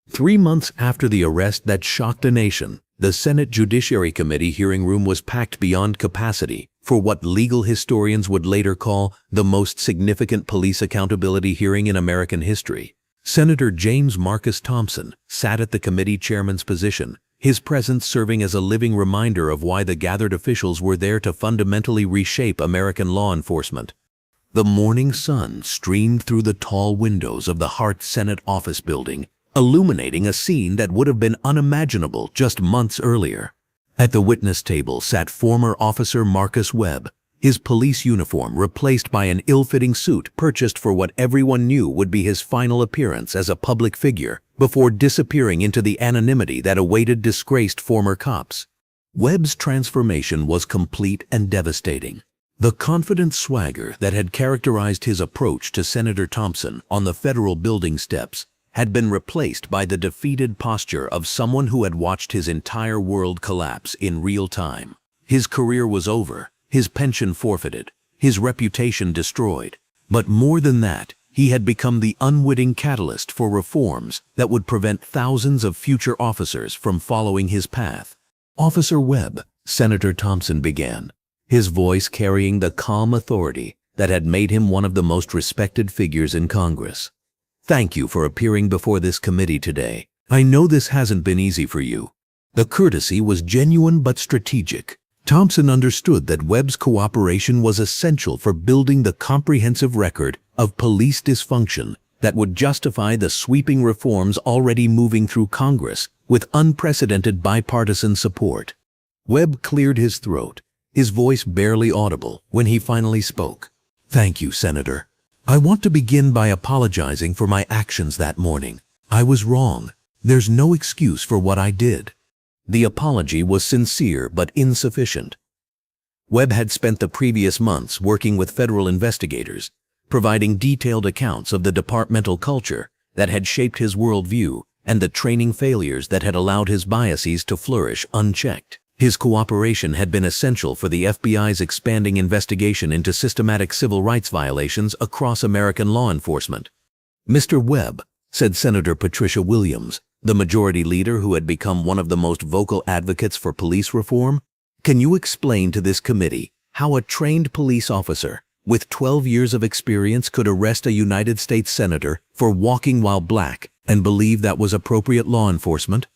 3 months after the arrest that shocked the nation, the Senate Judiciary Committee hearing room was packed beyond capacity for what legal historians would later call the most significant police accountability hearing in American history. Senator James Marcus Thompson sat at the committee chairman's position, his presence serving as a living reminder of why the gathered officials were there to fundamentally reshape American law enforcement. The morning sun streamed through the tall windows of the Hart Senate office building, illuminating a scene that would have been unimaginable just months earlier. At the witness table sat former Officer Marcus Webb, his police uniform replaced by an ill-fitting suit purchased for what everyone knew would be his final appearance as a public figure before disappearing into the anonymity that awaited disgraced former cops. Webb's transformation was complete and devastating. The confident swagger that had characterized his approach to Senator Thompson on the federal building steps had been replaced by the defeated posture of someone who had watched his entire world collapse in real time. His career was over, his pension forfeited, his reputation destroyed. But more than that, he had become the unwitting catalyst for reforms that would prevent thousands of future officers from following his path. "Officer Webb," Senator Thompson began, his voice carrying the calm authority that had made him one of the most respected figures in Congress. "Thank you for appearing before this committee today. I know this hasn't been easy for you." The courtesy was genuine but strategic. Thompson understood that Webb's cooperation was essential for building the comprehensive record of police dysfunction that would justify the sweeping reforms already moving through Congress with unprecedented bipartisan support. Webb cleared his throat, his voice barely audible when he finally spoke. "Thank you, Senator. I want to begin by apologizing for my actions that morning. I was wrong. There's no excuse for what I did." The apology was sincere but insufficient. Webb had spent the previous months working with federal investigators, providing detailed accounts of the departmental culture that had shaped his worldview and the training failures that had allowed his biases to flourish unchecked. His cooperation had been essential for the FBI's expanding investigation into systematic civil rights violations across American law enforcement. "Mr. Webb," said Senator Patricia Williams, the majority leader who had become one of the most vocal advocates for police reform, "can you explain to this committee how a trained police officer with 12 years of experience, could arrest a United States senator for walking while black and believe that was appropriate law enforcement?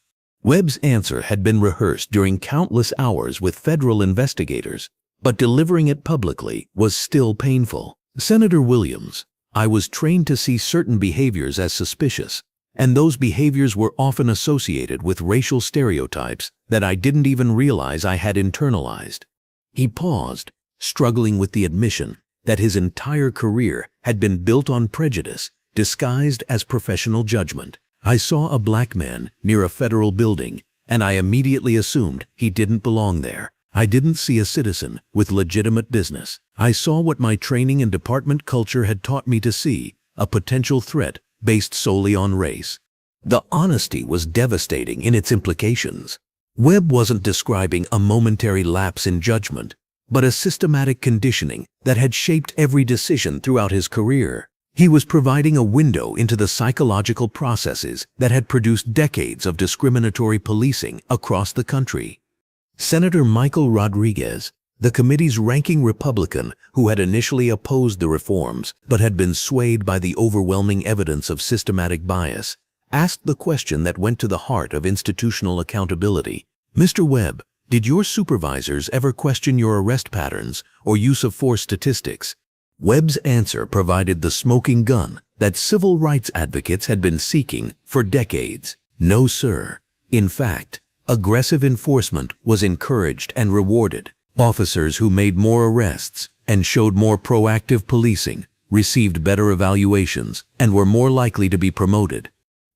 Webb's answer had been rehearsed during countless hours with federal investigators, but delivering it publicly was still painful. Senator Williams, I was trained to see certain behaviors as suspicious, and those behaviors were often associated with racial stereotypes that I didn't even realize I had internalized. He paused, struggling with the admission that his entire career had been built on prejudice, disguised as professional judgment. I saw a black man near a federal building, and I immediately assumed he didn't belong there. I didn't see a citizen with legitimate business. I saw what my training and department culture had taught me to see, a potential threat based solely on race. The honesty was devastating in its implications. Webb wasn't describing a momentary lapse in judgment, but a systematic conditioning that had shaped every decision throughout his career. He was providing a window into the psychological processes that had produced decades of discriminatory policing across the country. Senator Michael Rodriguez, the committee's ranking Republican who had initially opposed the reforms but had been swayed by the overwhelming evidence of systematic bias, asked the question that went to the heart of institutional accountability. Mr. Webb, did your supervisors ever question your arrest patterns or use of force statistics? Webb's answer provided the smoking gun that civil rights advocates had been seeking for decades. No, sir. In fact, aggressive enforcement was encouraged and rewarded. Officers who made more arrests and showed more proactive policing received better evaluations and were more likely to be promoted.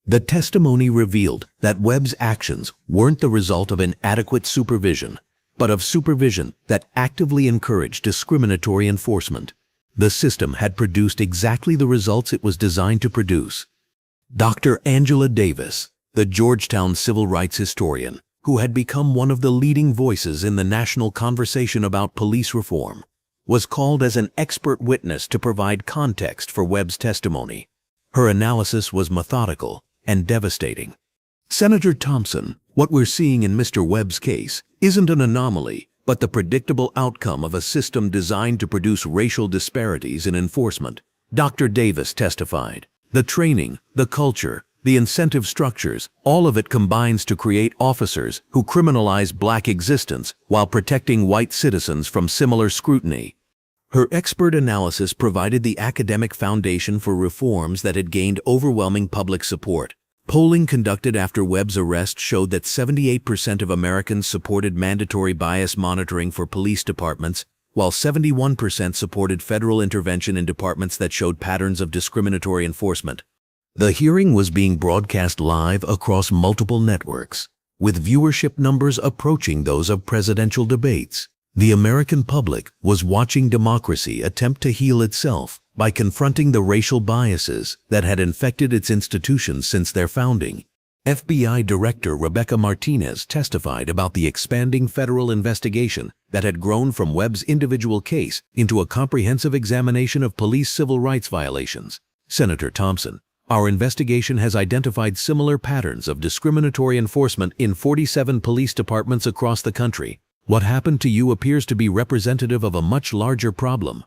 The testimony revealed that Webb's actions weren't the result of inadequate supervision, but of supervision that actively encouraged discriminatory enforcement. The system had produced exactly the results it was designed to produce. Dr. Angela Davis, the Georgetown civil rights historian, who had become one of the leading voices in the national conversation about police reform, was called as an expert witness to provide context for Webb's testimony. Her analysis was methodical and devastating. Senator Thompson, what we're seeing in Mr. Webb's case isn't an anomaly, but the predictable outcome of a system designed to produce racial disparities in enforcement. Dr. Davis testified. The training, the culture, the incentive structures, all of it combines to create officers who criminalize black existence while protecting white citizens from similar scrutiny. Her expert analysis provided the academic foundation for reforms that had gained overwhelming public support. Polling conducted after Webb's arrest showed that 78% of Americans supported mandatory bias monitoring for police departments, while 71% supported federal intervention in departments that showed patterns of discriminatory enforcement. The hearing was being broadcast live across multiple networks, with viewership numbers approaching those of presidential debates. The American public was watching democracy attempt to heal itself by confronting the racial biases that had infected its institutions since their founding. FBI Director Rebecca Martinez testified about the expanding federal investigation that had grown from Webb's individual case into a comprehensive examination of police civil rights violations. Senator Thompson, our investigation has identified similar patterns of discriminatory enforcement in 47 police departments across the country. What happened to you appears to be representative of a much larger problem.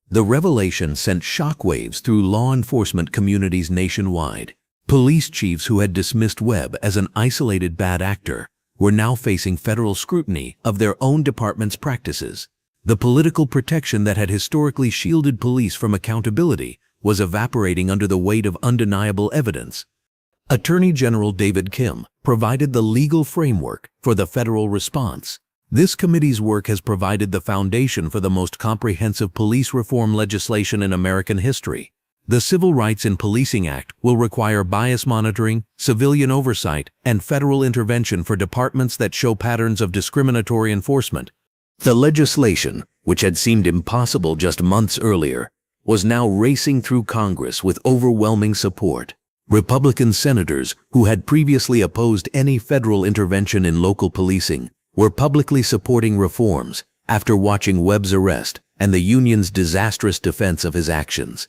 The revelation sent shockwaves through law enforcement communities nationwide. Police chiefs who had dismissed Webb as an isolated bad actor were now facing federal scrutiny of their own department's practices. The political protection that had historically shielded police from accountability was evaporating under the weight of undeniable evidence. Attorney General David Kim provided the legal framework for the federal response. This committee's work has provided the foundation for the most comprehensive police reform legislation in American history. The Civil Rights in Policing Act will require bias monitoring, civilian oversight, and federal intervention for departments that show patterns of discriminatory enforcement. The legislation, which had seemed impossible just months earlier, was now racing through Congress with overwhelming support. Republican senators who had previously opposed any federal intervention in local policing were publicly supporting reforms after watching Webb's arrest and the union's disastrous defense of his actions.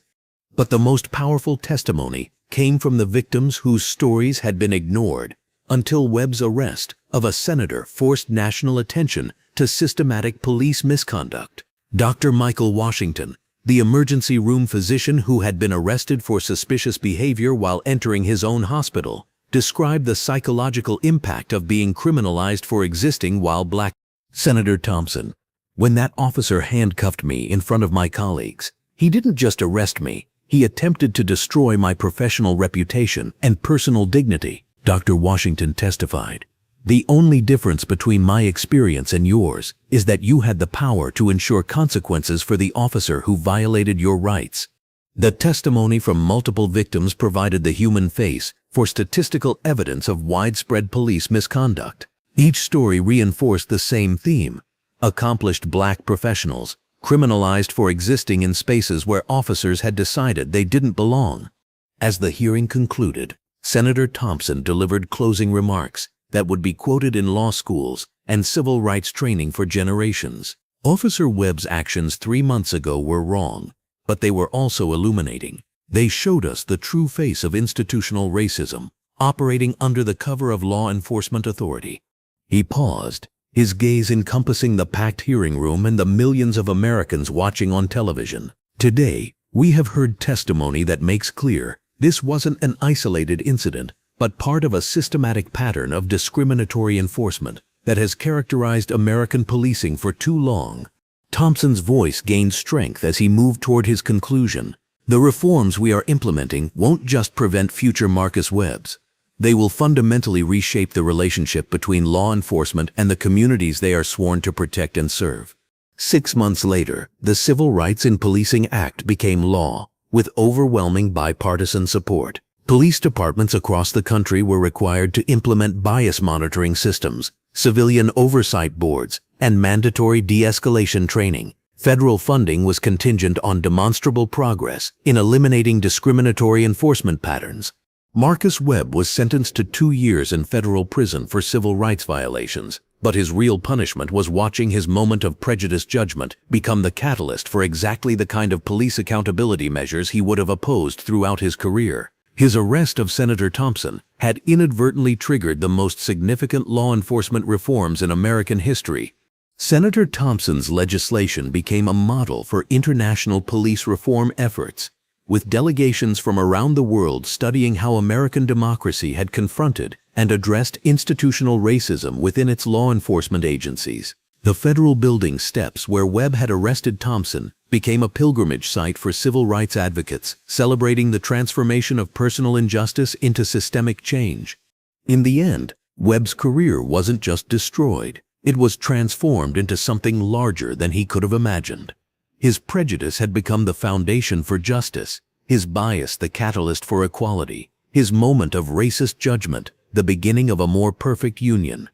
But the most powerful testimony came from the victims whose stories had been ignored until Webb's arrest of a senator forced national attention to systematic police misconduct. Dr. Michael Washington, The emergency room physician who had been arrested for suspicious behavior while entering his own hospital described the psychological impact of being criminalized for existing while black. Senator Thompson, when that officer handcuffed me in front of my colleagues, he didn't just arrest me, he attempted to destroy my professional reputation and personal dignity, Dr. Washington testified. The only difference between my experience and yours is that you had the power to ensure consequences for the officer who violated your rights. The testimony from multiple victims provided the human face for statistical evidence of widespread police misconduct. Each story reinforced the same theme: accomplished black professionals, criminalized for existing in spaces where officers had decided they didn't belong. As the hearing concluded, Senator Thompson delivered closing remarks that would be quoted in law schools and civil rights training for generations. Officer Webb's actions 3 months ago were wrong, but they were also illuminating. They showed us the true face of institutional racism, operating under the cover of law enforcement authority. He paused, his gaze encompassing the packed hearing room and the millions of Americans watching on television. Today, we have heard testimony that makes clear this wasn't an isolated incident, but part of a systematic pattern of discriminatory enforcement that has characterized American policing for too long. Thompson's voice gained strength as he moved toward his conclusion. The reforms we are implementing won't just prevent future Marcus Webbs. They will fundamentally reshape the relationship between law enforcement and the communities they are sworn to protect and serve. 6 months later, the Civil Rights in Policing Act became law, with overwhelming bipartisan support. Police departments across the country were required to implement bias monitoring systems, civilian oversight boards, and mandatory de-escalation training. Federal funding was contingent on demonstrable progress in eliminating discriminatory enforcement patterns. Marcus Webb was sentenced to 2 years in federal prison for civil rights violations, but his real punishment was watching his moment of prejudiced judgment become the catalyst for exactly the kind of police accountability measures he would have opposed throughout his career. His arrest of Senator Thompson had inadvertently triggered the most significant law enforcement reforms in American history. Senator Thompson's legislation became a model for international police reform efforts, with delegations from around the world studying how American democracy had confronted and addressed institutional racism within its law enforcement agencies. The federal building steps where Webb had arrested Thompson became a pilgrimage site for civil rights advocates, celebrating the transformation of personal injustice into systemic change. In the end, Webb's career wasn't just destroyed, it was transformed into something larger than he could have imagined. His prejudice had become the foundation for justice, his bias the catalyst for equality, his moment of racist judgment the beginning of a more perfect union.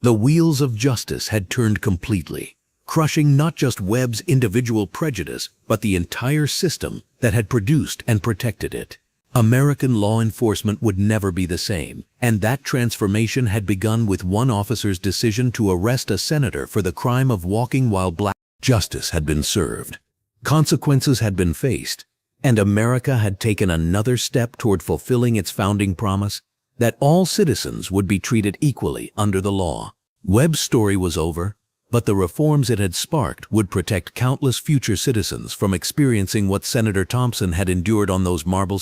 The wheels of justice had turned completely, crushing not just Webb's individual prejudice, but the entire system that had produced and protected it. American law enforcement would never be the same, and that transformation had begun with one officer's decision to arrest a senator for the crime of walking while black. Justice had been served, consequences had been faced, and America had taken another step toward fulfilling its founding promise that all citizens would be treated equally under the law. Webb's story was over, but the reforms it had sparked would protect countless future citizens from experiencing what Senator Thompson had endured on those marble